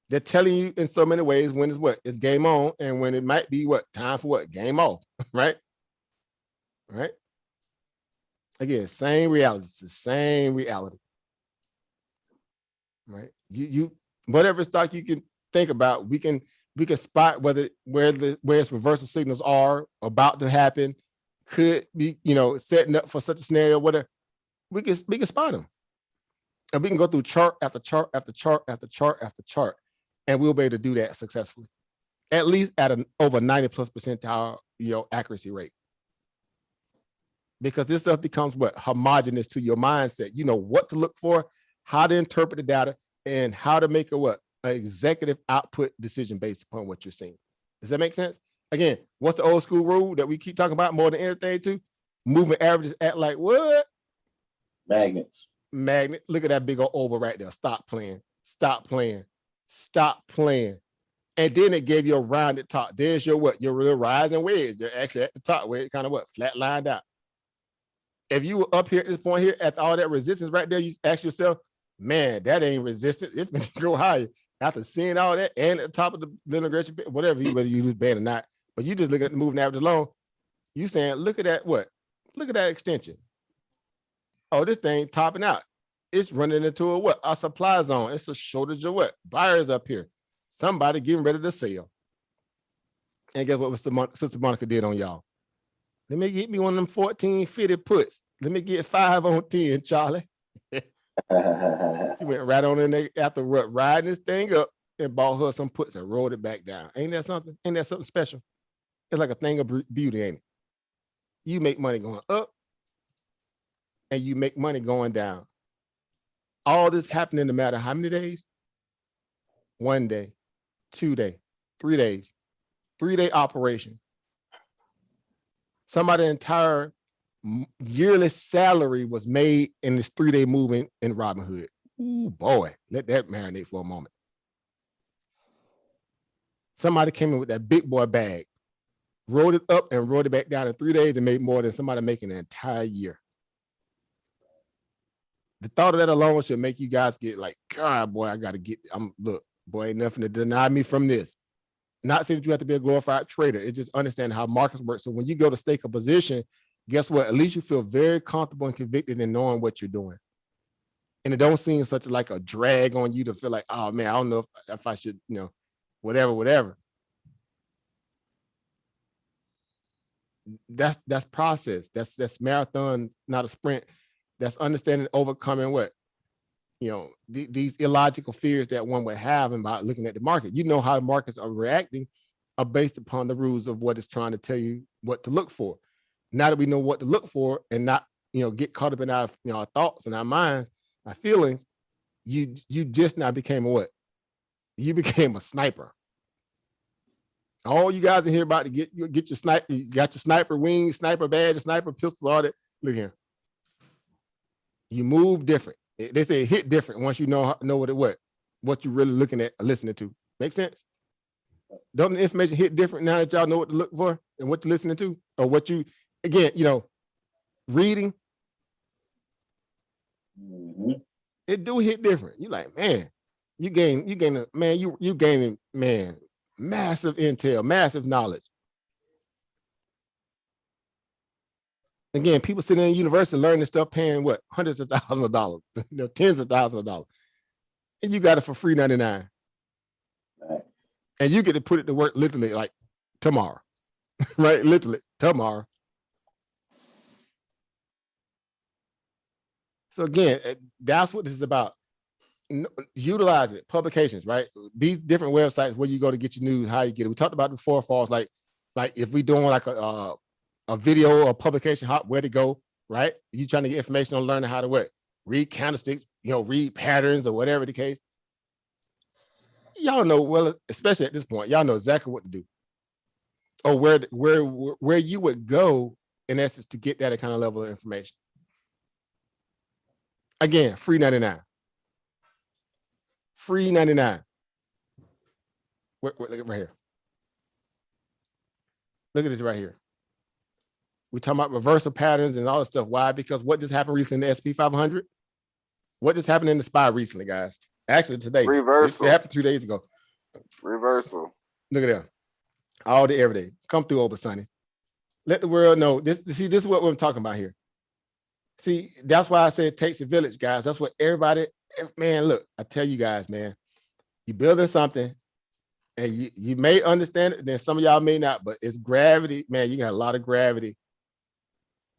They're telling you in so many ways when it's what? It's game on, and when it might be what? Time for what? Game off, right? Right? Again, same reality. It's the same reality. Right? You whatever stock you can think about, we can spot where its reversal signals are about to happen, could be, setting up for such a scenario, whatever. We can spot them. And we can go through chart after chart after chart after chart after chart. And we'll be able to do that successfully, at least at an over 90+ percentile, accuracy rate. Because this stuff becomes what? Homogeneous to your mindset. You know what to look for, how to interpret the data, and how to make an executive output decision based upon what you're seeing. Does that make sense? Again, what's the old school rule that we keep talking about more than anything too? Moving averages act like what? Magnets. Magnet. Look at that big old oval right there. Stop playing. Stop playing. Stop playing. And then it gave you a rounded top. There's your what? Your real rising wedge. They're actually at the top where it kind of what? Flat lined out. If you were up here at this point here at all that resistance right there, you ask yourself, man, that ain't resistance. It's going to go higher. After seeing all that and at the top of the integration, whatever, whether you use band or not, but you just look at the moving average alone, you saying, look at that, what? Look at that extension. Oh, this thing topping out. It's running into a supply zone. It's a shortage of what? Buyers up here. Somebody getting ready to sell. And guess what Sister Monica did on y'all? Let me get me one of them 14 fitted puts. Let me get 5 on 10, Charlie. He went right on in there after riding this thing up and bought her some puts and rolled it back down. Ain't that something? Ain't that something special? It's like a thing of beauty, ain't it? You make money going up and you make money going down. All this happening no matter how many days? 1 day, 2 days, 3 days, 3-day operation. Somebody's entire yearly salary was made in this 3-day movement in Robinhood. Ooh, boy, let that marinate for a moment. Somebody came in with that big boy bag, rolled it up and rolled it back down in 3 days and made more than somebody making an entire year. The thought of that alone should make you guys get like, God, boy, I got to get, look, boy, ain't nothing to deny me from this. Not saying that you have to be a glorified trader. It's just understanding how markets work. So when you go to stake a position, guess what? At least you feel very comfortable and convicted in knowing what you're doing. And it don't seem such like a drag on you to feel like, oh man, I don't know if I should, whatever. That's process. That's marathon, not a sprint. That's understanding, overcoming what? These illogical fears that one would have about looking at the market. You know how the markets are reacting are based upon the rules of what it's trying to tell you what to look for. Now that we know what to look for and not, get caught up in our thoughts and our minds, our feelings, you just now became a what? You became a sniper. All you guys in here about to get your sniper, you got your sniper wings, sniper badge, sniper pistols, all that. Look here. You move different. They say it hit different once you know what you're really looking at or listening to. Make sense? Don't the information hit different now that y'all know what to look for and what you're listening to? Or what you, again, reading? Mm-hmm. It do hit different. You like, man, you gaining massive intel, massive knowledge. Again, people sitting in university learning stuff, paying what? Hundreds of thousands of dollars, tens of thousands of dollars. And you got it for free 99. Right. And you get to put it to work literally like tomorrow, right? Literally tomorrow. So again, that's what this is about. Utilize it. Publications, right? These different websites where you go to get your news, how you get it. We talked about before, falls like if we doing like a video or publication, where to go, right? You trying to get information on learning how to what? Read candlesticks, read patterns or whatever the case. Y'all know, well, especially at this point, y'all know exactly what to do. Or where you would go in essence to get that kind of level of information. Again, free 99. Free 99. Look at right here. Look at this right here. We're talking about reversal patterns and all this stuff. Why? Because what just happened recently in the SP 500? What just happened in the SPY recently, guys? Actually, today. Reversal. It happened 2 days ago. Reversal. Look at that. All day, every day. Come through, over Sunny. Let the world know. This is what we're talking about here. See, that's why I say it takes a village, guys. That's what everybody, man, look, I tell you guys, man, you're building something and you may understand it, then some of y'all may not, but it's gravity, man. You got a lot of gravity,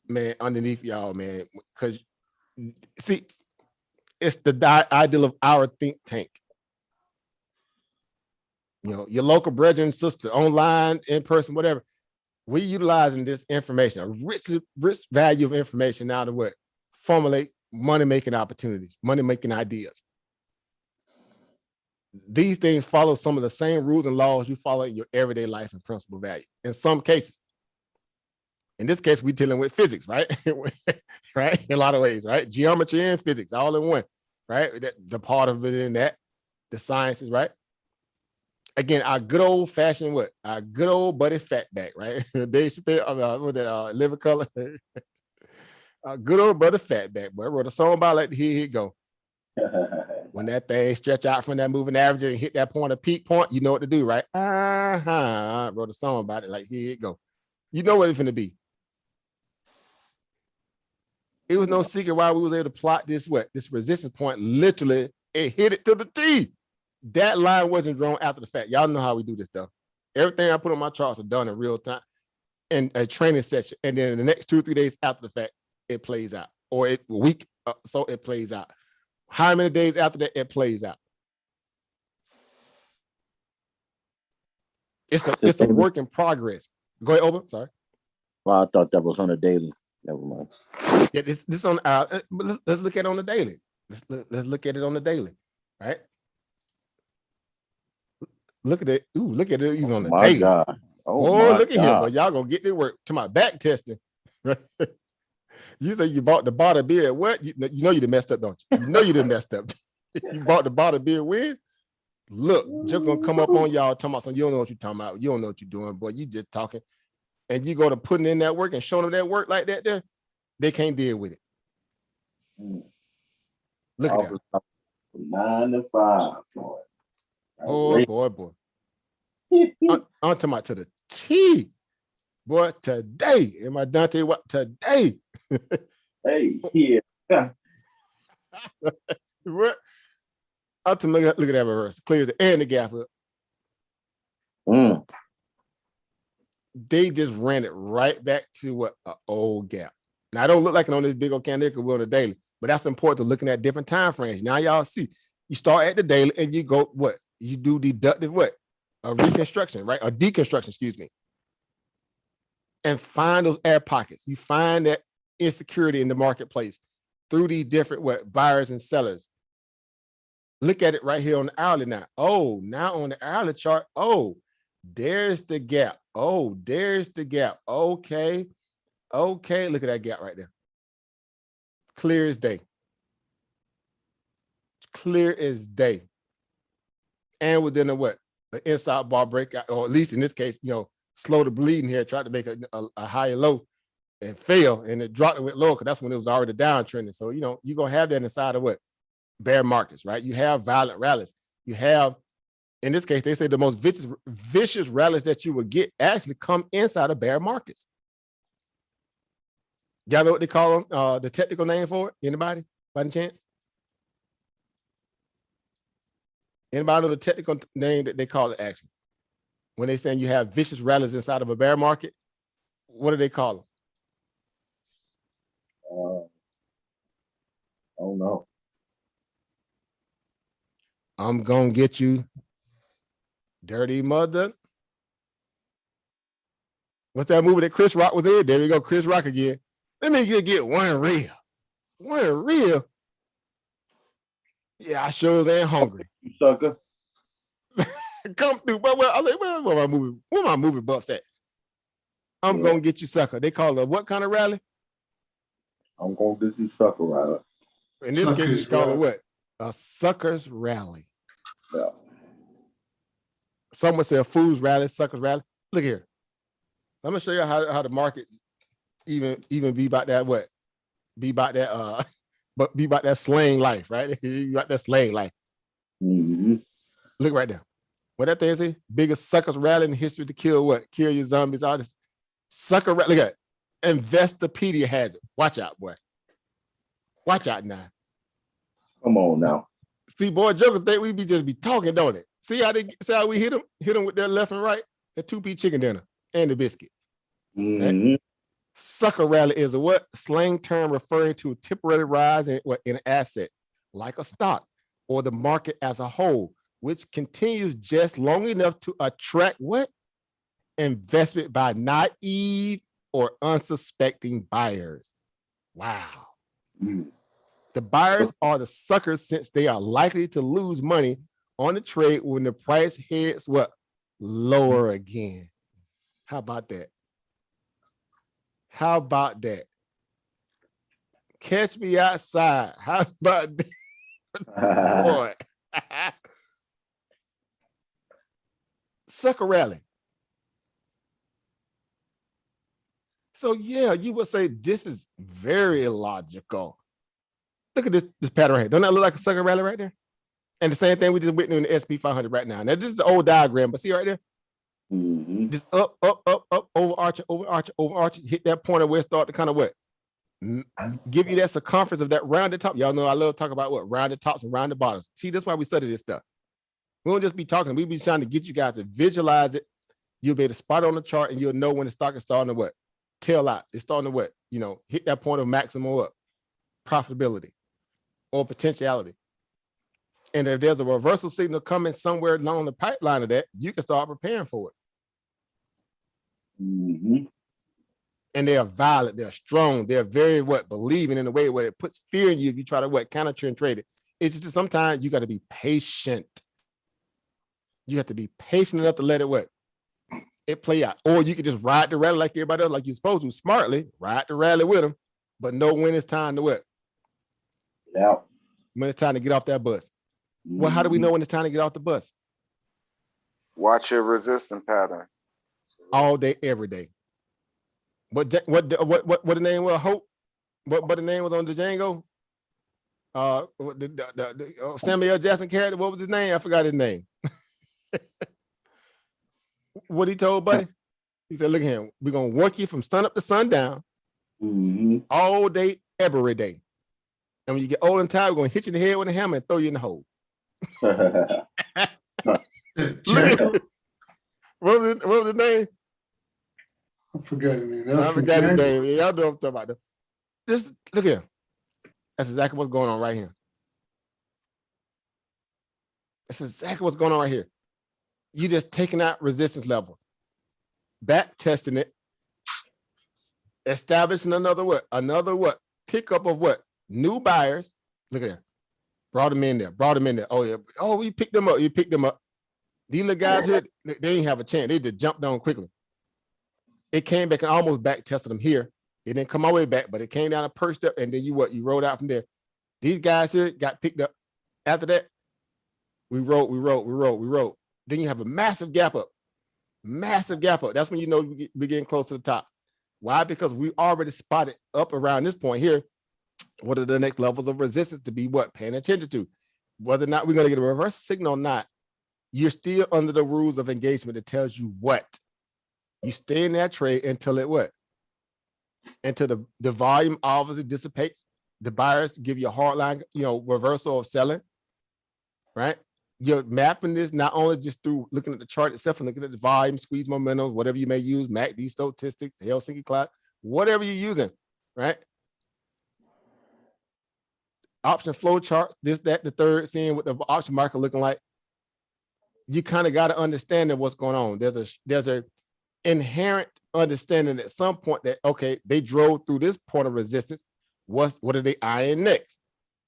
man, underneath y'all, man, because see, it's the ideal of our think tank. Your local brethren, sister, online, in person, whatever. We utilizing this information, a rich value of information now to what? Formulate money-making opportunities, money-making ideas. These things follow some of the same rules and laws you follow in your everyday life and principal value. In some cases, in this case, we're dealing with physics, right? Right? In a lot of ways, right? Geometry and physics all in one, right? The part of it in that, the sciences, right? Again, our good old fashioned what? Our good old buddy Fatback, right? Dave Chappelle, with that liver color. Our good old buddy Fatback, boy. I wrote a song about like here you go. When that thing stretch out from that moving average and hit that point of peak point, you know what to do, right? I wrote a song about it like here you go. You know what it's gonna be. It was no secret why we was able to plot this resistance point. Literally, it hit it to the T. That line wasn't drawn after the fact. Y'all know how we do this stuff. Everything I put on my charts are done in real time. and a training session, and then the next 2 or 3 days after the fact, it plays out, or a week so it plays out. How many days after that it plays out? It's a work in progress. Go ahead, Oba. Sorry. Well, I thought that was on a daily. Never mind. Yeah, this on our. Let's look at it on the daily. Let's look at it on the daily, right? Look at it. Ooh, look at it even on the My daily. God. Oh, look at here, but y'all gonna get to work to my back testing. You say you bought the bottle beer. What? You know you done messed up, don't you? You know you done messed up. You bought the bottle beer when? Look, just gonna come up on y'all talking about something. You don't know what you're talking about. You don't know what you're doing, boy. You just talking. And you go to putting in that work and showing them that work like that there, they can't deal with it. Look at that. 9 to 5, boy. Oh, boy. I'm talking about to the T. Boy, today. Am I done? Tell you what? Today. Hey, yeah. What? I'm to look at that reverse. Clears it and the gap up. They just ran it right back to what an old gap. Now I don't look like it on this big old candle because we're on the daily, but that's important to looking at different time frames. Now y'all see, you start at the daily and you go what? You do deductive what? A reconstruction, right? A deconstruction, excuse me. And find those air pockets. You find that insecurity in the marketplace through these different what buyers and sellers. Look at it right here on the hourly now. Oh, now on the hourly chart. Oh, there's the gap. Oh, there's the gap. Okay. Look at that gap right there. Clear as day. Clear as day. And within a what? An inside bar breakout, or at least in this case, slow the bleeding here, tried to make a higher low and fail, and it dropped and went low because that's when it was already downtrending. So, you're going to have that inside of what? Bear markets, right? You have violent rallies. You have, in this case, they say the most vicious rallies that you would get actually come inside of bear markets. Y'all know what they call them? The technical name for it? Anybody? By any chance? Anybody know the technical name that they call it actually? When they're saying you have vicious rallies inside of a bear market, what do they call them? Oh no. I'm gonna get you, dirty mother. What's that movie that Chris Rock was in? There we go, Chris Rock again. Let me get one real. One real. Yeah, I sure ain't hungry. You sucker. Come through. Where my movie buffs at? I'm gonna get you, sucker. They call it what kind of rally? I'm gonna get you, sucker rally. In this case, it's called what? A sucker's rally. Yeah. Someone said fool's rally, sucker's rally. Look here. I'm gonna show you how the market even be about that what? Be about that but be about that slang life, right? Be about that slang life. Mm-hmm. Look right there. What that thing say? Biggest suckers rally in history to kill what? Kill your zombies, all this. Sucker rally. Look at it. Investopedia has it. Watch out, boy. Watch out now. Come on now. See, boy, jokers think we just be talking, don't it? See how we hit them with their left and right? The 2-piece chicken dinner and the biscuit. Mm-hmm. Right? Sucker rally is a what? Slang term referring to a temporary rise in an asset, like a stock or the market as a whole, which continues just long enough to attract what? Investment by naive or unsuspecting buyers. Wow. Mm. The buyers are the suckers since they are likely to lose money on the trade when the price heads what? Lower again. How about that? How about that? Catch me outside. How about that? Boy. Sucker rally. So yeah, you would say this is very illogical. Look at this pattern right here. Don't that look like a sucker rally right there? And the same thing we just witnessed in the SP 500 right now. Now this is an old diagram, but see right there? Mm-hmm. Just up, overarching, hit that point where it start to kind of what? Give you that circumference of that rounded top. Y'all know I love talking about what? Rounded tops and rounded bottoms. See, that's why we study this stuff. We don't just be talking. We be trying to get you guys to visualize it You'll be able to spot it on the chart and you'll know when the stock is starting to what? Tail out. It's starting to what? Hit that point of maximum what? Profitability or potentiality. And if there's a reversal signal coming somewhere along the pipeline of that, you can start preparing for it. Mm-hmm. And they are violent, they're strong, they're very believing in a way where it puts fear in you if you try to counter trend trade it. It's just sometimes you got to be patient. You have to be patient enough to let it play out. Or you can just ride the rally like everybody else, like you're supposed to, smartly, ride the rally with them, but know when it's time to Yeah. When it's time to get off that bus. Well, how do we know when it's time to get off the bus? Watch your resistance patterns. All day, every day. What the name was? Hope. What the name was on the Django? Samuel Jackson character. What was his name? I forgot his name. What he told Buddy? He said, "Look at him. We're gonna work you from sun up to sundown, all day, every day. And when you get old and tired, we're gonna hit you in the head with a hammer and throw you in the hole." What was his name? I forgot his name. I forgot his name. Y'all know what I'm talking about. This, look here. That's exactly what's going on right here. That's exactly what's going on right here. You just taking out resistance levels, back testing it, establishing another pickup of new buyers. Look at there. Brought them in there. Oh yeah. Oh, we picked them up. You picked them up. These little guys here, they didn't have a chance. They just jumped on quickly. It came back and almost back tested them here. It didn't come all the way back, but it came down and perched up, and then you rolled out from there. These guys here got picked up. After that, we rolled. Then you have a massive gap up. That's when you know we're getting close to the top. Why? Because we already spotted up around this point here. What are the next levels of resistance to be paying attention to? Whether or not we're going to get a reversal signal or not, you're still under the rules of engagement that tells you you stay in that trade until until the volume obviously dissipates. The buyers give you a hard line, reversal of selling, right? You're mapping this not only just through looking at the chart itself and looking at the volume, squeeze momentum, whatever you may use, MACD statistics, Helsinki clock, whatever you're using, right? Option flow charts, this, that, the third, seeing what the option market looking like. You kind of got to understand that what's going on. There's a inherent understanding at some point that, okay, they drove through this point of resistance. What are they eyeing next?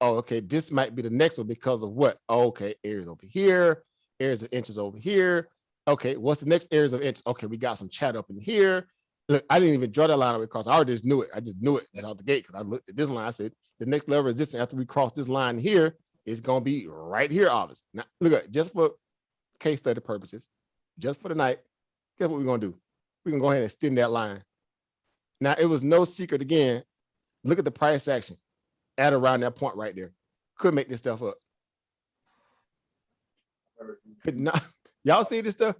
Oh, okay, this might be the next one because of what? Oh, okay, areas over here, areas of interest over here. Okay, what's the next areas of interest? Okay, we got some chat up in here. Look, I didn't even draw that line because I already just knew it. I just knew it out the gate because I looked at this line. I said, the next level of resistance after we cross this line here is going to be right here, obviously. Now, look at just for case study purposes, just for the night, guess what we're going to do? We're going to go ahead and extend that line. Now, it was no secret again. Look at the price action at around that point right there. Could make this stuff up. Could not. Y'all see this stuff?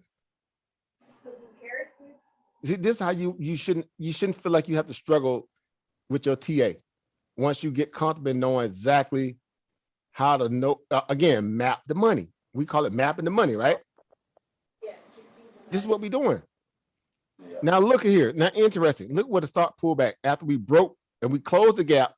See, this is how you shouldn't feel like you have to struggle with your TA once you get comfortable in knowing exactly how to know, again, map the money. We call it mapping the money, right? This is what we're doing. Now look at here. Now interesting. Look what the stock pullback after we broke and we closed the gap.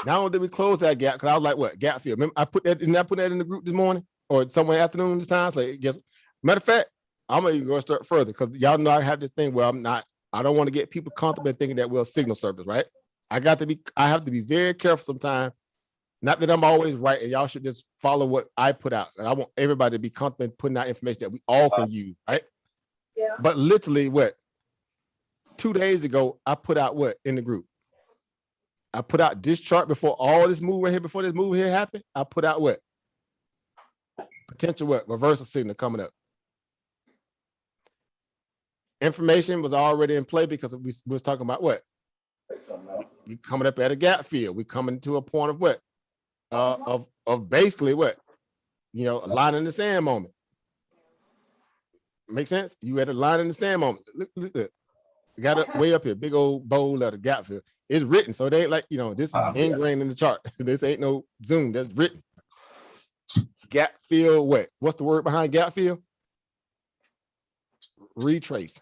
Not only did we close that gap, because I was like, what, gap fill? Remember, didn't I put that in the group this morning or somewhere afternoon this time? So guess, matter of fact, I'm gonna even go start further because y'all know I have this thing where I don't want to get people comfortable thinking that we're a signal service, right? I have to be very careful sometimes. Not that I'm always right, and y'all should just follow what I put out. And I want everybody to be comfortable putting out information that we all can use, right? Yeah. But literally, 2 days ago, I put out what in the group? I put out this chart before all this move right here, before this move here happened. I put out what? Potential reversal signal coming up. Information was already in play because we was talking about what? We coming up at a gap fill. We coming to a point of what? Of basically what? A line in the sand moment. Make sense? You had a line in the sand moment. Look. We got it way up here, big old bold letter gap fill. It's written, so they ain't like, this is ingrained in the chart. This ain't no Zoom, that's written. Gap fill what? What's the word behind gap fill? retrace?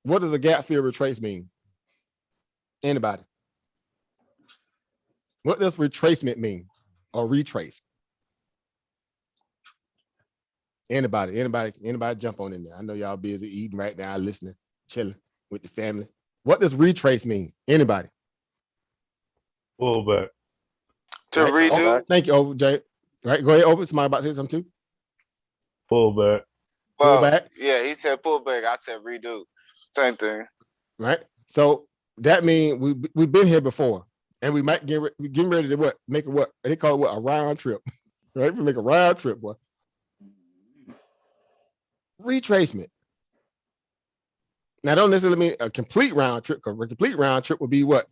What does a gap fill retrace mean? Anybody? What does retracement mean or retrace? Anybody jump on in there. I know y'all busy eating right now, listening, chilling with the family. What does retrace mean? Anybody? Pull back. To Right? redo. Oh, thank you, OJ. Right, go ahead, Open. Somebody about to say something too? Pull back. Pull Well, back. yeah, he said pull back. I said redo. Same thing. Right. So that means we've been here before, and we might getting ready to what? Make it what? They call it what? A round trip. Right? We make a round trip, boy. Retracement. Now, don't necessarily mean a complete round trip, because a complete round trip would be what?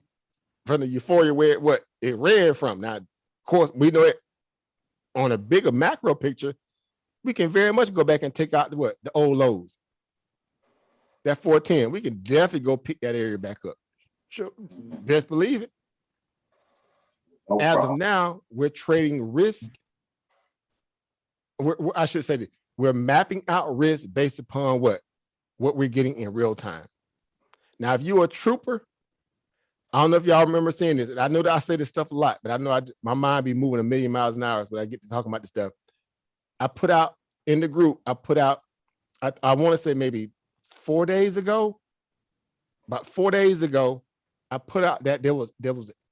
From the euphoria where it ran from. Now, of course, we know it on a bigger macro picture. We can very much go back and take out the old lows. That 410, we can definitely go pick that area back up. Sure, best believe it. No As problem. of now, we're trading risk. I should say that we're mapping out risk based upon what we're getting in real time. Now, if you're a trooper, I don't know if y'all remember seeing this. And I know that I say this stuff a lot, but I know my mind be moving a million miles an hour when I get to talking about this stuff. I put out in the group, I want to say maybe 4 days ago, about 4 days ago, I put out that there was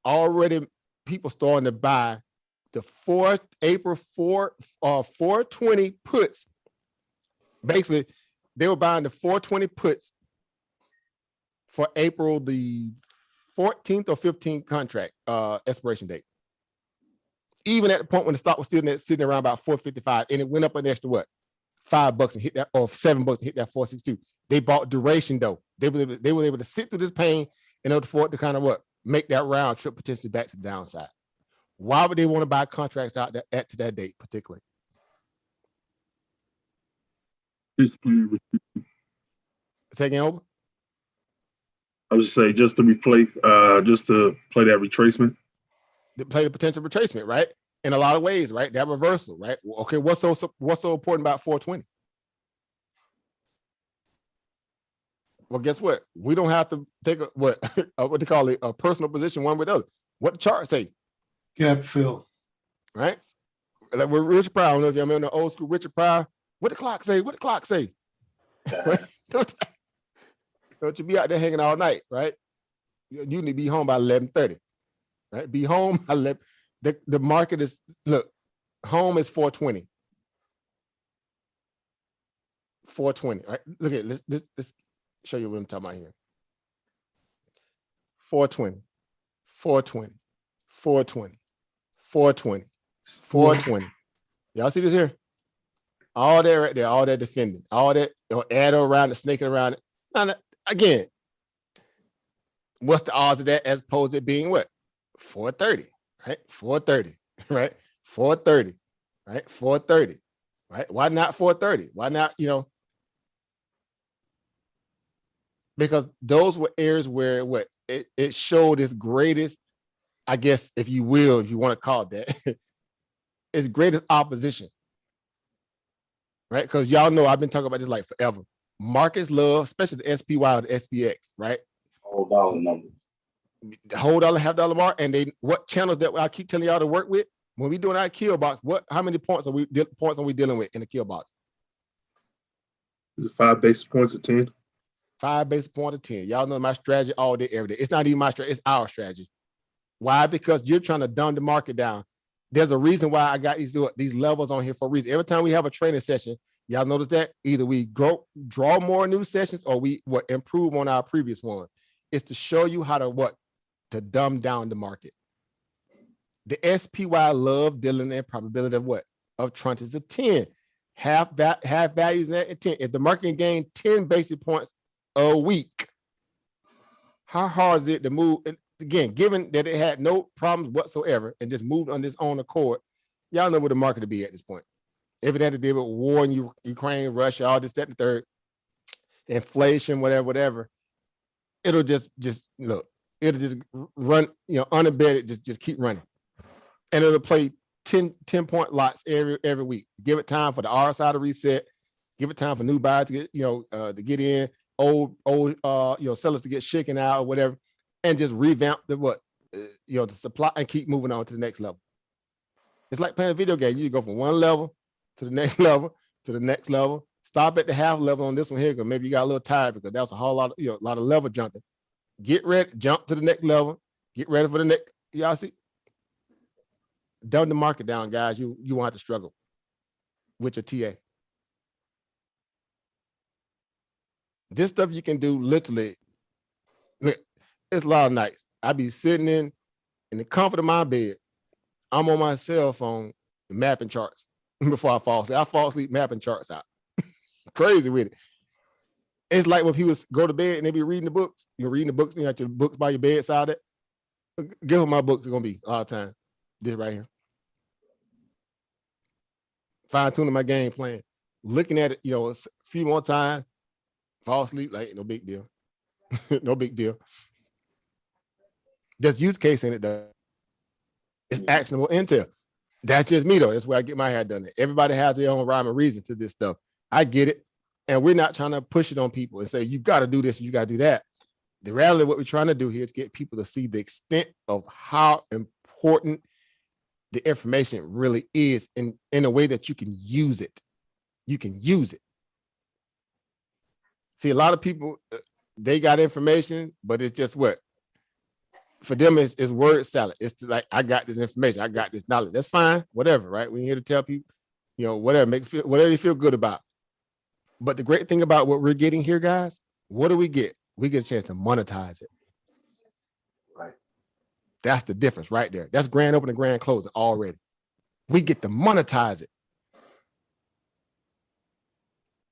already people starting to buy the April 420 puts. Basically, they were buying the 420 puts for April the 14th or 15th contract expiration date. Even at the point when the stock was still sitting around about 455, and it went up an extra what? $5 and hit that, or $7 and hit that 462. They bought duration though. They were able to sit through this pain in order for it to kind of make that round trip potentially back to the downside. Why would they want to buy contracts out to that date particularly? Taking over. I would say just to play that retracement. To play the potential retracement, right? In a lot of ways, right? That reversal, right? Okay, what's so important about 420? Well, guess what? We don't have to take what they call it, a personal position one with the other. What the chart say? Gap fill. Right? Like with Richard Pryor, I don't know if you remember the old school Richard Pryor. What the clock say? What the clock say? Don't you be out there hanging all night, right? You need to be home by 11:30, right? Be home by 11. The market is, look, home is 420. 420, right? Look at it. Let's show you what I'm talking about here. 420, 420, 420, 420, 420. Y'all see this here? All that right there, all that defending, all that arrow around it, snaking around it. Now, again, what's the odds of that as opposed to it being what? 430, right? 430, right? 430, right? 430, right? Why not 430? Why not, because those were areas where it showed its greatest, I guess, if you will, if you want to call it that, its greatest opposition. Right? Because y'all know I've been talking about this like forever. Markets love, especially the SPY or the SPX, right? Whole dollar numbers. The whole dollar, half dollar mark, and what channels that I keep telling y'all to work with when we doing our kill box. How many points are we dealing with in the kill box? Is it 5 basis points or 10? 5 basis points or 10. Y'all know my strategy all day, every day. It's not even my strategy, it's our strategy. Why? Because you're trying to dumb the market down. There's a reason why I got these levels on here for a reason. Every time we have a training session, y'all notice that either we draw more new sessions or we improve on our previous one. It's to show you how to dumb down the market. The SPY love dealing in probability of what? Of tranches of 10. Half values at 10. If the market can gain 10 basis points a week, how hard is it to move? And again, given that it had no problems whatsoever and just moved on its own accord, y'all know where the market would be at this point. If it had to deal with war in Ukraine, Russia, all this, that, and the third, inflation, whatever, it'll just look, it'll just run, unabated, just keep running. And it'll play 10 point lots every week. Give it time for the RSI to reset. Give it time for new buyers to get, to get in, old sellers to get shaken out or whatever, and just revamp the supply and keep moving on to the next level. It's like playing a video game. You go from one level to the next level to the next level. Stop at the half level on this one here because maybe you got a little tired because that was a whole lot of, a lot of level jumping. Get ready, jump to the next level. Get ready for the next. Y'all see? Dumb the market down, guys. You won't have to struggle with your TA. This stuff you can do literally. Look, it's a lot of nights. I be sitting in the comfort of my bed. I'm on my cell phone mapping charts before I fall asleep. I fall asleep mapping charts out. Crazy with it. It's like when people go to bed and they be reading the books. You're reading the books, you got your books by your bedside. Guess what my books are gonna be all the time? This right here. Fine-tuning my game plan. Looking at it, a few more times, fall asleep, like no big deal. No big deal. There's use case in it though. It's actionable intel. That's just me though. That's where I get my hair done. Everybody has their own rhyme and reason to this stuff. I get it. And we're not trying to push it on people and say, you got to do this, you got to do that. The reality of what we're trying to do here is get people to see the extent of how important the information really is in a way that you can use it. You can use it. See, a lot of people, they got information, but it's just what? For them, it's word salad. It's like, I got this information. I got this knowledge. That's fine. Whatever, right? We're here to tell people, whatever, whatever you feel good about. But the great thing about what we're getting here, guys, what do we get? We get a chance to monetize it. Right. That's the difference right there. That's grand opening, grand closing already. We get to monetize it.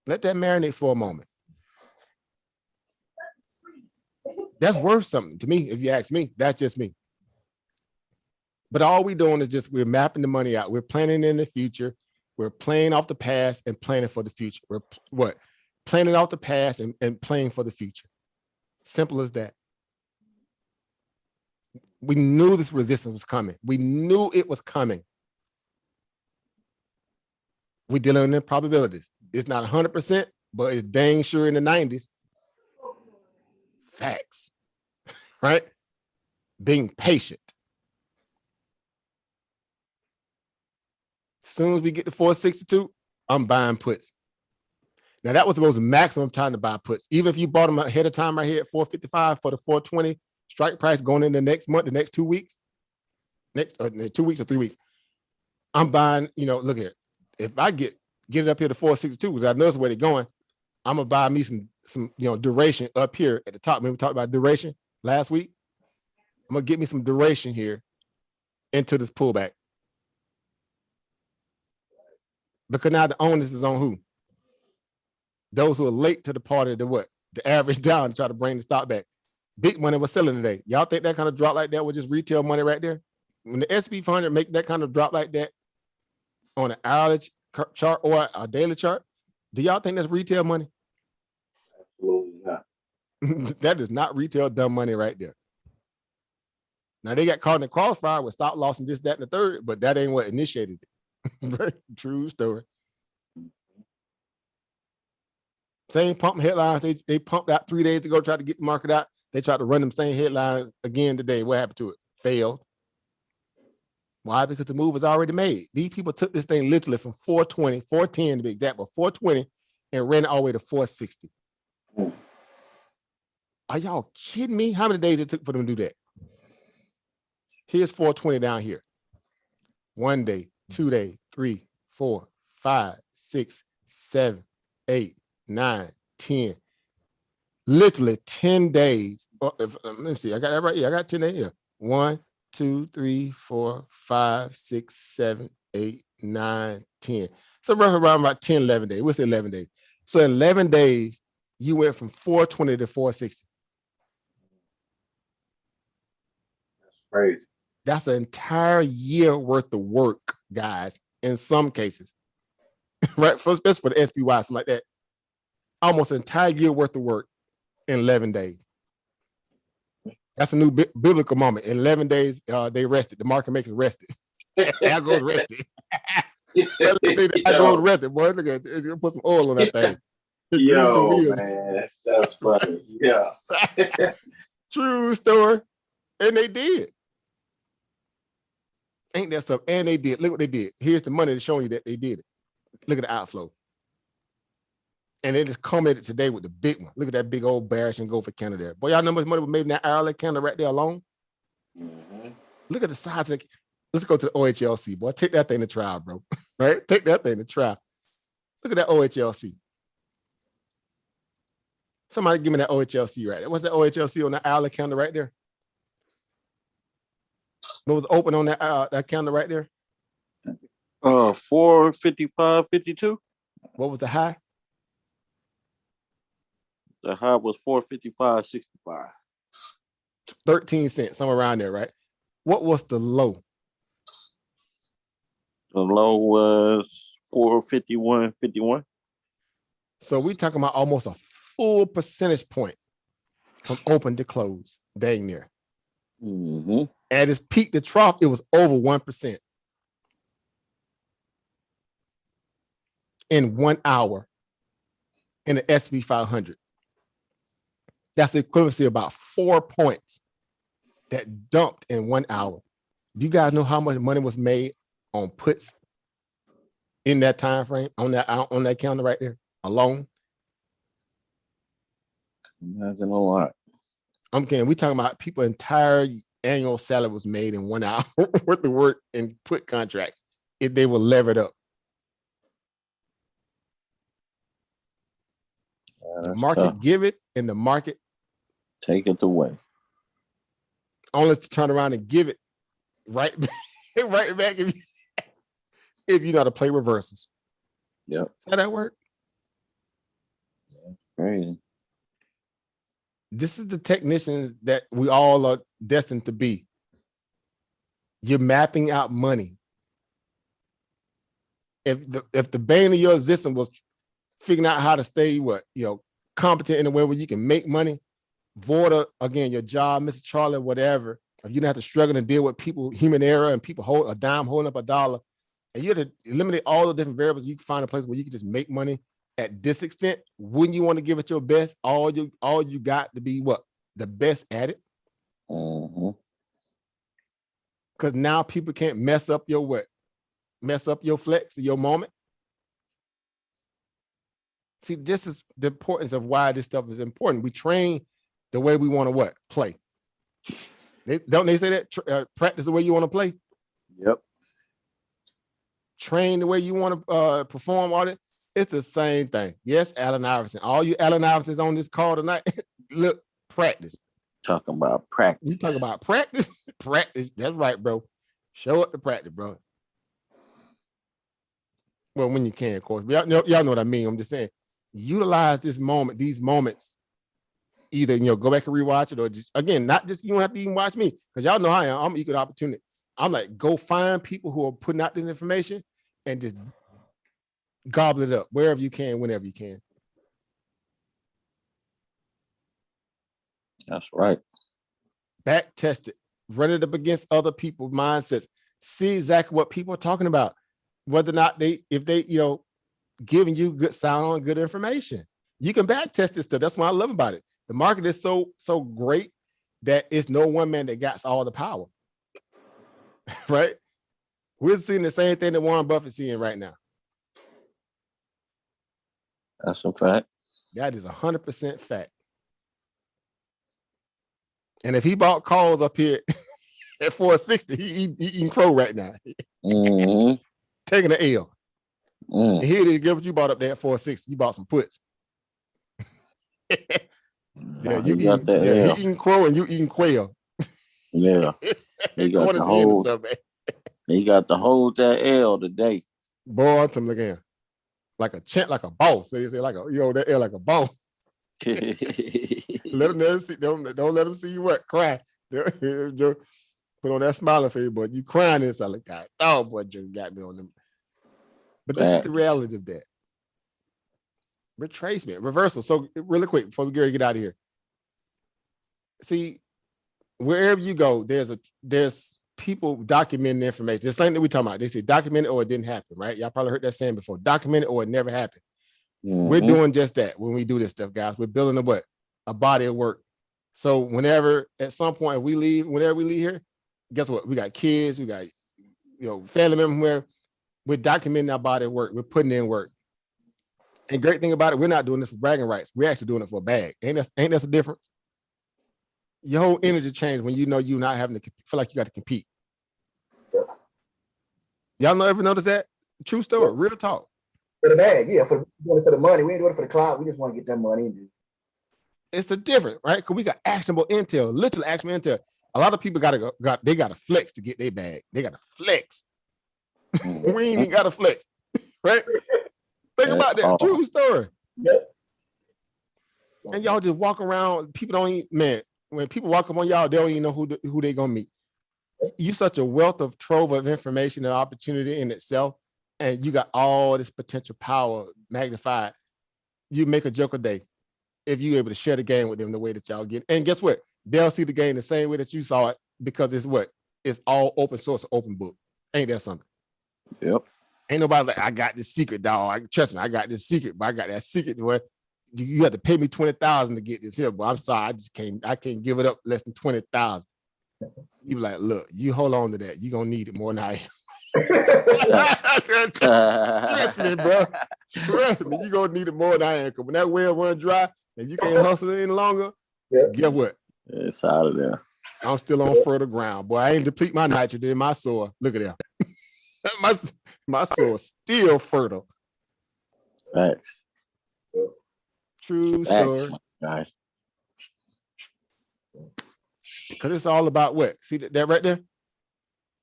Let that marinate for a moment. That's worth something to me. If you ask me, that's just me. But all we're doing is just, we're mapping the money out. We're planning in the future. We're playing off the past and planning for the future. We're planning off the past and playing for the future. Simple as that. We knew this resistance was coming. We knew it was coming. We're dealing in probabilities. It's not 100%, but it's dang sure in the 90s. Facts, right? Being patient. As soon as we get to 462, I'm buying puts. Now that was the most maximum time to buy puts. Even if you bought them ahead of time right here at 455 for the 420 strike price going in the next month, the next 2 weeks, next 2 weeks or 3 weeks, I'm buying, look here. If I get it up here to 462, because I know where they're going, I'm gonna buy me some duration up here at the top. Remember we talked about duration last week? I'm gonna get me some duration here into this pullback. Because now the onus is on who? Those who are late to the party, the average down to try to bring the stock back. Big money was selling today. Y'all think that kind of drop like that was just retail money right there? When the S&P 500 make that kind of drop like that on an hourly chart or a daily chart, do y'all think that's retail money? Absolutely not. That is not retail dumb money right there. Now they got caught in the crossfire with stop loss and this, that, and the third, but that ain't what initiated it. True story. Same pump headlines they pumped out 3 days ago, tried to get the market out. They tried to run them same headlines again today. What happened to it? Failed. Why? Because the move was already made. These people took this thing literally from 420, 410 to be exact, but 420 and ran it all the way to 460. Are y'all kidding me? How many days it took for them to do that? Here's 420 down here. 1 day, 2 days, 3, 4, 5, 6, 7, 8, 9, 10. Literally 10 days. Let me see. I got that right here. I got 10 days here. 1, 2, 3, 4, 5, 6, 7, 8, 9, 10. So roughly around about 10, 11 days. We'll say 11 days. So in 11 days, you went from 420 to 460. That's crazy. That's an entire year worth of work, guys, in some cases. Right? Especially for the SPY, something like that. Almost an entire year worth of work in 11 days. That's a new biblical moment. In 11 days, they rested. The market makers rested. There goes Resty. There goes Resty, boy. Look at it. Put some oil on that thing. Yo, man, that's funny. Yeah. True story. And they did. Ain't that something? And they did. Look what they did. Here's the money to show you that they did it. Look at the outflow. And they just commented today with the big one. Look at that big old bearish and go for Canada there. Boy, y'all know how much money was made in that hourly candle right there alone? Mm-hmm. Look at the size of let's go to the OHLC, boy. Take that thing to trial, bro. Right? Take that thing to trial. Look at that OHLC. Somebody give me that OHLC right there. What's that OHLC on that hourly candle right there? What was open on that candle right there? 455.52. What was the high? The high was 455.65. 13 cents, somewhere around there, right? What was the low? The low was 451.51. So we talking about almost a full percentage point from open to close, dang near. Mm-hmm. At its peak to trough, it was over 1% in 1 hour in the SP 500. That's the equivalency of about 4 points that dumped in 1 hour. Do you guys know how much money was made on puts in that time frame on that counter right there alone? Imagine a lot. I'm kidding. We talking about people entire annual salary was made in 1 hour worth of work in put contracts if they were levered up. The market tough. give it and the market Take it away. only to turn around and give it right back if you know how to play reversals. Yep. How that work? That's crazy. This is the technician that we all are destined to be. You're mapping out money. If the bane of your existence was figuring out how to stay competent in a way where you can make money, void again your job, Mr. Charlie, whatever. If you don't have to struggle and deal with people, human error, and people hold a dime holding up a dollar, and you have to eliminate all the different variables, you can find a place where you can just make money at this extent. Wouldn't you want to give it your best? All you got to be what? The best at it. Mm-hmm. Because now people can't mess up your what? Mess up your flex, your moment. See, this is the importance of why this stuff is important. We train the way we want to what? Play. Don't they say that? Practice the way you want to play. Yep. Train the way you want to perform all that. It's the same thing. Yes, Allen Iverson. All you Allen Iversons on this call tonight, look, practice. Talking about practice. You talk about practice? Practice. That's right, bro. Show up to practice, bro. Well, when you can, of course. Y'all know what I mean. I'm just saying, utilize these moments. Either go back and rewatch it, or just, again, not just you don't have to even watch me, because y'all know how I am. I'm equal opportunity. I'm like, go find people who are putting out this information and just gobble it up wherever you can, whenever you can. That's right. Back test it, run it up against other people's mindsets, see exactly what people are talking about, whether or not if they giving you good sound, good information. You can back test this stuff. That's what I love about it. The market is so great that it's no one man that got all the power. Right? We're seeing the same thing that Warren Buffett's seeing right now. That's a fact. That is 100% fact. And if he bought calls up here at 460, he eating crow right now. Mm-hmm. Taking an L. Mm. And here it is, get what you bought up there at 460. You bought some puts. Yeah, he eating crow and you eating quail. Yeah. He got the whole. He got to hold that L today. Boy, I'm looking at him. Like a chant, like a boss. So you say like that L like a boss. Let them see. Don't let them see you what cry. Put on that smiling face, but you crying inside like God. Oh boy, Joe got me on them. But this is the reality of that. Retracement, reversal. So really quick before we get out of here. See, wherever you go, there's people documenting the information. The same that we talking about. They say document it or it didn't happen, right? Y'all probably heard that saying before. Document it or it never happened. We're doing just that when we do this stuff, guys. We're building a body of work. So whenever at some point whenever we leave here, guess what? We got kids, we got family members where we're documenting our body of work. We're putting in work. And great thing about it, we're not doing this for bragging rights. We're actually doing it for a bag. Ain't that a difference? Your whole energy change when you know you're not having to feel like you got to compete. Y'all ever notice that? True story, real talk. For the bag, yeah. We're doing it for the money. We ain't doing it for the clout. We just want to get that money. It's a different, right? Because we got actionable intel, literally actionable intel. A lot of people they gotta flex to get their bag. They gotta flex. We ain't even gotta flex, right? Think about that. True story. Yep. And y'all just walk around. People don't even, man. When people walk up on y'all, they don't even know who they gonna meet. You such a wealth of trove of information and opportunity in itself, and you got all this potential power magnified. You make a joke a day if you're able to share the game with them the way that y'all get. And guess what? They'll see the game the same way that you saw it because it's all open source, open book. Ain't that something? Yep. Ain't nobody like, I got this secret, dog. Trust me, I got this secret, but I got that secret where you have to pay me $20,000 to get this here. But I'm sorry, I can't give it up less than $20,000. You be like, look, you hold on to that. You're gonna need it more than I am. Trust me, bro. Trust me, you're gonna need it more than I am. Because when that well run dry and you can't hustle it any longer, guess what? It's out of there. I'm still on fertile ground. Boy, I ain't deplete my nitrogen in my soil. Look at that. my soil still fertile. Facts. True Facts, story. my guy. Because it's all about what? See that right there?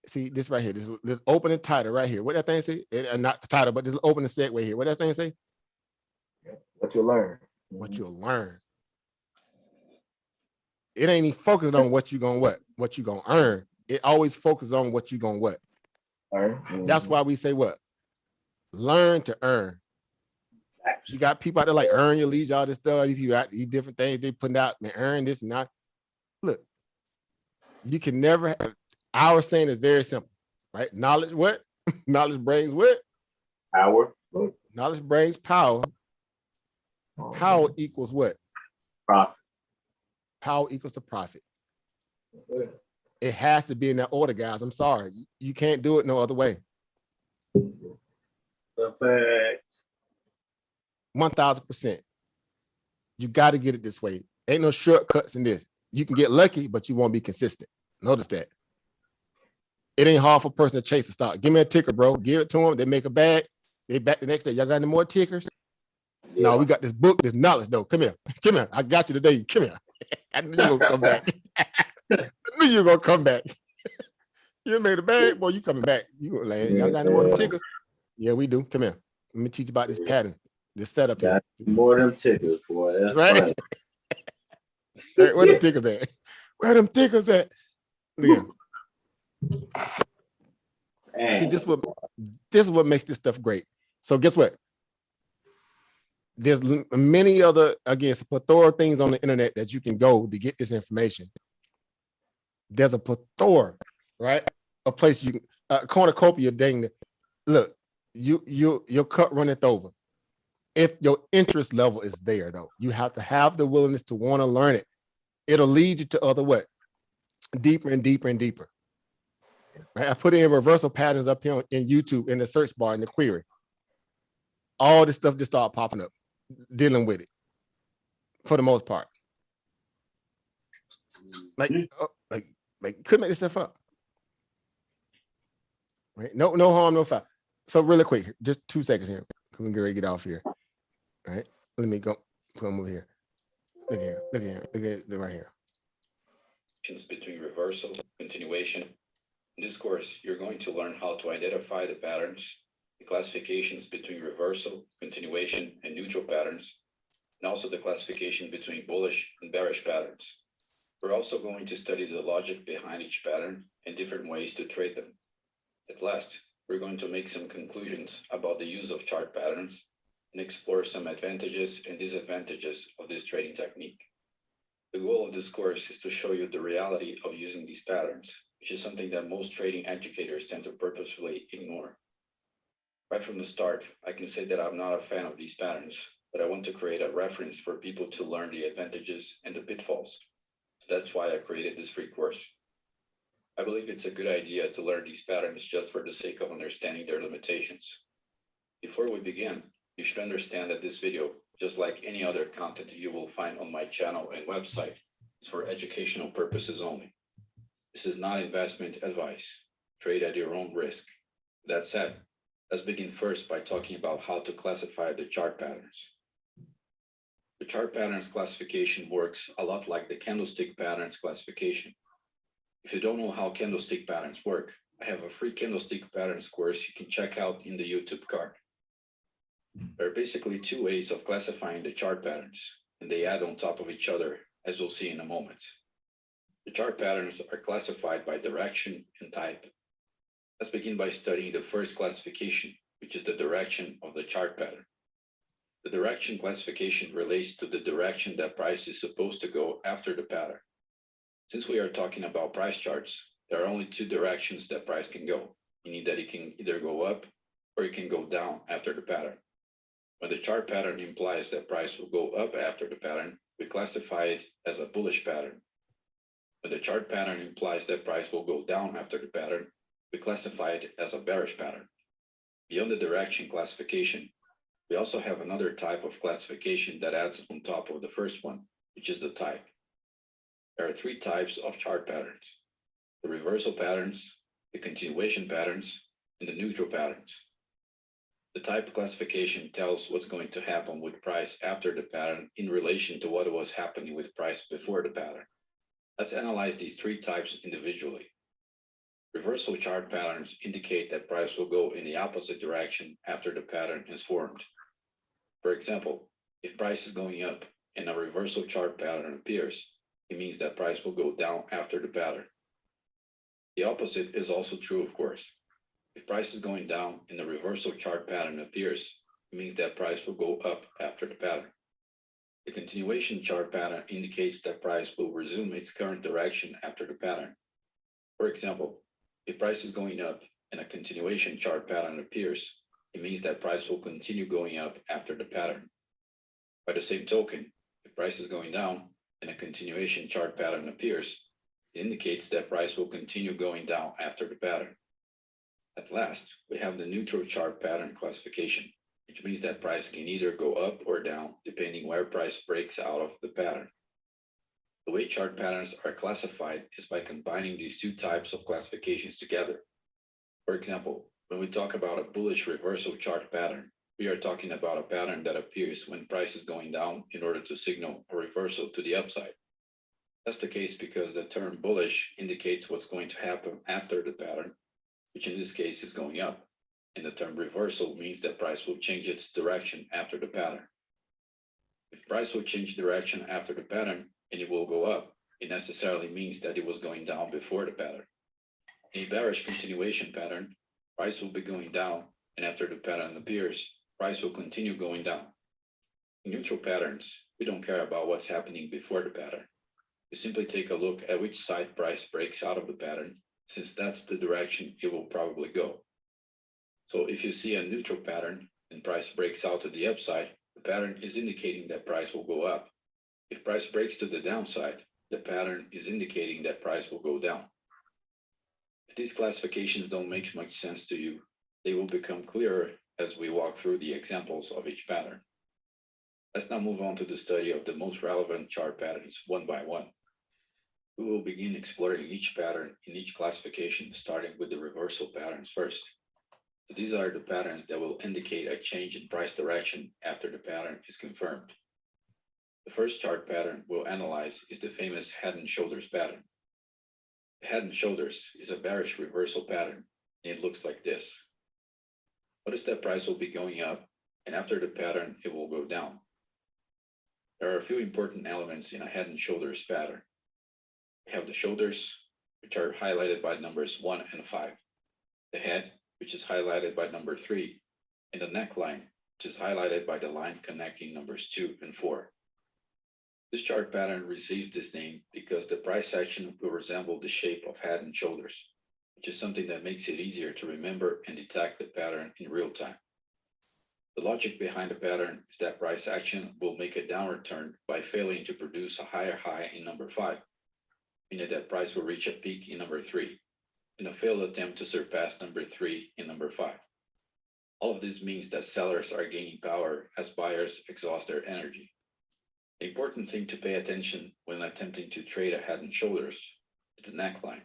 See this right here. This opening title right here. What that thing say? Not the title, but this opening segue here. What that thing say? What you'll learn. What you'll learn. It ain't even focused on what you gonna earn. It always focuses on what you gonna what? Earn. That's why we say what? Learn to earn. You got people out there like earn your leads, all this stuff. If you got these different things they putting out, man, earn this and that. Look, you can never have. Our saying is very simple, right? Knowledge what? Knowledge brings what? Power. Knowledge brings power. Power equals what? Profit. Power equals to profit. It has to be in that order, guys. I'm sorry. You can't do it no other way. 1000%. You got to get it this way. Ain't no shortcuts in this. You can get lucky, but you won't be consistent. Notice that. It ain't hard for a person to chase a stock. Give me a ticker, bro. Give it to them. They make a bag. They back the next day. Y'all got any more tickers? Yeah. No, we got this book, this knowledge, though. Come here. Come here. I got you today. Come here. I knew you were going to come back. I knew you were going to come back. You made a bag, boy, you coming back. You like, y'all got any more tickers? Yeah, we do. Come here. Let me teach you about this pattern, this setup here. More than tickers, boy. That's right. Where them tickers at? Where them tickers at? Look. See, this is what makes this stuff great. So guess what? There's many other, again, it's a plethora of things on the internet that you can go to get this information. There's a plethora, right? A place you can, a cornucopia thing. Look, your cup runneth over. If your interest level is there, though, you have to have the willingness to want to learn it. It'll lead you to other what? Deeper and deeper and deeper. Right? I put in reversal patterns up here in YouTube in the search bar in the query. All this stuff just start popping up, dealing with it for the most part. Like couldn't make this stuff up. Right? No harm, no foul. So really quick, just 2 seconds here. We can get ready to get off here. All right. Let me go over here. Look here. Look at it right here. Between reversal, continuation. In this course, you're going to learn how to identify the patterns, the classifications between reversal, continuation, and neutral patterns, and also the classification between bullish and bearish patterns. We're also going to study the logic behind each pattern and different ways to trade them. At last, we're going to make some conclusions about the use of chart patterns and explore some advantages and disadvantages of this trading technique. The goal of this course is to show you the reality of using these patterns, which is something that most trading educators tend to purposefully ignore. Right from the start, I can say that I'm not a fan of these patterns, but I want to create a reference for people to learn the advantages and the pitfalls. So that's why I created this free course. I believe it's a good idea to learn these patterns just for the sake of understanding their limitations. Before we begin, you should understand that this video, just like any other content you will find on my channel and website, is for educational purposes only. This is not investment advice. Trade at your own risk. That said, let's begin first by talking about how to classify the chart patterns. The chart patterns classification works a lot like the candlestick patterns classification. If you don't know how candlestick patterns work, I have a free candlestick patterns course you can check out in the YouTube card. There are basically two ways of classifying the chart patterns, and they add on top of each other, as we'll see in a moment. The chart patterns are classified by direction and type. Let's begin by studying the first classification, which is the direction of the chart pattern. The direction classification relates to the direction that price is supposed to go after the pattern. Since we are talking about price charts, there are only two directions that price can go, meaning that it can either go up or it can go down after the pattern. When the chart pattern implies that price will go up after the pattern, we classify it as a bullish pattern. When the chart pattern implies that price will go down after the pattern, we classify it as a bearish pattern. Beyond the direction classification, we also have another type of classification that adds on top of the first one, which is the type. There are three types of chart patterns: the reversal patterns, the continuation patterns, and the neutral patterns. The type classification tells what's going to happen with price after the pattern in relation to what was happening with price before the pattern. Let's analyze these three types individually. Reversal chart patterns indicate that price will go in the opposite direction after the pattern is formed. For example, if price is going up and a reversal chart pattern appears, it means that price will go down after the pattern. The opposite is also true, of course. If price is going down and the reversal chart pattern appears, it means that price will go up after the pattern. The continuation chart pattern indicates that price will resume its current direction after the pattern. For example, if price is going up and a continuation chart pattern appears, it means that price will continue going up after the pattern. By the same token, if price is going down and a continuation chart pattern appears, it indicates that price will continue going down after the pattern. At last, we have the neutral chart pattern classification, which means that price can either go up or down depending where price breaks out of the pattern. The way chart patterns are classified is by combining these two types of classifications together. For example, when we talk about a bullish reversal chart pattern, we are talking about a pattern that appears when price is going down in order to signal a reversal to the upside. That's the case because the term bullish indicates what's going to happen after the pattern, which in this case is going up, and the term reversal means that price will change its direction after the pattern. If price will change direction after the pattern and it will go up, it necessarily means that it was going down before the pattern. In a bearish continuation pattern, price will be going down, and after the pattern appears, price will continue going down. In neutral patterns, we don't care about what's happening before the pattern. We simply take a look at which side price breaks out of the pattern, since that's the direction it will probably go. So if you see a neutral pattern and price breaks out to the upside, the pattern is indicating that price will go up. If price breaks to the downside, the pattern is indicating that price will go down. If these classifications don't make much sense to you, they will become clearer as we walk through the examples of each pattern. Let's now move on to the study of the most relevant chart patterns one by one. We will begin exploring each pattern in each classification, starting with the reversal patterns first. So these are the patterns that will indicate a change in price direction after the pattern is confirmed. The first chart pattern we'll analyze is the famous head and shoulders pattern. The head and shoulders is a bearish reversal pattern, and it looks like this. Notice that price will be going up, and after the pattern, it will go down. There are a few important elements in a head and shoulders pattern. We have the shoulders, which are highlighted by numbers 1 and 5. The head, which is highlighted by number 3, and the neckline, which is highlighted by the line connecting numbers 2 and 4. This chart pattern receives this name because the price action will resemble the shape of head and shoulders, which is something that makes it easier to remember and detect the pattern in real time. The logic behind the pattern is that price action will make a downward turn by failing to produce a higher high in number 5, meaning that price will reach a peak in number 3, in a failed attempt to surpass number 3 in number 5. All of this means that sellers are gaining power as buyers exhaust their energy. The important thing to pay attention when attempting to trade a head and shoulders is the neckline.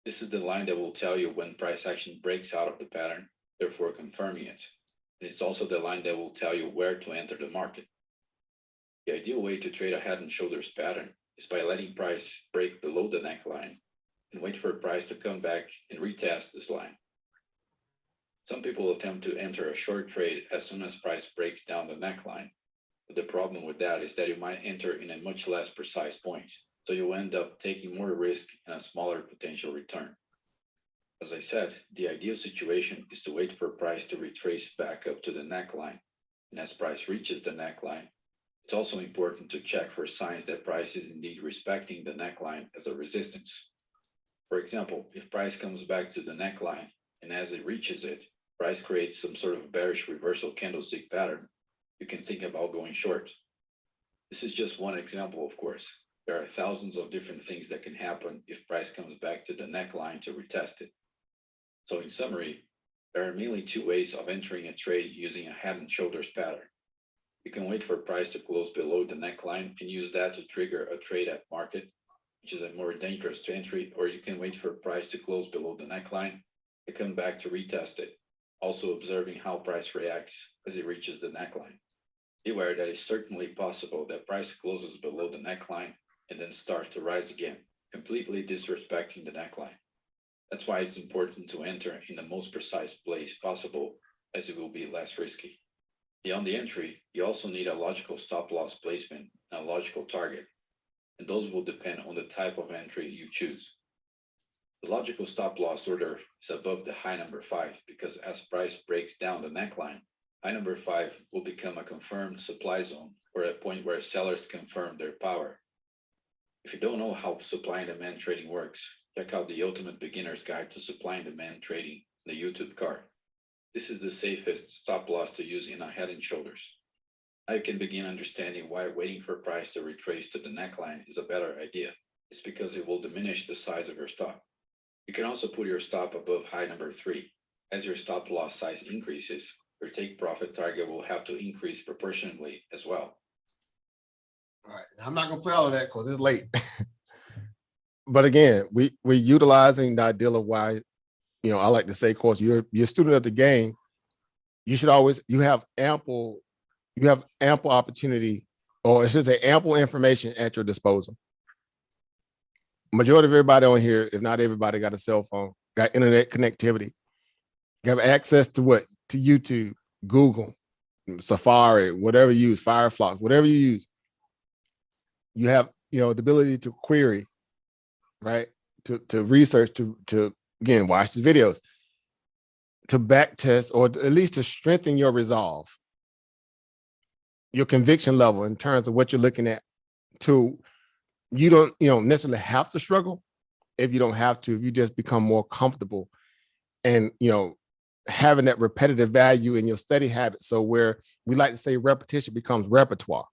This is the line that will tell you when price action breaks out of the pattern, therefore confirming it. And it's also the line that will tell you where to enter the market. The ideal way to trade a head and shoulders pattern is by letting price break below the neckline and wait for price to come back and retest this line. Some people attempt to enter a short trade as soon as price breaks down the neckline, but the problem with that is that you might enter in a much less precise point, so you'll end up taking more risk and a smaller potential return. As I said, the ideal situation is to wait for price to retrace back up to the neckline, and as price reaches the neckline, it's also important to check for signs that price is indeed respecting the neckline as a resistance. For example, if price comes back to the neckline, and as it reaches it, price creates some sort of bearish reversal candlestick pattern, you can think about going short. This is just one example, of course. There are thousands of different things that can happen if price comes back to the neckline to retest it. So in summary, there are mainly 2 ways of entering a trade using a head and shoulders pattern. You can wait for price to close below the neckline and use that to trigger a trade at market, which is a more dangerous entry, or you can wait for price to close below the neckline and come back to retest it, also observing how price reacts as it reaches the neckline. Beware that it's certainly possible that price closes below the neckline and then starts to rise again, completely disrespecting the neckline. That's why it's important to enter in the most precise place possible, as it will be less risky. Beyond the entry, you also need a logical stop loss placement and a logical target, and those will depend on the type of entry you choose. The logical stop loss order is above the high number 5 because as price breaks down the neckline, high number 5 will become a confirmed supply zone or a point where sellers confirm their power. If you don't know how supply and demand trading works, check out the Ultimate Beginner's Guide to Supply and Demand Trading in the YouTube card. This is the safest stop loss to use in a head and shoulders. Now you can begin understanding why waiting for price to retrace to the neckline is a better idea. It's because it will diminish the size of your stop. You can also put your stop above high number 3. As your stop loss size increases, your take profit target will have to increase proportionally as well. All right, I'm not gonna play all of that because it's late. But again, we're utilizing the ideal of why, I like to say, of course, you're a student of the game. You should always, you have ample opportunity, or I should say ample information at your disposal. Majority of everybody on here, if not everybody, got a cell phone, got internet connectivity, you have access to what? To YouTube, Google, Safari, whatever you use, Firefox, whatever you use. You have, the ability to query, right? To research, to again, watch the videos, to back test, or at least to strengthen your resolve, your conviction level in terms of what you're looking at. You don't, necessarily have to struggle if you don't have to, if you just become more comfortable and, having that repetitive value in your study habit. So where we like to say repetition becomes repertoire.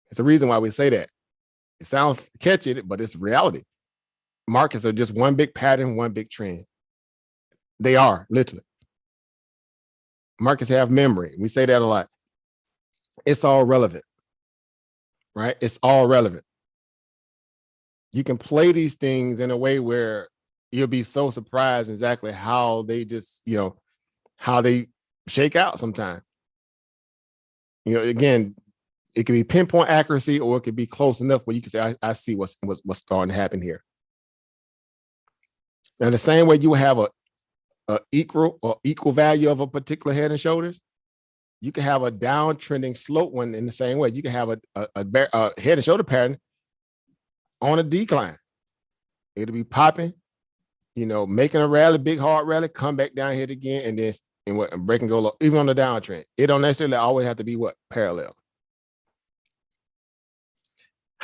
It's the reason why we say that. It sounds catchy, but it's reality. Markets are just one big pattern, one big trend. They are, literally. Markets have memory. We say that a lot. It's all relevant, right? It's all relevant. You can play these things in a way where you'll be so surprised exactly how they just, how they shake out sometimes. Again, it could be pinpoint accuracy, or it could be close enough where you can say, I see what's starting to happen here. Now, the same way you have a equal value of a particular head and shoulders, you can have a downtrending slope one in the same way. You can have a head and shoulder pattern on a decline. It'll be popping, making a rally, big hard rally, come back down here again, and then break and go low, even on the downtrend. It don't necessarily always have to be parallel.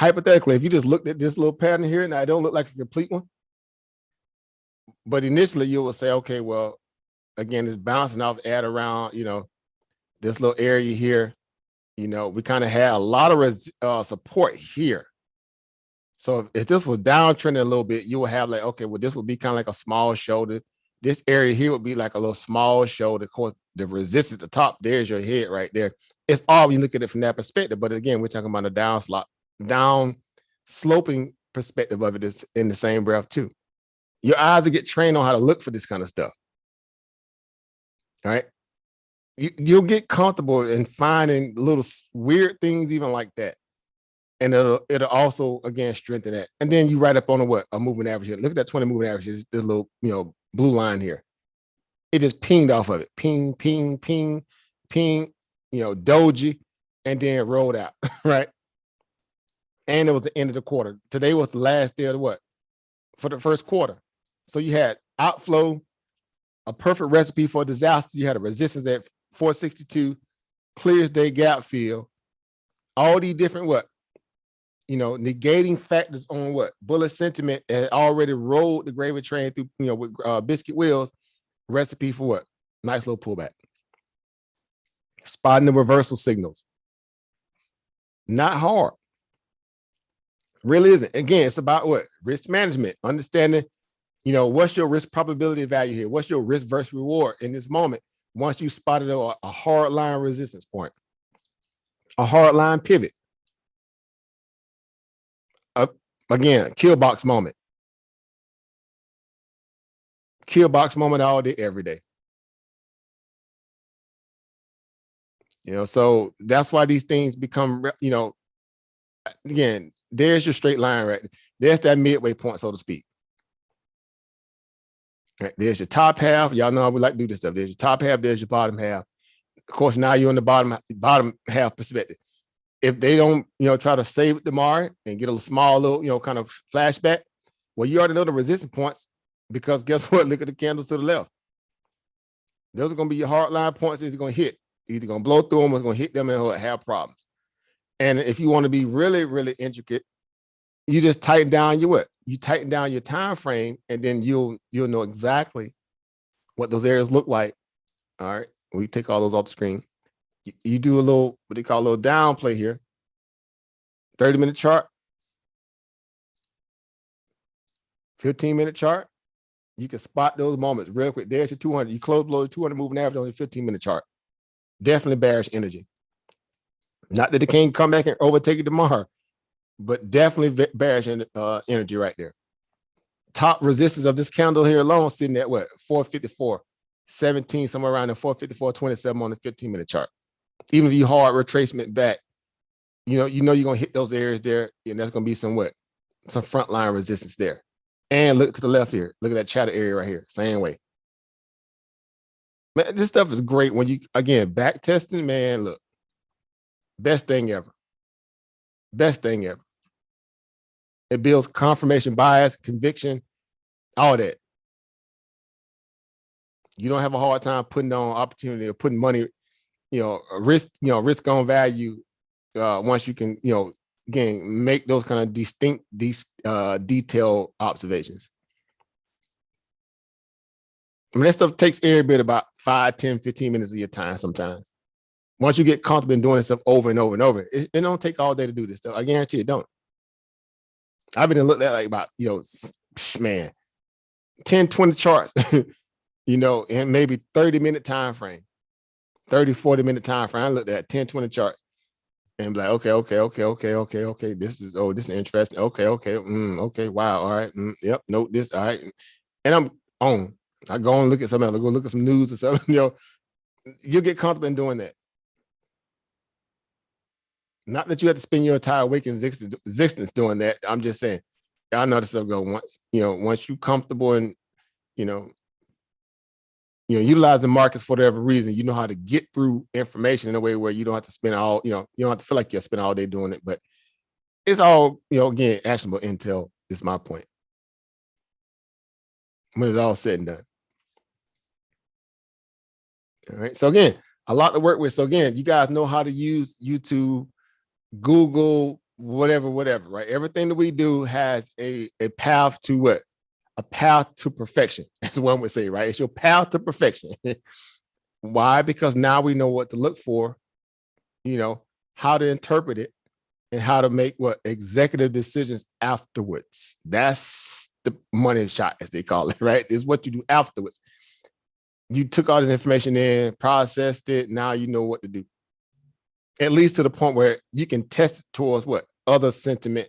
hypothetically, if you just looked at this little pattern here, now it don't look like a complete one, but initially you will say, okay, well, again, it's bouncing off at around, this little area here. We kind of had a lot of support here. So if this was downtrending a little bit, you will have like, okay, well, this would be kind of like a small shoulder. This area here would be like a little small shoulder. Of course, the resistance at the top, there's your head right there. It's all when you look at it from that perspective. But again, we're talking about a down sloping perspective of it is in the same breath too. Your eyes will get trained on how to look for this kind of stuff. All right. You'll get comfortable in finding little weird things even like that. And it'll also, again, strengthen that. And then you write up on a moving average here. Look at that 20 moving average. This little, blue line here. It just pinged off of it. Ping, ping, ping, ping, doji, and then rolled out, right? And it was the end of the quarter. Today was the last day of for the first quarter. So you had outflow, a perfect recipe for disaster. You had a resistance at 462, clear as day gap fill. All these different negating factors on bullish sentiment had already rolled the gravy train through, with biscuit wheels. Recipe for nice little pullback. Spotting the reversal signals. Not hard. Really isn't. Again, it's about risk management, understanding, what's your risk probability value here? What's your risk versus reward in this moment? Once you spotted a hard line resistance point, a hard line pivot. Again, kill box moment. Kill box moment all day, every day. So that's why these things become, again, there's your straight line, right? There's that midway point, so to speak. Right, there's your top half. Y'all know how we like to do this stuff. There's your top half, there's your bottom half. Of course, now you're in the bottom half perspective. If they don't, try to save it tomorrow and get a small little, kind of flashback, well, you already know the resistance points, because guess what? Look at the candles to the left. Those are going to be your hard line points. It's going to hit. You're either going to blow through them or it's going to hit them and have problems. And if you want to be really, really intricate, you just tighten down you tighten down your time frame, and then you'll know exactly what those areas look like. All right. We take all those off the screen. You do a little, what they call a little down play here. 30-minute chart. 15-minute chart. You can spot those moments real quick. There's your 200. You close below the 200 moving average on your 15-minute chart. Definitely bearish energy. Not that it can't come back and overtake it tomorrow, but definitely bearish energy right there. Top resistance of this candle here alone sitting at 454.17, somewhere around the 454.27 on the 15-minute chart. Even if you hard retracement back, you're gonna hit those areas there, and that's gonna be some frontline resistance there. And look to the left here. Look at that chatter area right here. Same way. Man, this stuff is great when you, again, back testing, man, look. Best thing ever. Best thing ever. It builds confirmation bias, conviction, all that. You don't have a hard time putting on opportunity or putting money, risk on value once you can, again, make those kind of distinct, detailed observations. I mean, that stuff takes every bit about 5, 10, 15 minutes of your time sometimes. Once you get comfortable in doing this stuff over and over and over, it don't take all day to do this stuff. I guarantee it don't. I've been looked at like about, 10, 20 charts, and maybe 30-minute time frame, 30, 40-minute time frame. I looked at 10, 20 charts and be like, okay. This is interesting. Okay. Wow. All right. Yep. Note this. All right. And I'm on. I go and look at something else. I go look at some news or something. You'll get comfortable in doing that. Not that you have to spend your entire waking existence doing that. I'm just saying, I know this stuff go once. Once you're comfortable and utilize the markets for whatever reason, you know how to get through information in a way where you don't have to spend all, you don't have to feel like you'll spend all day doing it. But it's all, again, actionable intel is my point. When it's all said and done. All right. So again, a lot to work with. So again, you guys know how to use YouTube, Google, whatever, right? Everything that we do has a path to what? A path to perfection, as one would say, right? It's your path to perfection. Why? Because now we know what to look for, how to interpret it, and how to make what executive decisions afterwards. That's the money shot, as they call it, right? Is what you do afterwards. You took all this information in, processed it. Now you know what to do. At least to the point where you can test it towards what? Other sentiment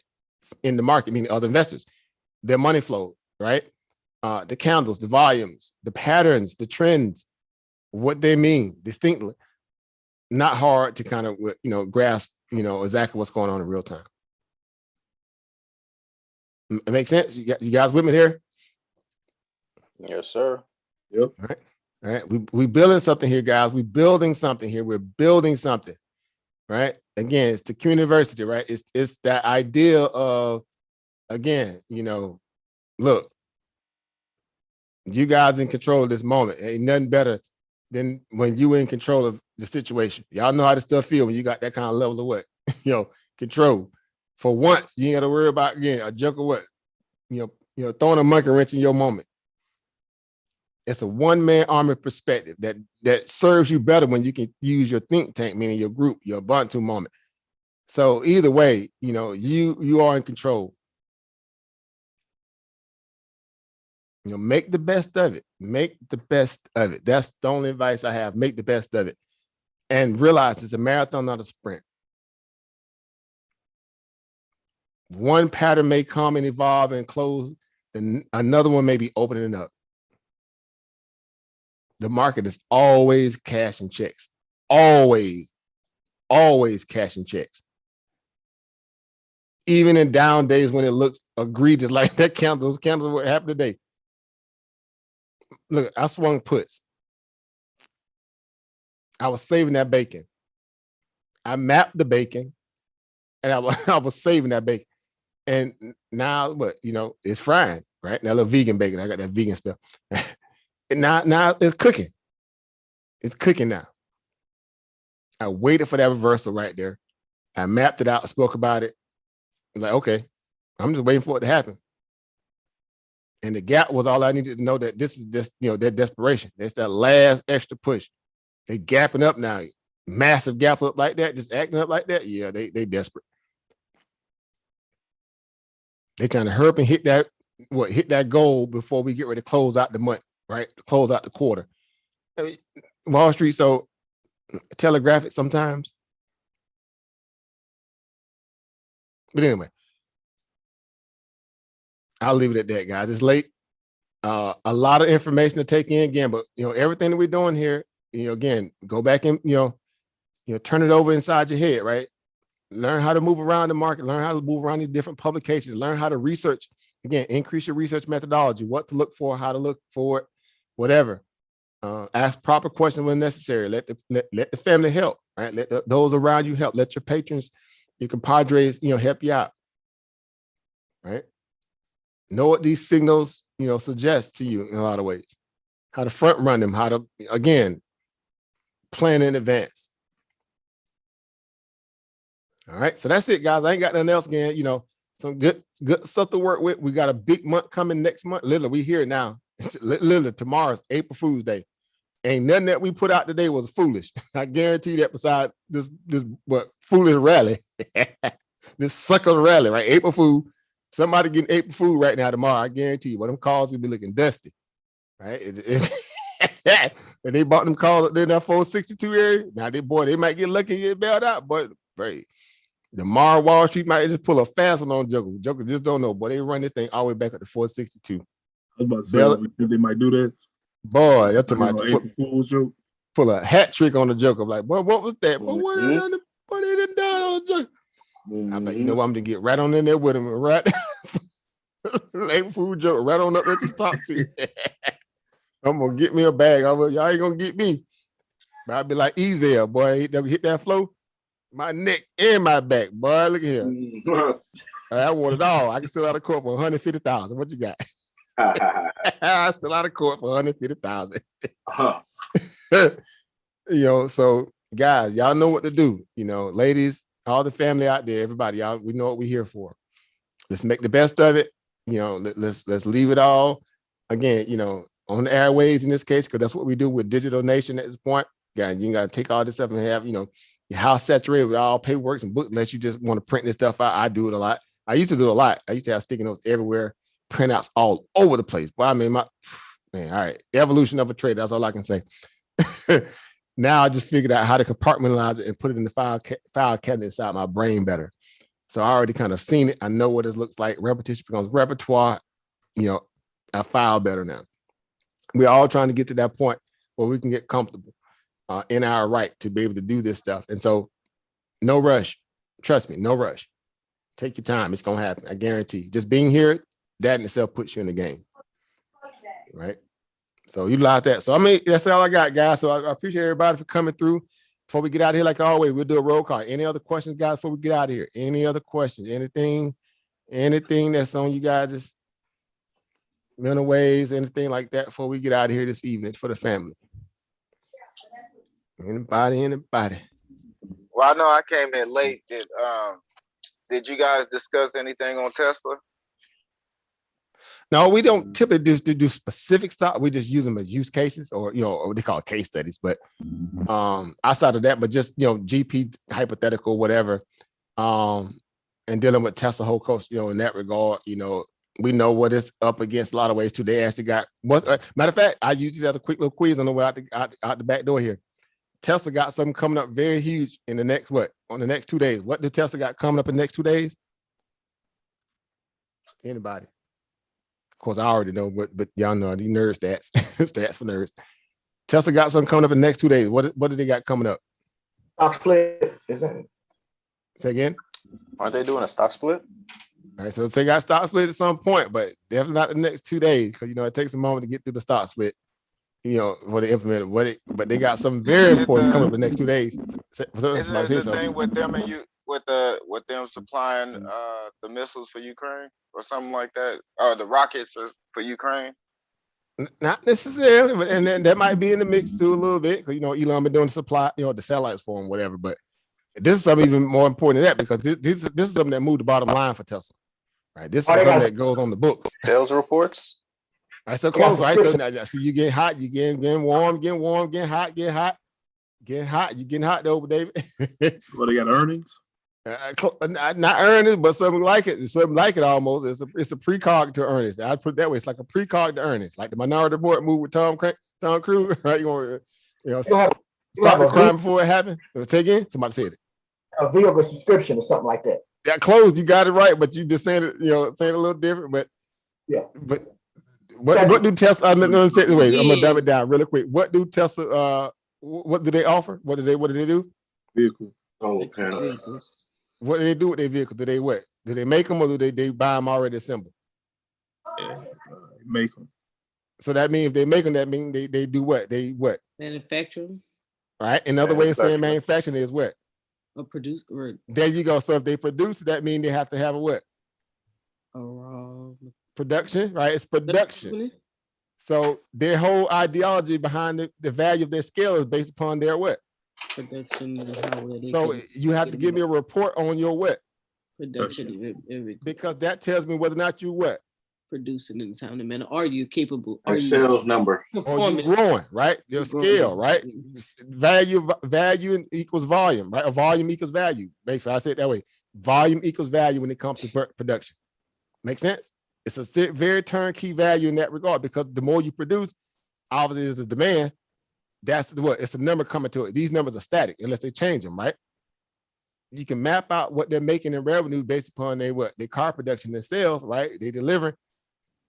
in the market, meaning other investors, their money flow, right? The candles, the volumes, the patterns, the trends, what they mean distinctly. Not hard to kind of, grasp, exactly what's going on in real time. It makes sense? You guys with me here? Yes, sir. Yep. All right. We building something here, guys. We're building something here. We're building something, right? Again, it's the Q University, right? It's that idea of, again, look, you guys in control of this moment. Ain't nothing better than when you in control of the situation. Y'all know how this stuff feel when you got that kind of level of what? Control. For once, you ain't got to worry about, again, a joke or what? Throwing a monkey wrench in your moment. It's a one-man army perspective that serves you better when you can use your think tank, meaning your group, your Ubuntu moment. So either way, you are in control. Make the best of it. Make the best of it. That's the only advice I have. Make the best of it. And realize it's a marathon, not a sprint. One pattern may come and evolve and close, and another one may be opening up. The market is always cashing checks. Always cashing checks. Even in down days when it looks egregious, like that those candles, what happened today. Look, I swung puts. I was saving that bacon. I mapped the bacon, and I was saving that bacon. And now, what, it's frying, right? That little vegan bacon. I got that vegan stuff. And now it's cooking. It's cooking now. I waited for that reversal right there. I mapped it out, spoke about it. Like, okay, I'm just waiting for it to happen. And the gap was all I needed to know, that this is just, their desperation. It's that last extra push. They gapping up now. Massive gap up like that, just acting up like that. Yeah, they desperate. They trying to hurry up and hit that goal before we get ready to close out the month, right? Close out the quarter. I mean, Wall Street, so telegraphic sometimes. But anyway, I'll leave it at that, guys. It's late. A lot of information to take in again, but everything that we're doing here, again, go back and turn it over inside your head, right? Learn how to move around the market, learn how to move around these different publications, learn how to research. Again, increase your research methodology, what to look for, how to look for it, whatever. Ask proper questions when necessary. Let the family help, right? Let those around you help. Let your patrons, your compadres, help you out, right? Know what these signals, suggest to you in a lot of ways. How to front run them, how to, again, plan in advance. All right, so that's it, guys. I ain't got nothing else. Again, some good stuff to work with. We got a big month coming next month. Literally, we here now. Literally, tomorrow's April Fool's Day. Ain't nothing that we put out today was foolish. I guarantee that. Besides this foolish rally, this sucker rally, right? April Fool. Somebody getting April Fool right now tomorrow. I guarantee you. What them calls will be looking dusty, right? And they bought them calls up there in that 462 area. Now they might get lucky and get bailed out, but right. Tomorrow, Wall Street might just pull a fast one on Joker. Joker just don't know. Boy, they run this thing all the way back up to 462. I was about to say, you think they might do that? Boy, that's my April Fool's joke. Pull a hat trick on the Joker. I'm like, boy, what was that? Boy, what they done on the Joker? I bet you know what, I'm gonna get right on in there with him, right? April Fool joke, right on up there to the top too. I'm gonna get me a bag. Y'all ain't gonna get me. But I'll be like Ezel, boy. They'll hit that flow. My neck and my back, boy. Look at here. I want it all. I can sell out of court for 150,000. What you got? I sell out of court for 150,000. So guys, y'all know what to do. Ladies, all the family out there, everybody, y'all, we know what we're here for. Let's make the best of it. Let's leave it all again, on the airways in this case, because that's what we do with Digital Nation at this point. You got to take all this stuff and have, your house saturated with all paperwork and books, unless you just want to print this stuff out. I do it a lot. I used to do it a lot. I used to have sticky notes everywhere, printouts all over the place. But I mean, all right, evolution of a trade. That's all I can say. Now I just figured out how to compartmentalize it and put it in the file cabinet inside my brain better. So I already kind of seen it. I know what it looks like. Repetition becomes repertoire. I file better now. We're all trying to get to that point where we can get comfortable in our right to be able to do this stuff. And so no rush. Trust me, no rush. Take your time. It's going to happen. I guarantee. Just being here, that in itself puts you in the game. Right? So utilize that. So, I mean, that's all I got, guys. So I appreciate everybody for coming through. Before we get out of here, like always, we'll do a roll call. Any other questions, guys, before we get out of here? Any other questions? Anything that's on you guys' mental ways, anything like that before we get out of here this evening for the family? Anybody? Well, I know I came in late. Did you guys discuss anything on Tesla? No, we don't typically do specific stuff. We just use them as use cases, or what they call it case studies. But outside of that, but just GP hypothetical, whatever, and dealing with Tesla whole coast, in that regard, we know what it's up against a lot of ways too. They actually got matter of fact, I use it as a quick little quiz on the way out the back door here. Tesla got something coming up very huge in the next on the next 2 days. What do Tesla got coming up in the next 2 days? Anybody? Of course, I already know, but y'all know these nerd stats, stats for nerds. Tesla got something coming up in the next 2 days. What do they got coming up? Stock split, isn't it? Say again? Aren't they doing a stock split? All right, so they got stock split at some point, but definitely not the next 2 days, because it takes a moment to get through the stock split. For the implement but they got something very important coming up in the next 2 days. Isn't it the thing with them and you with them supplying the missiles for Ukraine or something like that, or the rockets for Ukraine? Not necessarily, but and then that might be in the mix too a little bit, because Elon been doing supply, the satellites for him, whatever. But this is something even more important than that, because this is something that moved the bottom line for Tesla, right? This is something that goes on the books. Sales reports. All right, so close, right? So now, see, you getting hot, you getting warm, getting hot. You getting hot though, David. Well, they got earnings. Not earnings, but something like it. It's something like it almost. It's a precog to earnings. I put it that way. It's like a precog to earnings, like the Minority Report movie with Tom Cruise, right? You want stop the crime before it happened. Say again. Somebody said it. A vehicle subscription or something like that. Yeah, close. You got it right, but you just saying it. Saying it a little different. But yeah. But what do Tesla? I'm gonna dumb it down really quick. What do Tesla? What do they offer? What do they do? Vehicle. Oh, okay. What do they do with their vehicle? Do they what? Do they make them, or do they buy them already assembled? Yeah, make them. So that means if they make them, that means they do what? They what? Manufacture them. Right. Another way of saying manufacturing is what? Or produce. Or there you go. So if they produce, that means they have to have a what? Production, right? It's production. So their whole ideology behind the value of their scale is based upon their what? Production. So you have to give me a report on your what? Production. Because that tells me whether or not you what? Producing in a timely manner. Are you capable? Are sales number. Or you growing, right? Your scale, right? Value equals volume, right? Or volume equals value. Basically, I say it that way. Volume equals value when it comes to production. Make sense? It's a very turnkey value in that regard, because the more you produce, obviously there's a demand. That's what it's a number coming to it. These numbers are static unless they change them, right? You can map out what they're making in revenue based upon their car production and sales, right? They deliver.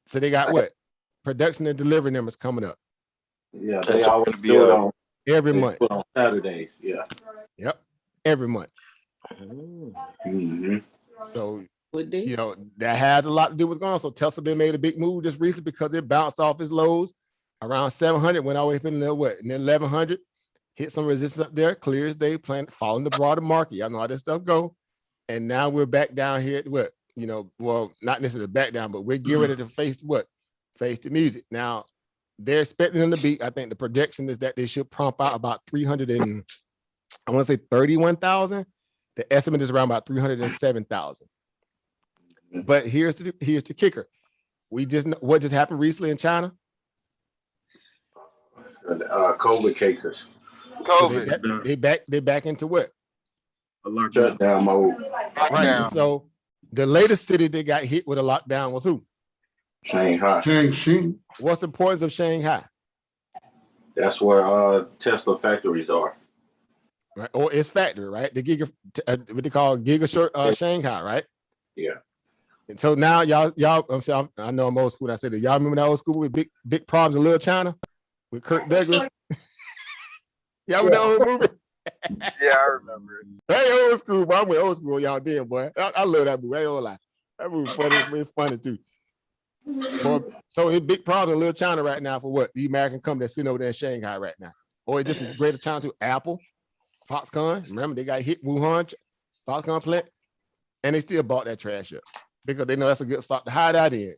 So they got what? Production and delivery numbers coming up. Yeah, they always do it on every month. Put on Saturdays, yeah. Yep, every month. Mm-hmm. So that has a lot to do with what's going on. So Tesla been made a big move just recently because it bounced off its lows around 700, went all the way up in there, what? And then 1100, hit some resistance up there, clear as day, following the broader market. Y'all know how this stuff go. And now we're back down here at what? Well, not necessarily back down, but we're getting ready to face what? Face the music. Now, they're expecting them to beat. I think the projection is that they should prompt out about 300 and I want to say 31,000 The estimate is around about 307,000. But here's the kicker. What just happened recently in China? COVID cases. COVID. So they back into what? A lockdown. Shutdown mode. Right. So the latest city that got hit with a lockdown was who? Shanghai. What's the importance of Shanghai? That's where Tesla factories are. Right, or its factory, right? The what they call Shanghai, right? Yeah. And so now y'all, I know I'm old school. I said that. Y'all remember that old school with big problems in Little China with Kirk Douglas? Y'all remember that old movie? Yeah, I remember it. Hey, old school, boy. I went old school, y'all did, boy. I love that movie. I ain't gonna lie. That movie funny too. Boy, so it's big problem in Little China right now for what? The American company that's sitting over there in Shanghai right now. Or it's just in Greater China too. Apple, Foxconn. Remember, they got hit Wuhan, Foxconn plant, and they still bought that trash up because they know that's a good stock to hide out in,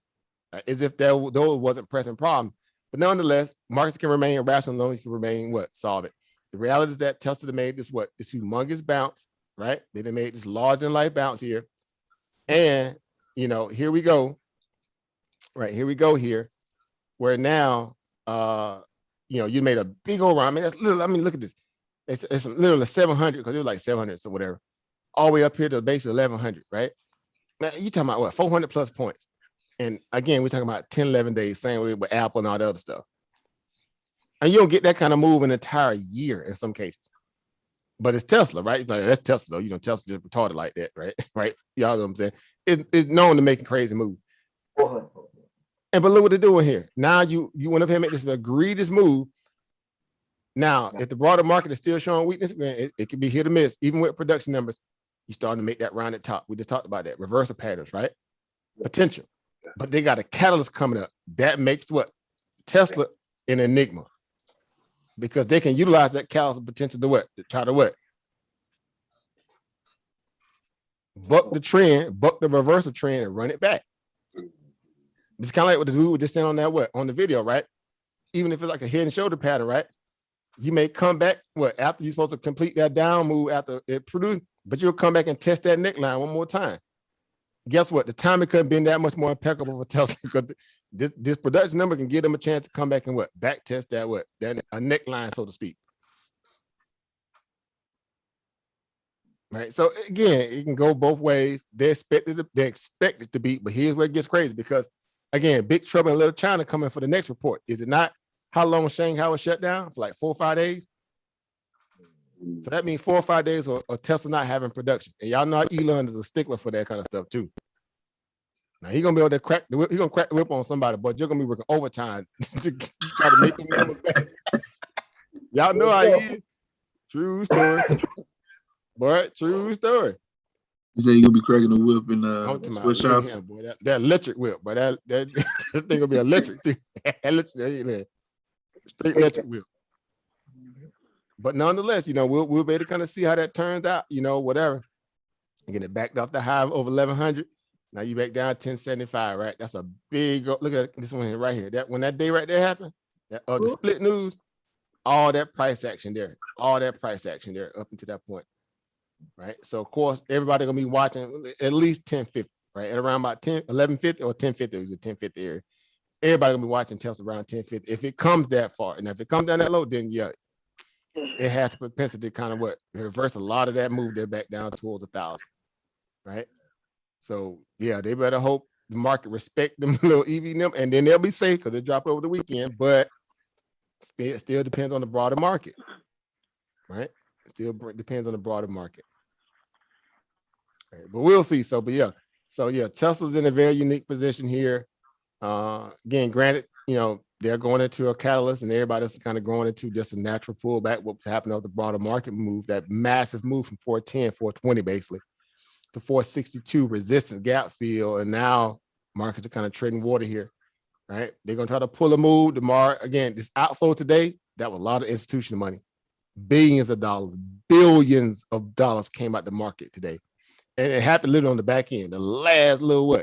right? As if those wasn't pressing problem. But nonetheless, markets can remain irrational, loans can remain solvent. The reality is that Tesla made this humongous bounce, right? They made this large in life bounce here. And, here we go. Right, here we go here, where now, you made a big old run. I mean, that's literally, look at this. It's literally 700, because it was like 700, so whatever, all the way up here to the base of 1100, right? Now, you talking about what, 400 plus points. And again, we're talking about 10, 11 days, same way with Apple and all the other stuff. And you don't get that kind of move an entire year in some cases. But it's Tesla, right? Like, that's Tesla, though. Tesla just retarded like that, right? Right? Y'all know what I'm saying? It's known to making crazy moves. But look what they're doing here. Now you went up here and make this egregious move. Now, if the broader market is still showing weakness, it can be hit or miss. Even with production numbers, you're starting to make that rounded top. We just talked about that. Reversal patterns, right? Potential. But they got a catalyst coming up. That makes what? Tesla an enigma. Because they can utilize that catalyst potential to what? To try to what? Buck the trend, buck the reversal trend and run it back. It's kind of like what the dude was just saying on that on the video, right? Even if it's like a head and shoulder pattern, right? You may come back after you're supposed to complete that down move after it produced, but you'll come back and test that neckline one more time. Guess what? The timing couldn't been that much more impeccable for Tesla because this production number can give them a chance to come back and back test that a neckline, so to speak. Right. So again, it can go both ways. They expect it to be, but here's where it gets crazy because again, big trouble in Little China coming for the next report. Is it not? How long Shanghai was shut down? For like 4 or 5 days. So that means 4 or 5 days or Tesla not having production. And y'all know Elon is a stickler for that kind of stuff too. Now he's gonna be able to crack the whip. He's gonna crack the whip on somebody, but you're gonna be working overtime to try to make him back. Y'all know how he is. True story. Boy, true story. You say you're gonna be cracking the whip in switch shops? Boy, that electric whip, but that thing gonna be electric too. Straight electric whip. But nonetheless, we'll be able to kind of see how that turns out, whatever. Get it backed off the high of over 1100. Now you back down 1075, right? That's a big, look at this one here, right here. That when that day right there happened, the split news, all that price action there up until that point. Right. So of course, everybody gonna be watching at least 1050, right? At around about 1150 or 1050, it was a 1050 area. Everybody gonna be watching Tesla around 1050. If it comes that far, and if it comes down that low, then yeah, it has the propensity to kind of reverse a lot of that move there back down towards 1,000. Right. So yeah, they better hope the market respect them little EV and then they'll be safe because they drop over the weekend, but it still depends on the broader market. Right. It still depends on the broader market. Right. But we'll see. So Tesla's in a very unique position here. Again, granted, they're going into a catalyst and everybody's kind of going into just a natural pullback. What's happening with the broader market move, that massive move from 410, 420 basically to 462 resistance gap fill. And now markets are kind of treading water here, right? They're going to try to pull a move tomorrow. Again, this outflow today, that was a lot of institutional money. Billions of dollars, billions of dollars came out the market today. And it happened literally on the back end, the last little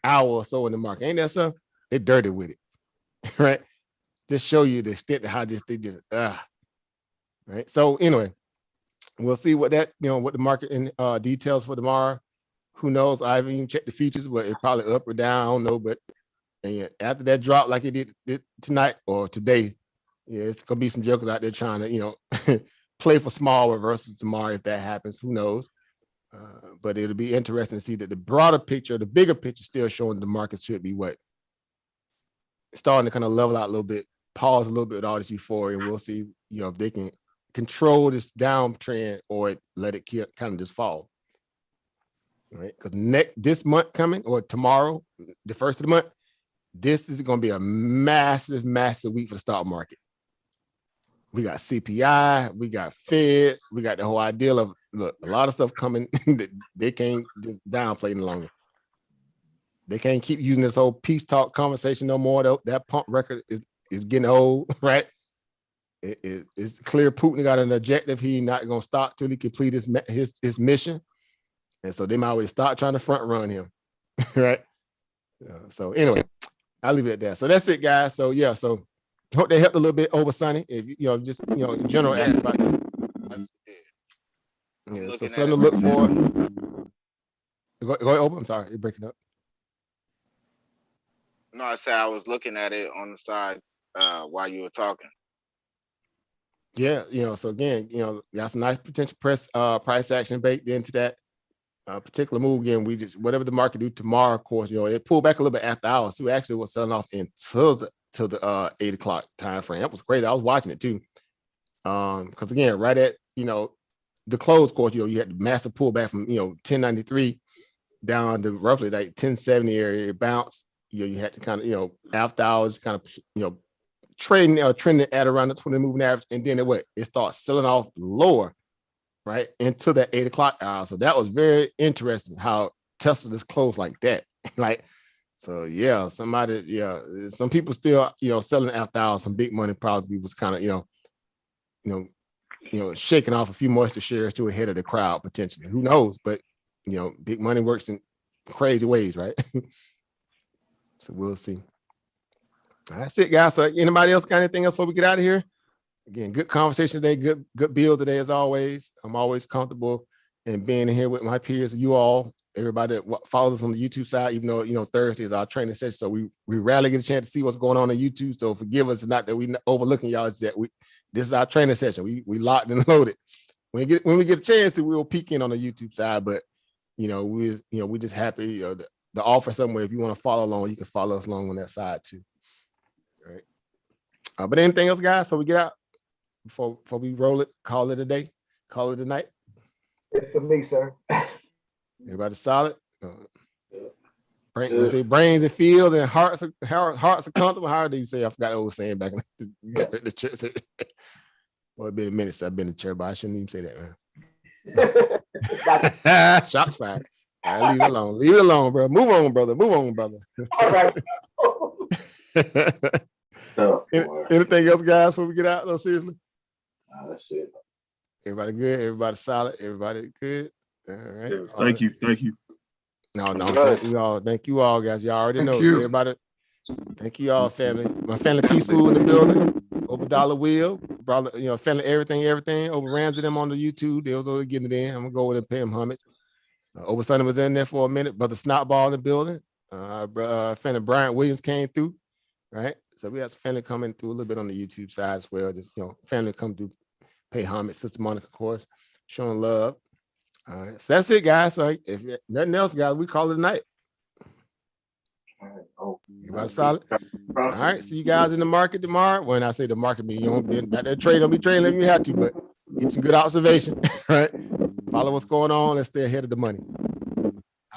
hour or so in the market. Ain't that something? They're dirty with it, right? Just show you the extent of how they just, right? So anyway, We'll see what that, what the market in details for tomorrow. Who knows? I haven't even checked the futures, but it's probably up or down. I don't know. But after that drop like it did tonight or today, yeah, it's gonna be some jokers out there trying to, play for small reversals tomorrow if that happens. Who knows? But it'll be interesting to see that the broader picture, the bigger picture, still showing the market should be what? Starting to kind of level out a little bit, pause a little bit with all this euphoria, and we'll see, if they can control this downtrend or let it kind of just fall. Right? Because this month coming or tomorrow, the first of the month, this is going to be a massive, massive week for the stock market. We got CPI, we got Fed, we got the whole idea of, look, a lot of stuff coming that they can't just downplay any longer. They can't keep using this whole peace talk conversation no more. That pump record is getting old, right? It's clear Putin got an objective. He's not going to stop till he complete his mission. And so they might always start trying to front run him, right? So anyway, I'll leave it at that. So that's it, guys. So yeah, so hope they helped a little bit over Sunny. If just in general, ask about it. Yeah, so something to look for. Go ahead, Open. I'm sorry, you're breaking up. No, I said I was looking at it on the side while you were talking. Yeah, so again, got some nice potential price action baked into that particular move. Again, we just whatever the market do tomorrow, of course, it pulled back a little bit after hours. So we actually was selling off until the 8 o'clock time frame. That was crazy. I was watching it too. Because again, right at the close, of course, you had the massive pullback from 1093 down to roughly like 1070 area bounce. You had to kind of after hours kind of trending at around the 20 moving average, and then it starts selling off lower, right, into that 8 o'clock hour. So that was very interesting how Tesla just closed like that. Like, so yeah, some people still selling after hours. Some big money probably was kind of shaking off a few moisture shares to ahead of the crowd potentially. Who knows? But big money works in crazy ways, right? So we'll see. That's it, guys. So anybody else got anything else before we get out of here? Again, good conversation today. Good build today, as always. I'm always comfortable in being in here with my peers, you all, everybody that follows us on the YouTube side, even though, Thursday is our training session. So we rarely get a chance to see what's going on YouTube. So forgive us. It's not that we overlooking y'all. It's that this is our training session. We locked and loaded. When we get a chance to, we'll peek in on the YouTube side. But, we just happy, to offer somewhere. If you want to follow along, you can follow us along on that side too. All right. But anything else, guys? So we get out before we roll it, call it a day, call it a night. It's for me, sir. Everybody solid? Brains and field and hearts are comfortable. How do you say? I forgot what I was saying back in the church. Well, it's been a minute since I've been in the church, but I shouldn't even say that, man. Shots fired. All right, leave it alone. Leave it alone, bro. Move on, brother. All right. Anything else, guys, before we get out? No, seriously. That's it. Everybody good? Everybody solid? Everybody good? All right. Thank you. No. Thank you all, guys. Y'all already know. Everybody. Thank you all, family. My family peaceful in the building. Over Dollar Will, brother. Family, everything. Over Ramsey them on the YouTube. They was over getting it in. I'm gonna go with and pay him homage. Over Sunday was in there for a minute. Brother Snotball in the building. Family Bryant Williams came through. Right. So we have some family coming through a little bit on the YouTube side as well. Just family come through, pay homage. Sister Monica, of course, showing love. All right. So that's it, guys. So if nothing else, guys, we call it a night. Everybody solid? All right. See you guys in the market tomorrow. When I say the market, you don't be out there trading. Don't be trading if you have to, but get some good observation. Right. Follow what's going on. Let's stay ahead of the money.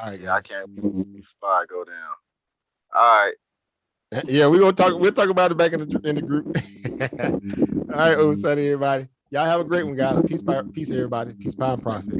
All right, guys. I can't spy go down. All right. Yeah, we'll talk about it back in the group. All right, Sunny, everybody. Y'all have a great one, guys. Peace, everybody. Peace, power, and profit.